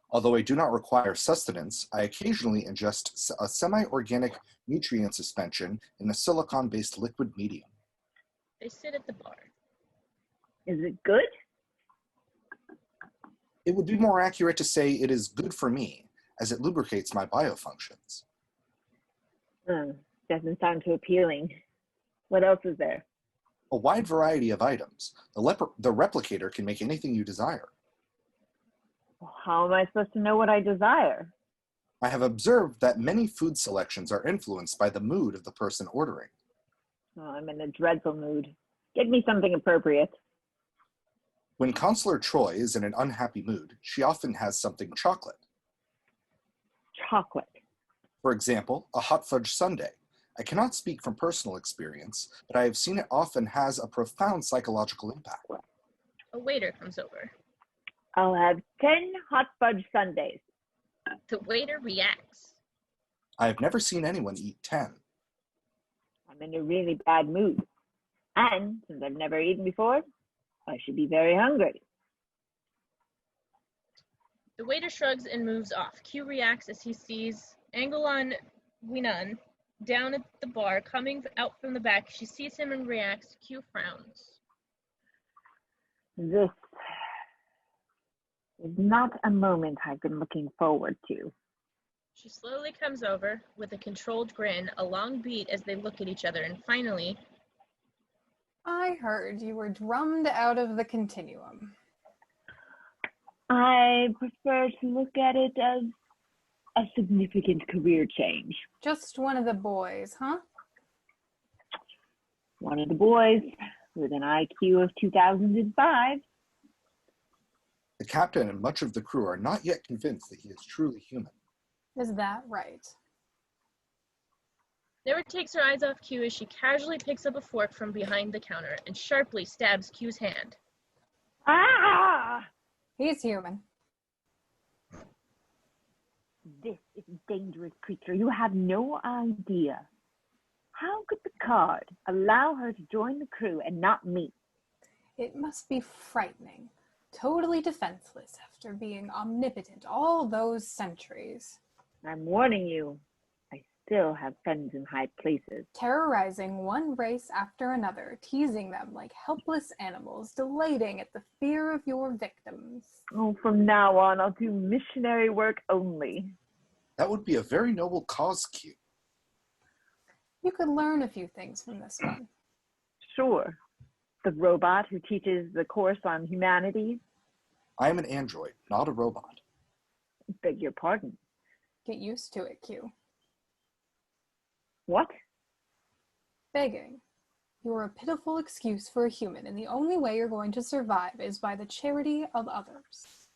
Although I do not require sustenance, I occasionally ingest a semi-organic nutrient suspension in a silicon-based liquid medium. They sit at the bar. Is it good? It would be more accurate to say it is good for me, as it lubricates my biofunctions. Doesn't sound too appealing. What else is there? A wide variety of items. The replicator can make anything you desire. Well, how am I supposed to know what I desire? I have observed that many food selections are influenced by the mood of the person ordering. Oh, I'm in a dreadful mood. Get me something appropriate. When Consular Troy is in an unhappy mood, she often has something chocolate. Chocolate. For example, a hot fudge sundae. I cannot speak from personal experience, but I have seen it often has a profound psychological impact. A waiter comes over. I'll have 10 hot fudge sundaes. The waiter reacts. I have never seen anyone eat 10. I'm in a really bad mood. And since I've never eaten before, I should be very hungry. The waiter shrugs and moves off. Q reacts as he sees Angelon Winan down at the bar, coming out from the back. She sees him and reacts. Q frowns. This is not a moment I've been looking forward to. She slowly comes over with a controlled grin, a long beat as they look at each other, and finally, I heard you were drummed out of the continuum. I prefer to look at it as a significant career change. Just one of the boys, huh? One of the boys with an IQ of 2005. The captain and much of the crew are not yet convinced that he is truly human. Is that right? never takes her eyes off Q as she casually picks up a fork from behind the counter and sharply stabs Q's hand. Ah! He's human. This is a dangerous creature. You have no idea. How could the card allow her to join the crew and not me? It must be frightening. Totally defenseless after being omnipotent all those centuries. I'm warning you, I still have friends in high places. Terrorizing one race after another, teasing them like helpless animals, delighting at the fear of your victims. Oh, from now on, I'll do missionary work only. That would be a very noble cause, Q. You could learn a few things from this one. Sure. The robot who teaches the course on humanity. I am an android, not a robot. Beg your pardon. Get used to it, Q. What? Begging. You are a pitiful excuse for a human, and the only way you're going to survive is by the charity of others.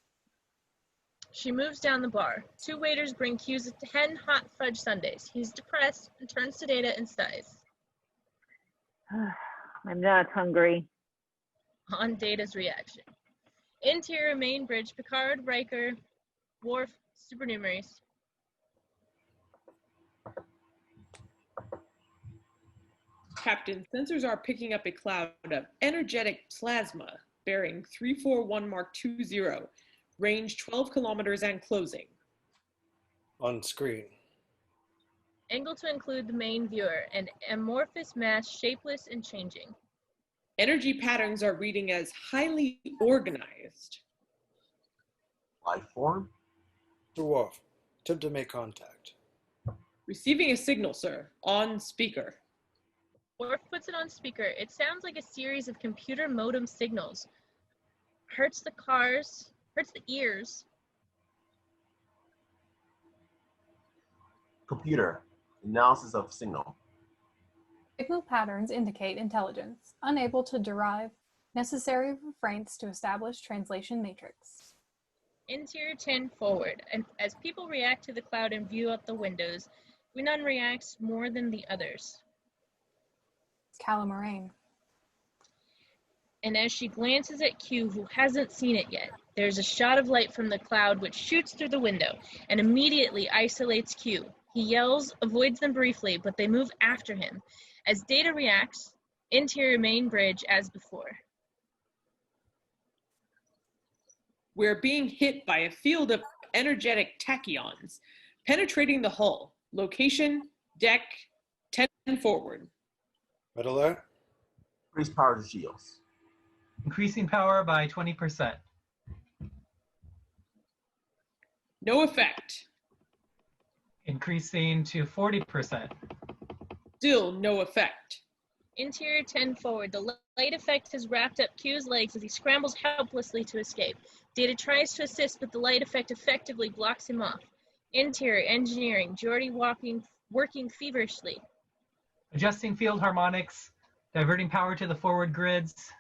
She moves down the bar. 2 waiters bring Q's 10 hot fudge sundaes. He's depressed and turns to Data and sighs. I'm not hungry. On Data's reaction. Interior main bridge, Picard, Riker, Worf, supernumeraries. Captain, sensors are picking up a cloud of energetic plasma bearing 341 Mark 20, range 12 kilometers and closing. On screen. Angle to include the main viewer, an amorphous mass, shapeless and changing. Energy patterns are reading as highly organized. Life form? Dwarf, attempt to make contact. Receiving a signal, sir. On speaker. Worf puts it on speaker. It sounds like a series of computer modem signals. Hurts the ears. Computer. Analysis of signal. Signal patterns indicate intelligence, unable to derive necessary restraints to establish translation matrix. Interior 10 forward, and as people react to the cloud and view out the windows, none reacts more than the others. It's Calamarain. And as she glances at Q, who hasn't seen it yet, there's a shot of light from the cloud which shoots through the window and immediately isolates Q. He yells, avoids them briefly, but they move after him. As Data reacts, interior main bridge as before. We're being hit by a field of energetic tachyons, penetrating the hull. Location, deck, 10 forward. Red alert. Increase power to shields. Increasing power by 20%. No effect. Increasing to 40%. Still no effect. Interior 10 forward. The light effect has wrapped up Q's legs as he scrambles helplessly to escape. Data tries to assist, but the light effect effectively blocks him off. Interior engineering. Geordi working feverishly. Adjusting field harmonics. Diverting power to the forward grids.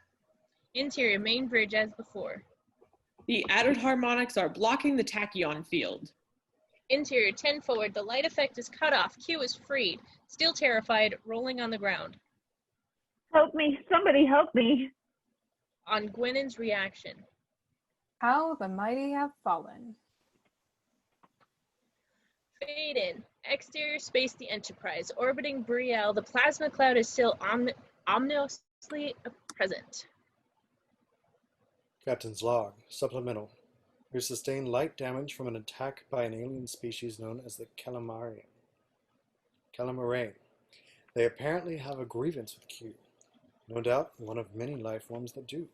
Interior main bridge as before. The added harmonics are blocking the tachyon field. Interior 10 forward. The light effect is cut off. Q is freed. Still terrified, rolling on the ground. Help me, somebody help me. On Gwynen's reaction. How the mighty have fallen. Fade in. Exterior space, the Enterprise. Orbiting Brielle, the plasma cloud is still ominously present. Captain's log. Supplemental. We sustained light damage from an attack by an alien species known as the Calamarain. They apparently have a grievance with Q. No doubt one of many life forms that do.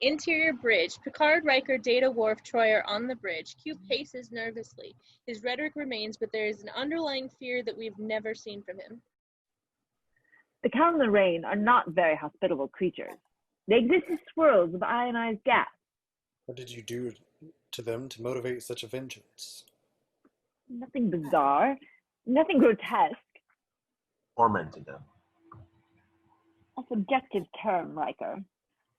Interior bridge. Picard, Riker, Data, Worf, Troy are on the bridge. Q paces nervously. His rhetoric remains, but there is an underlying fear that we've never seen from him. The Calamarain are not very hospitable creatures. They exist as swirls of ionized gas. What did you do to them to motivate such a vengeance? Nothing bizarre, nothing grotesque. Tormented them. A subjective term, Riker.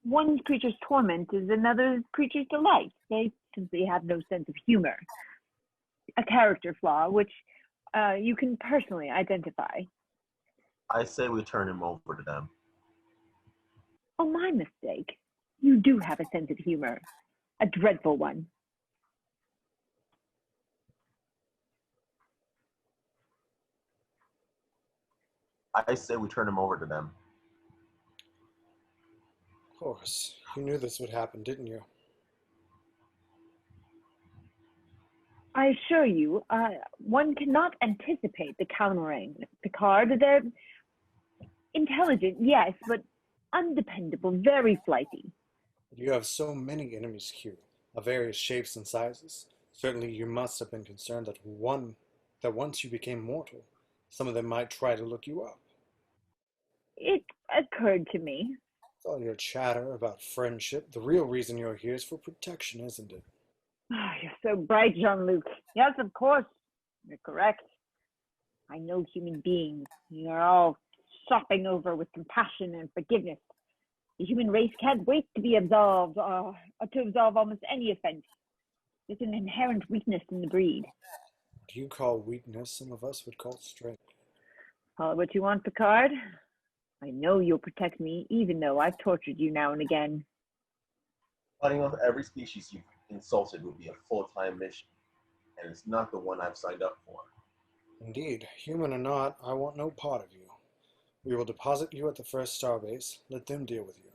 One creature's torment is another creature's delight. They simply have no sense of humor. A character flaw which you can personally identify. I say we turn him over to them. Oh, my mistake. You do have a sense of humor. A dreadful one. I say we turn him over to them. course. You knew this would happen, didn't you? I assure you, one cannot anticipate the Calamari, Picard. They're intelligent, yes, but undependable, very flighty. You have so many enemies, Q, of various shapes and sizes. Certainly you must have been concerned that once you became mortal, some of them might try to look you up. It occurred to me. It's all your chatter about friendship. The real reason you're here is for protection, isn't it? You're so bright, Jean-Luc. Yes, of course. You're correct. I know human beings. You're all sopping over with compassion and forgiveness. The human race can't wait to be absolved, or to absolve almost any offense. There's an inherent weakness in the breed. What you call weakness, some of us would call strength. Call it what you want, Picard. I know you'll protect me, even though I've tortured you now and again. Fighting off every species you've insulted would be a full-time mission, and it's not the one I've signed up for. Indeed, human or not, I want no part of you. We will deposit you at the first starbase. Let them deal with you.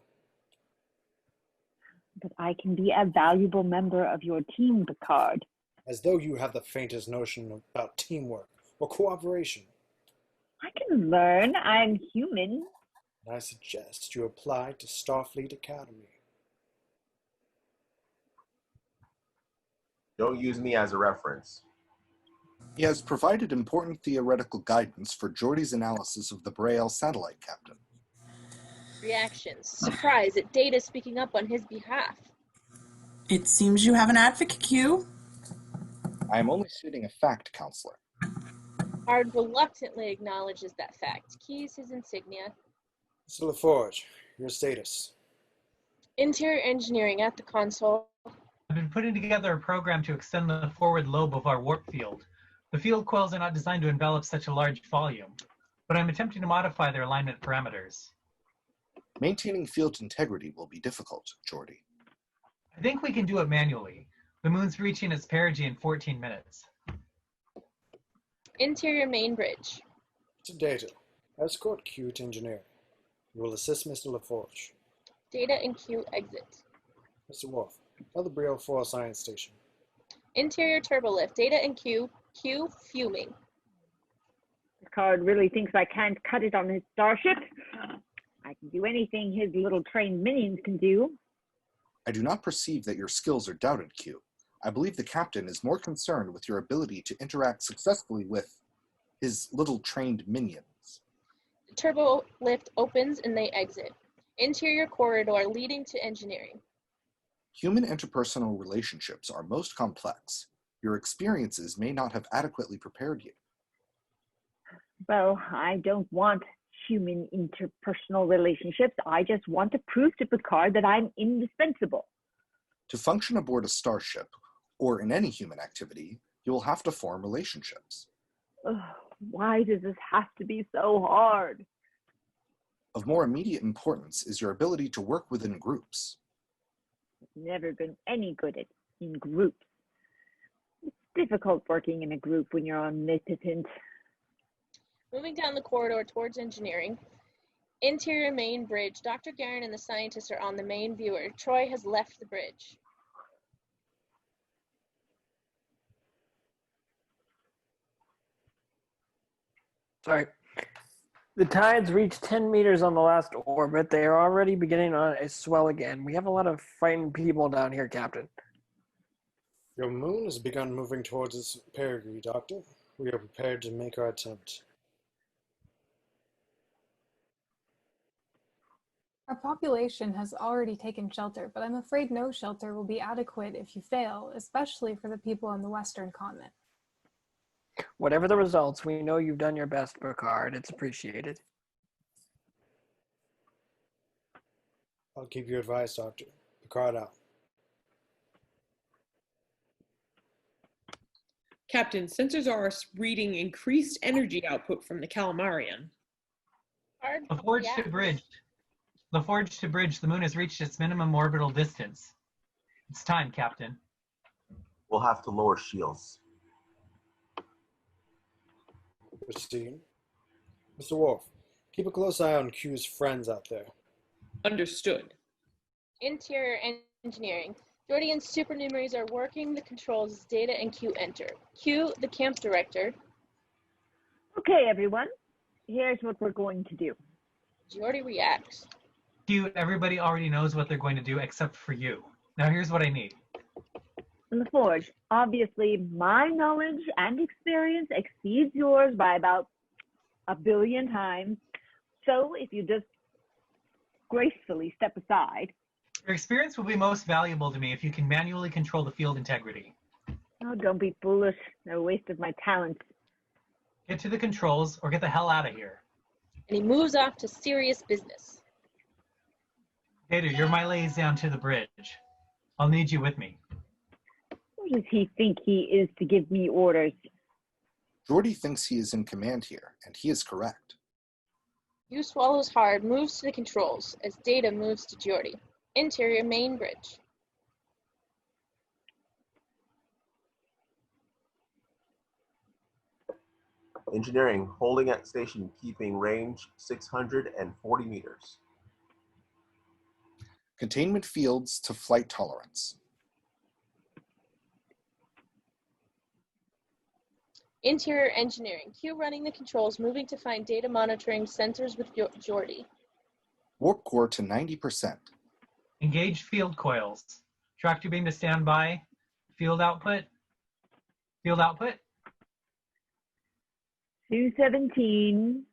But I can be a valuable member of your team, Picard. As though you have the faintest notion about teamwork or cooperation. I can learn. I'm human. I suggest you apply to Starfleet Academy. Don't use me as a reference. He has provided important theoretical guidance for Geordi's analysis of the Braille satellite, Captain. Reactions. Surprise at Data speaking up on his behalf. It seems you have an advocate, Q. I am only stating a fact, Counselor. Hard reluctantly acknowledges that fact. Keys his insignia. Mr. LaForge, your status. Interior engineering at the console. I've been putting together a program to extend the forward lobe of our warp field. The field coils are not designed to envelop such a large volume, but I'm attempting to modify their alignment parameters. Maintaining field integrity will be difficult, Geordi. I think we can do it manually. The moon's reaching its perigee in 14 minutes. Interior main bridge. To Data. Escort Q to engineering. You will assist Mr. LaForge. Data and Q exit. Mr. Worf, tell the Brio 4 science station. Interior turbolift. Data and Q. Q fuming. Picard really thinks I can't cut it on his starship. I can do anything his little trained minions can do. I do not perceive that your skills are doubted, Q. I believe the captain is more concerned with your ability to interact successfully with his little trained minions. Turbo lift opens and they exit. Interior corridor leading to engineering. Human interpersonal relationships are most complex. Your experiences may not have adequately prepared you. Well, I don't want human interpersonal relationships. I just want to prove to Picard that I'm indispensable. To function aboard a starship, or in any human activity, you will have to form relationships. Ugh, why does this have to be so hard? Of more immediate importance is your ability to work within groups. I've never been any good at in groups. It's difficult working in a group when you're omnipotent. Moving down the corridor towards engineering. Interior main bridge. Dr. Garen and the scientists are on the main viewer. Troy has left the bridge. Sorry. The tides reached 10 meters on the last orbit. They are already beginning on a swell again. We have a lot of frightened people down here, Captain. Your moon has begun moving towards its perigee, Doctor. We are prepared to make our attempt. Our population has already taken shelter, but I'm afraid no shelter will be adequate if you fail, especially for the people on the Western continent. Whatever the results, we know you've done your best, Picard. It's appreciated. I'll keep you advised, Doctor. Picard out. Captain, sensors are reading increased energy output from the Calamarian. LaForge to bridge. LaForge to bridge. The moon has reached its minimum orbital distance. It's time, Captain. We'll have to lower shields. Proceed. Mr. Worf, keep a close eye on Q's friends out there. Understood. Interior engineering. Jordy and supernumeraries are working the controls as Data and Q enter. Q, the camp director. Okay, everyone. Here's what we're going to do. Jordy reacts. Q, everybody already knows what they're going to do except for you. Now here's what I need. LaForge, obviously my knowledge and experience exceeds yours by about 1 billion times. So if you just gracefully step aside. Your experience will be most valuable to me if you can manually control the field integrity. Oh, don't be foolish. No waste of my talents. Get to the controls or get the hell out of here. And he moves off to serious business. Data, you're my liaison to the bridge. I'll need you with me. Who does he think he is to give me orders? Jordy thinks he is in command here, and he is correct. Q swallows hard, moves to the controls as Data moves to Jordy. Interior main bridge. Engineering, holding at station, keeping range 640 meters. Containment fields to flight tolerance. Interior engineering. Q running the controls, moving to find Data monitoring sensors with Jordy. Warp core to 90%. Engage field coils. Tractor beam to standby. Field output. Field output. 217.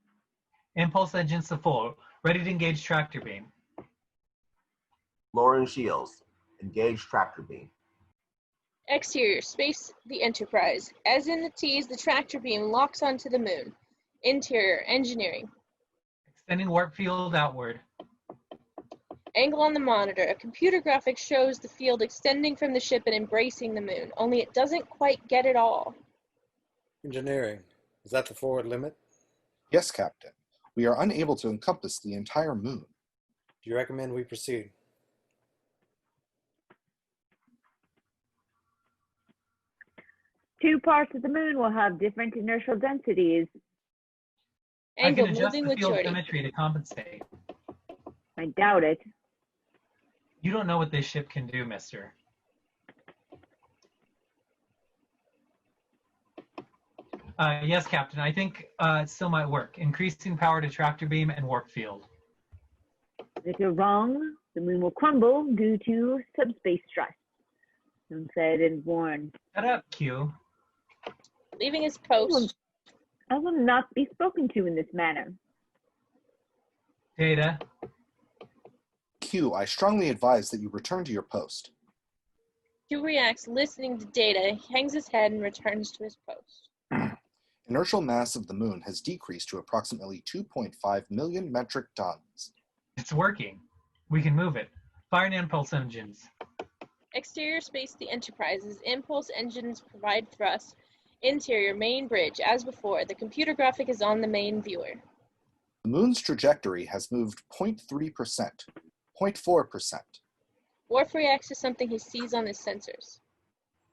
Impulse engines to full. Ready to engage tractor beam. Lowering shields. Engage tractor beam. Exterior space the Enterprise. As in the tease, the tractor beam locks onto the moon. Interior engineering. Extending warp field outward. Angle on the monitor. A computer graphic shows the field extending from the ship and embracing the moon, only it doesn't quite get it all. Engineering. Is that the forward limit? Yes, Captain. We are unable to encompass the entire moon. Do you recommend we proceed? Two parts of the moon will have different inertial densities. Angle I can adjust moving the with field Jordy. symmetry to compensate. I doubt it. You don't know what this ship can do, mister. Yes, Captain. I think it still might work. Increasing power to tractor beam and warp field. If you're wrong, the moon will crumble due to subspace stress. Don't say I didn't warn. Shut up, Q. Leaving his post. I will not be spoken to in this manner. Data. Q, I strongly advise that you return to your post. Q reacts, listening to Data, hangs his head and returns to his post. Inertial mass of the moon has decreased to approximately 2.5 million metric tons. It's working. We can move it. Fire and impulse engines. Exterior space the Enterprise's impulse engines provide thrust. Interior main bridge. As before, the computer graphic is on the main viewer. The moon's trajectory has moved 0.3%, 0.4%. Worf reacts to something he sees on his sensors.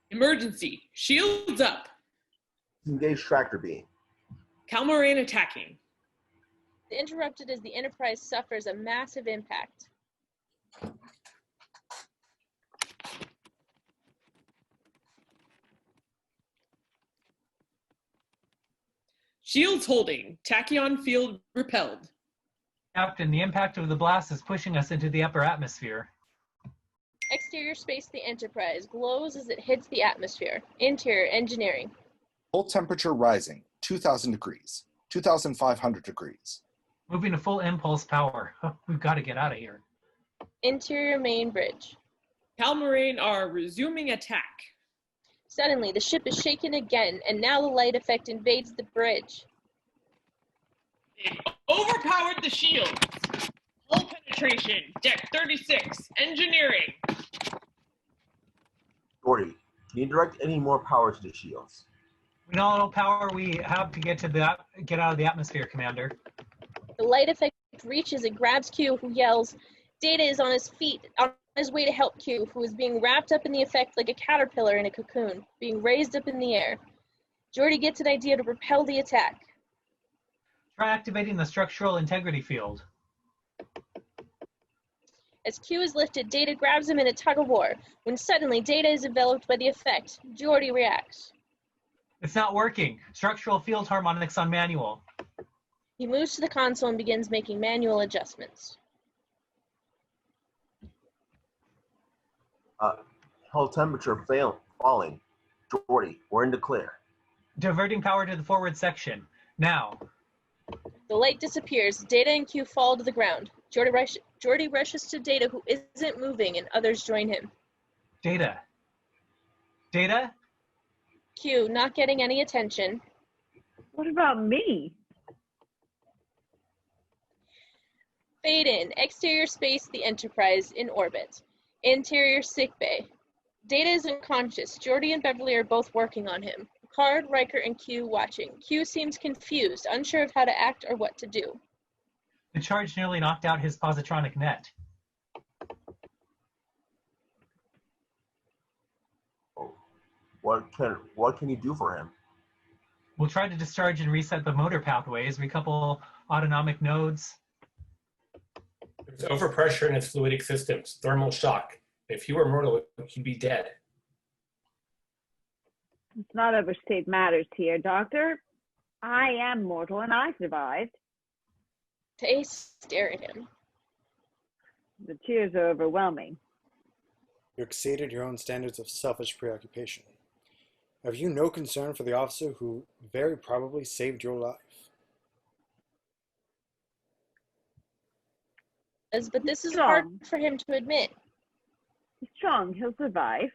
Emergency. Shields up. Engage tractor beam. Calmoran attacking. The interrupted as the Enterprise suffers a massive impact. Shields holding. Tachyon field repelled. Captain, the impact of the blast is pushing us into the upper atmosphere. Exterior space the Enterprise glows as it hits the atmosphere. Interior engineering. Full temperature rising, 2,000 degrees, 2,500 degrees. Moving to full impulse power. We've got to get out of here. Interior main bridge. Calmoran are resuming attack. Suddenly, the ship is shaken again, and now the light effect invades the bridge. They've overpowered the shields. Hull penetration. Deck 36. Engineering. Jordy, can you direct any more power to the shields? We know how power we have to get out of the atmosphere, Commander. The light effect reaches and grabs Q, who yells. Data is on his feet, on his way to help Q, who is being wrapped up in the effect like a caterpillar in a cocoon, being raised up in the air. Jordy gets an idea to repel the attack. Try activating the structural integrity field. As Q is lifted, Data grabs him in a tug-of-war. When suddenly, Data is enveloped by the effect. Geordi reacts. It's not working. Structural field harmonics on manual. He moves to the console and begins making manual adjustments. Hull temperature falling. Geordi, we're in the clear. Diverting power to the forward section. Now. The light disappears. Data and Q fall to the ground. Geordi rushes to Data, who isn't moving, and others join him. Data? Data? Q, not getting any attention. What about me? Fade in. Exterior space, the Enterprise, in orbit. Interior sickbay. Data is unconscious. Geordi and Beverly are both working on him. Picard, Riker, and Q watching. Q seems confused, unsure of how to act or what to do. The charge nearly knocked out his positronic net. What can you do for him? We'll try to discharge and reset the motor pathways, recouple autonomic nodes. There's overpressure in its fluidic systems, thermal shock. If he were mortal, he'd be dead. Let's not overstate matters here, Doctor. I am mortal and I survived. They stare at him. The tears are overwhelming. You exceeded your own standards of selfish preoccupation. Have you no concern for the officer who very probably saved your life? But this is hard for him to admit. He's strong. He'll survive.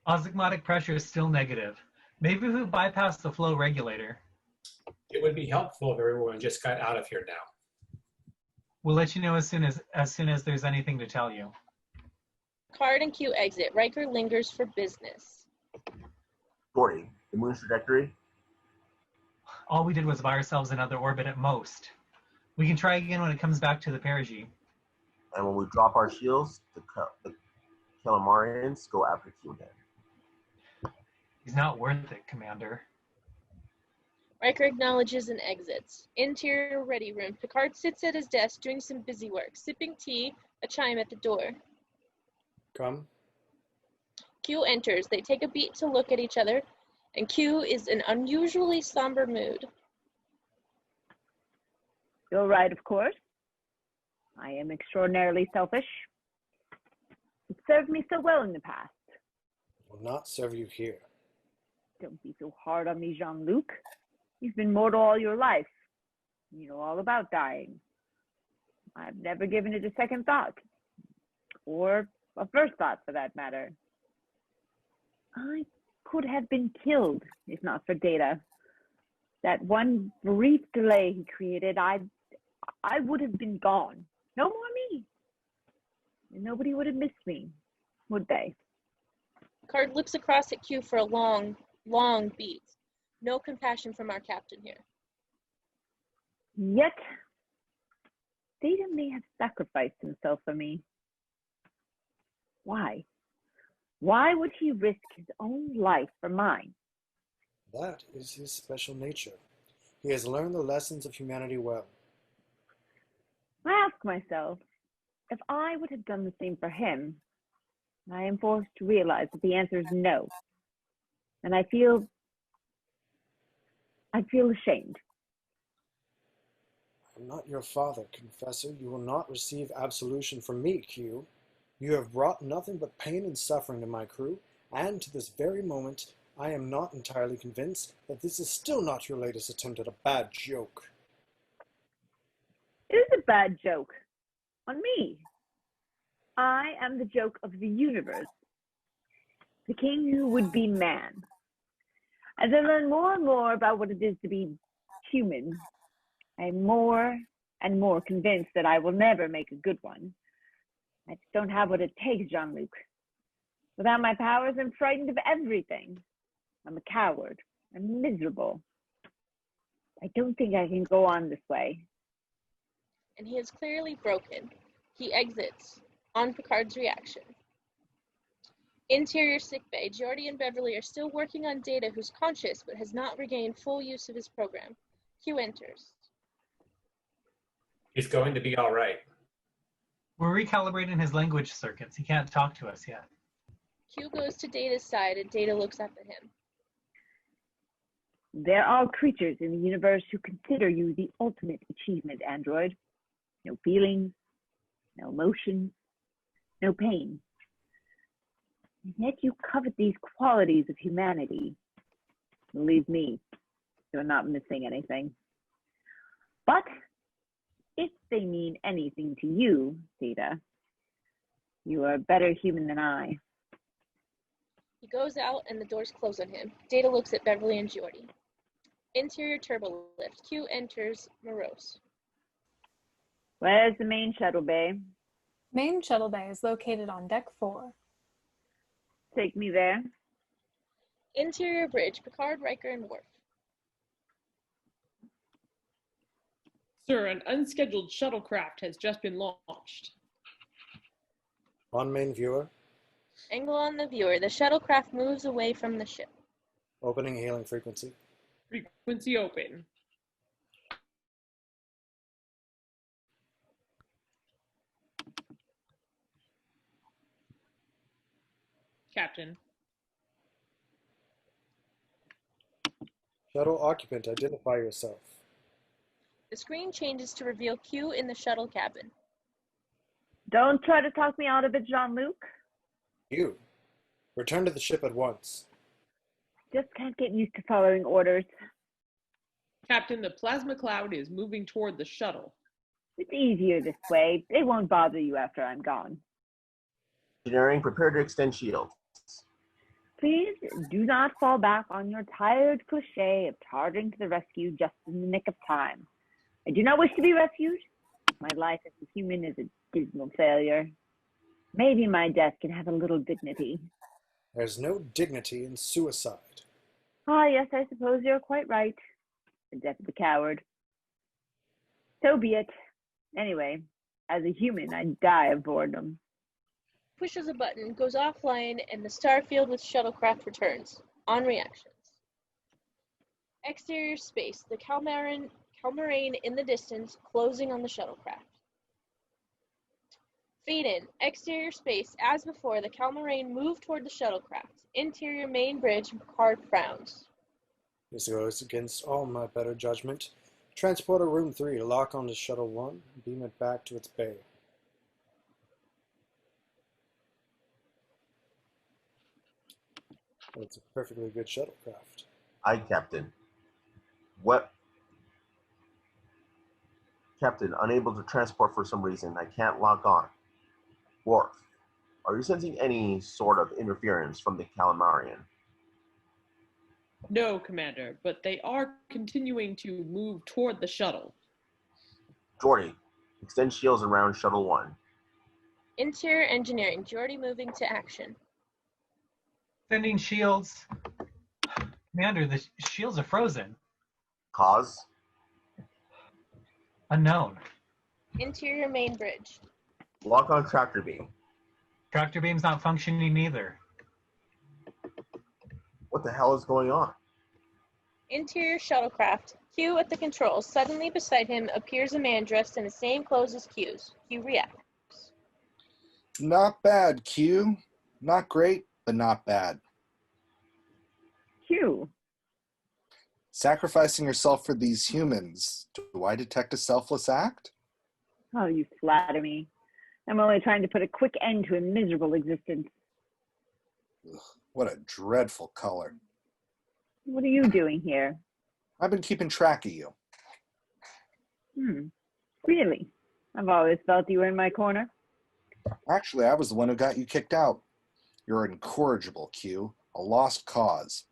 Osmotic pressure is still negative. Maybe we bypass the flow regulator. It would be helpful if everyone just got out of here now. We'll let you know as soon as there's anything to tell you. Picard and Q exit. Riker lingers for business. Geordi, the moon's trajectory? All we did was buy ourselves another orbit at most. We can try again when it comes back to the perigee. And when we drop our shields, the Calamarians go after Q again. He's not worth it, Commander. Riker acknowledges and exits. Interior ready room. Picard sits at his desk doing some busy work, sipping tea, a chime at the door. Come. Q enters. They take a beat to look at each other, and Q is in unusually somber mood. You're right, of course. I am extraordinarily selfish. It served me so well in the past. It will not serve you here. Don't be so hard on me, Jean-Luc. You've been mortal all your life. You know all about dying. I've never given it a second thought. Or a first thought, for that matter. I could have been killed if not for Data. That one brief delay he created, I would have been gone. No more me. And nobody would have missed me, would they? Picard looks across at Q for a long, long beat. No compassion from our captain here. Yet, Data may have sacrificed himself for me. Why? Why would he risk his own life for mine? That is his special nature. He has learned the lessons of humanity well. I ask myself, if I would have done the same for him, I am forced to realize that the answer is no. And I feel ashamed. I'm not your father, Confessor. You will not receive absolution from me, Q. You have brought nothing but pain and suffering to my crew, and to this very moment, I am not entirely convinced that this is still not your latest attempt at a bad joke. It is a bad joke. On me. I am the joke of the universe. The king who would be man. As I learn more and more about what it is to be human, I am more and more convinced that I will never make a good one. I just don't have what it takes, Jean-Luc. Without my powers, I'm frightened of everything. I'm a coward. I'm miserable. I don't think I can go on this way. And he is clearly broken. He exits, on Picard's reaction. Interior sickbay. Geordi and Beverly are still working on Data, who's conscious but has not regained full use of his program. Q enters. He's going to be all right. We're recalibrating his language circuits. He can't talk to us yet. Q goes to Data's side and Data looks up at him. There are creatures in the universe who consider you the ultimate achievement, android. No feelings, no emotions, no pain. And yet you covet these qualities of humanity. Believe me, you're not missing anything. But if they mean anything to you, Data, you are a better human than I. He goes out and the doors close on him. Data looks at Beverly and Geordi. Interior turbo lift. Q enters Morose. Where's the main shuttle bay? Main shuttle bay is located on deck 4. Take me there. Interior bridge. Picard, Riker, and Worf. Sir, an unscheduled shuttlecraft has just been launched. On main viewer, Angle on the viewer. The shuttlecraft moves away from the ship. opening hailing frequency. Frequency open. Captain. Shuttle occupant, identify yourself. The screen changes to reveal Q in the shuttle cabin. Don't try to talk me out of it, Jean-Luc. You. Return to the ship at once. Just can't get used to following orders. Captain, the plasma cloud is moving toward the shuttle. It's easier this way. They won't bother you after I'm gone. Engineering, prepare to extend shield. Please do not fall back on your tired cliche of charging to the rescue just in the nick of time. I do not wish to be rescued. My life as a human is a dismal failure. Maybe my death can have a little dignity. There's no dignity in suicide. Ah, yes, I suppose you're quite right. The death of a coward. So be it. Anyway, as a human, I die of boredom. Pushes a button, goes offline, and the starfield with shuttlecraft returns. On reactions. Exterior space. The Calmarine in the distance, closing on the shuttlecraft. Feed in. Exterior space. As before, the Calmarine moved toward the shuttlecraft. Interior main bridge. Picard frowns. This goes against all my better judgment. Transporter room 3, lock onto shuttle 1, and beam it back to its bay. It's a perfectly good shuttlecraft. Aye, Captain. What? Captain, unable to transport for some reason. I can't log on. Worf, are you sensing any sort of interference from the Calamarian? No, Commander, but they are continuing to move toward the shuttle. Geordi, extend shields around Shuttle 1. Interior engineering. Geordi moving to action. Sending shields. Commander, the shields are frozen. Cause? Unknown. Interior main bridge. Lock on tractor beam. Tractor beam's not functioning either. What the hell is going on? Interior shuttlecraft. Q at the controls. Suddenly beside him appears a man dressed in the same clothes as Q's. Q reacts. Not bad, Q. Not great, but not bad. Q. Sacrificing yourself for these humans. Do I detect a selfless act? Oh, you flatter me. I'm only trying to put a quick end to a miserable existence. Ugh, what a dreadful color. What are you doing here? I've been keeping track of you. Really? I've always felt you were in my corner. Actually, I was the one who got you kicked out. You're incorrigible, Q. A lost cause.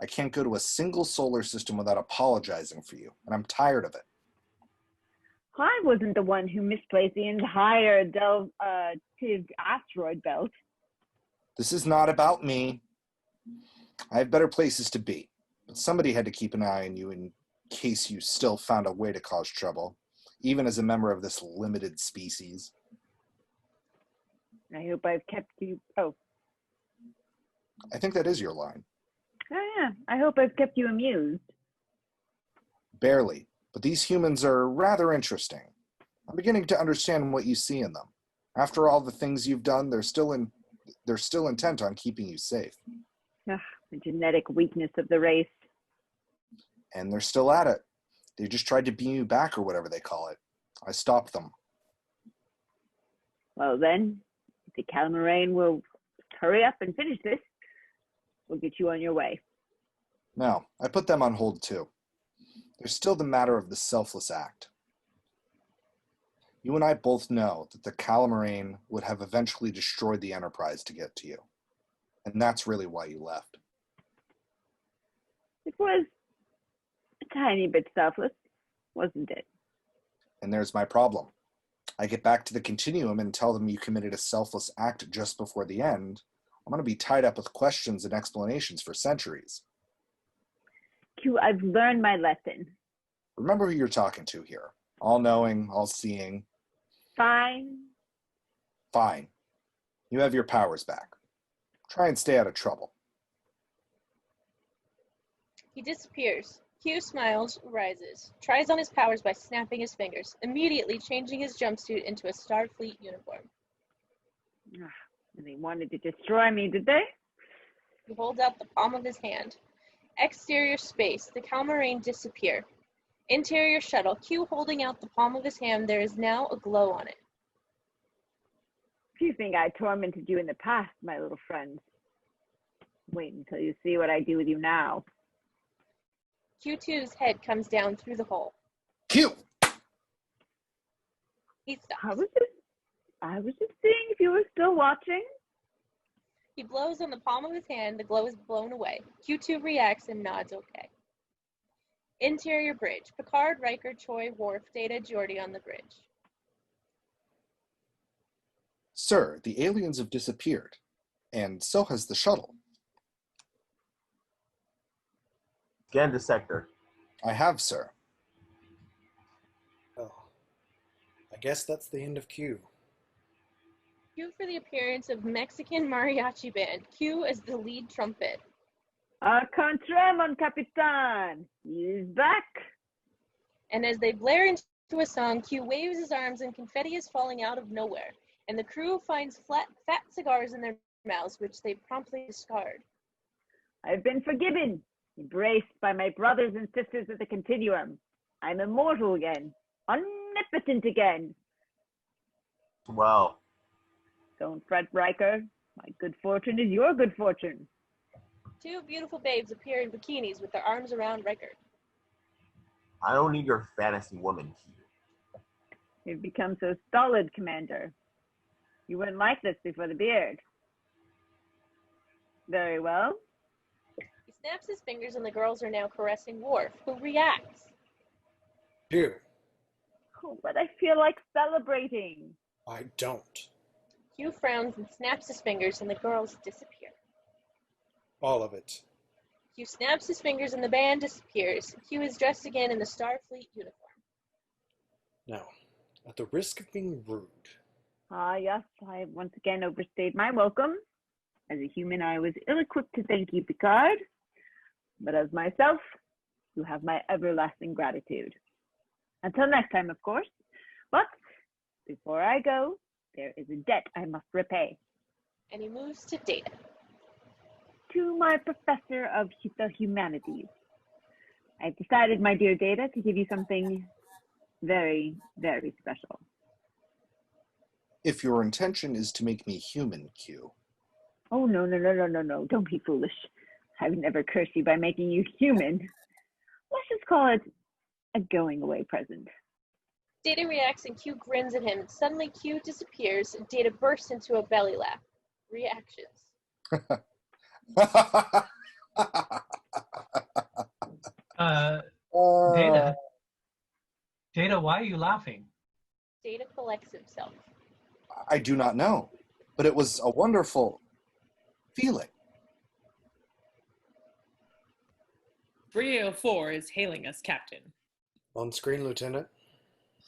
I can't go to a single solar system without apologizing for you, and I'm tired of it. I wasn't the one who misplaced the entire asteroid belt. This is not about me. I have better places to be, but somebody had to keep an eye on you in case you still found a way to cause trouble, even as a member of this limited species. I hope I've kept you... Oh. I think that is your line. Oh, yeah. I hope I've kept you amused. Barely, but these humans are rather interesting. I'm beginning to understand what you see in them. After all the things you've done, they're still intent on keeping you safe. Ugh, the genetic weakness of the race. And they're still at it. They just tried to beam you back or whatever they call it. I stopped them. Well then, if the Calamarain will hurry up and finish this, we'll get you on your way. No, I put them on hold too. There's still the matter of the selfless act. You and I both know that the Calamarain would have eventually destroyed the Enterprise to get to you. And that's really why you left. It was a tiny bit selfless, wasn't it? And there's my problem. I get back to the Continuum and tell them you committed a selfless act just before the end. I'm going to be tied up with questions and explanations for centuries. Q, I've learned my lesson. Remember who you're talking to here. All-knowing, all-seeing. Fine. Fine. You have your powers back. Try and stay out of trouble. He disappears. Q smiles, rises, tries on his powers by snapping his fingers, immediately changing his jumpsuit into a Starfleet uniform. They wanted to destroy me, did they? He holds out the palm of his hand. Exterior space, the Calamarain disappear. Interior shuttle, Q holding out the palm of his hand, there is now a glow on it. If you think I tormented you in the past, my little friend, wait until you see what I do with you now. Q2's head comes down through the hole. Q! He stops. I was just seeing if you were still watching. He blows on the palm of his hand, the glow is blown away. Q2 reacts and nods okay. Interior bridge, Picard, Riker, Choi, Worf, Data, Geordi on the bridge. Sir, the aliens have disappeared, and so has the shuttle. Scan the sector. I have, sir. Oh, I guess that's the end of Q. Q for the appearance of Mexican mariachi band. Q as the lead trumpet. A contre, mon capitan. He's back. And as they blare into a song, Q waves his arms and confetti is falling out of nowhere. And the crew finds fat cigars in their mouths, which they promptly discard. I've been forgiven, embraced by my brothers and sisters of the Continuum. I'm immortal again, omnipotent again. Well. Don't fret, Riker. My good fortune is your good fortune. Two beautiful babes appear in bikinis with their arms around Riker. I don't need your fantasy woman, Q. You've become so stolid, Commander. You weren't like this before the beard. Very well. He snaps his fingers and the girls are now caressing Worf, who reacts. Q. Oh, but I feel like celebrating. I don't. Q frowns and snaps his fingers and the girls disappear. All of it. Q snaps his fingers and the band disappears. Q is dressed again in the Starfleet uniform. Now, at the risk of being rude. Yes, I once again overstayed my welcome. As a human, I was ill-equipped to thank you, Picard. But as myself, you have my everlasting gratitude. Until next time, of course. But before I go, there is a debt I must repay. And he moves to Data. To my professor of the humanities. I've decided, my dear Data, to give you something very, very special. If your intention is to make me human, Q. Oh, no. Don't be foolish. I would never curse you by making you human. Let's just call it a going-away present. Data reacts and Q grins at him. Suddenly Q disappears and Data bursts into a belly laugh. Reactions. Data, why are you laughing? Data collects himself. I do not know, but it was a wonderful feeling. 304 is hailing us, Captain. On screen, Lieutenant.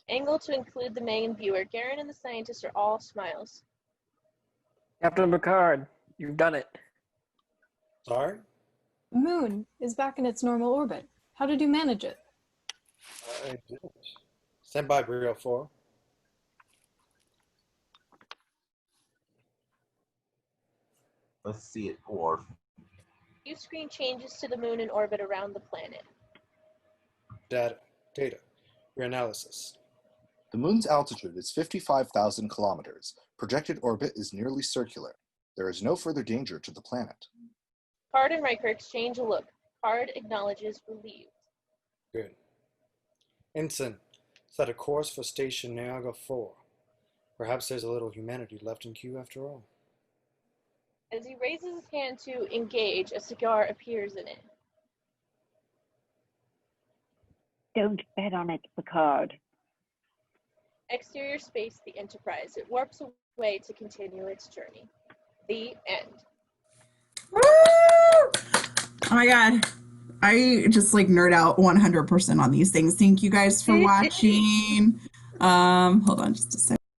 Angle to include the main viewer. Garen and the scientists are all smiles. Captain Picard, you've done it. Sorry? The moon is back in its normal orbit. How did you manage it? I didn't. Stand by, 304. Let's see it, Worf. View screen changes to the moon in orbit around the planet. Data. Your analysis. The moon's altitude is 55,000 kilometers. Projected orbit is nearly circular. There is no further danger to the planet. Picard and Riker exchange a look. Picard acknowledges relieved. Good. Ensign, set a course for Station Niagara 4. Perhaps there's a little humanity left in Q after all. As he raises his hand to engage, a cigar appears in it. Don't bet on it, Picard. Exterior space, the Enterprise. It warps away to continue its journey. The end. Woo! Oh my god. I just like nerd out 100% on these things. Thank you guys for watching. Hold on just a second.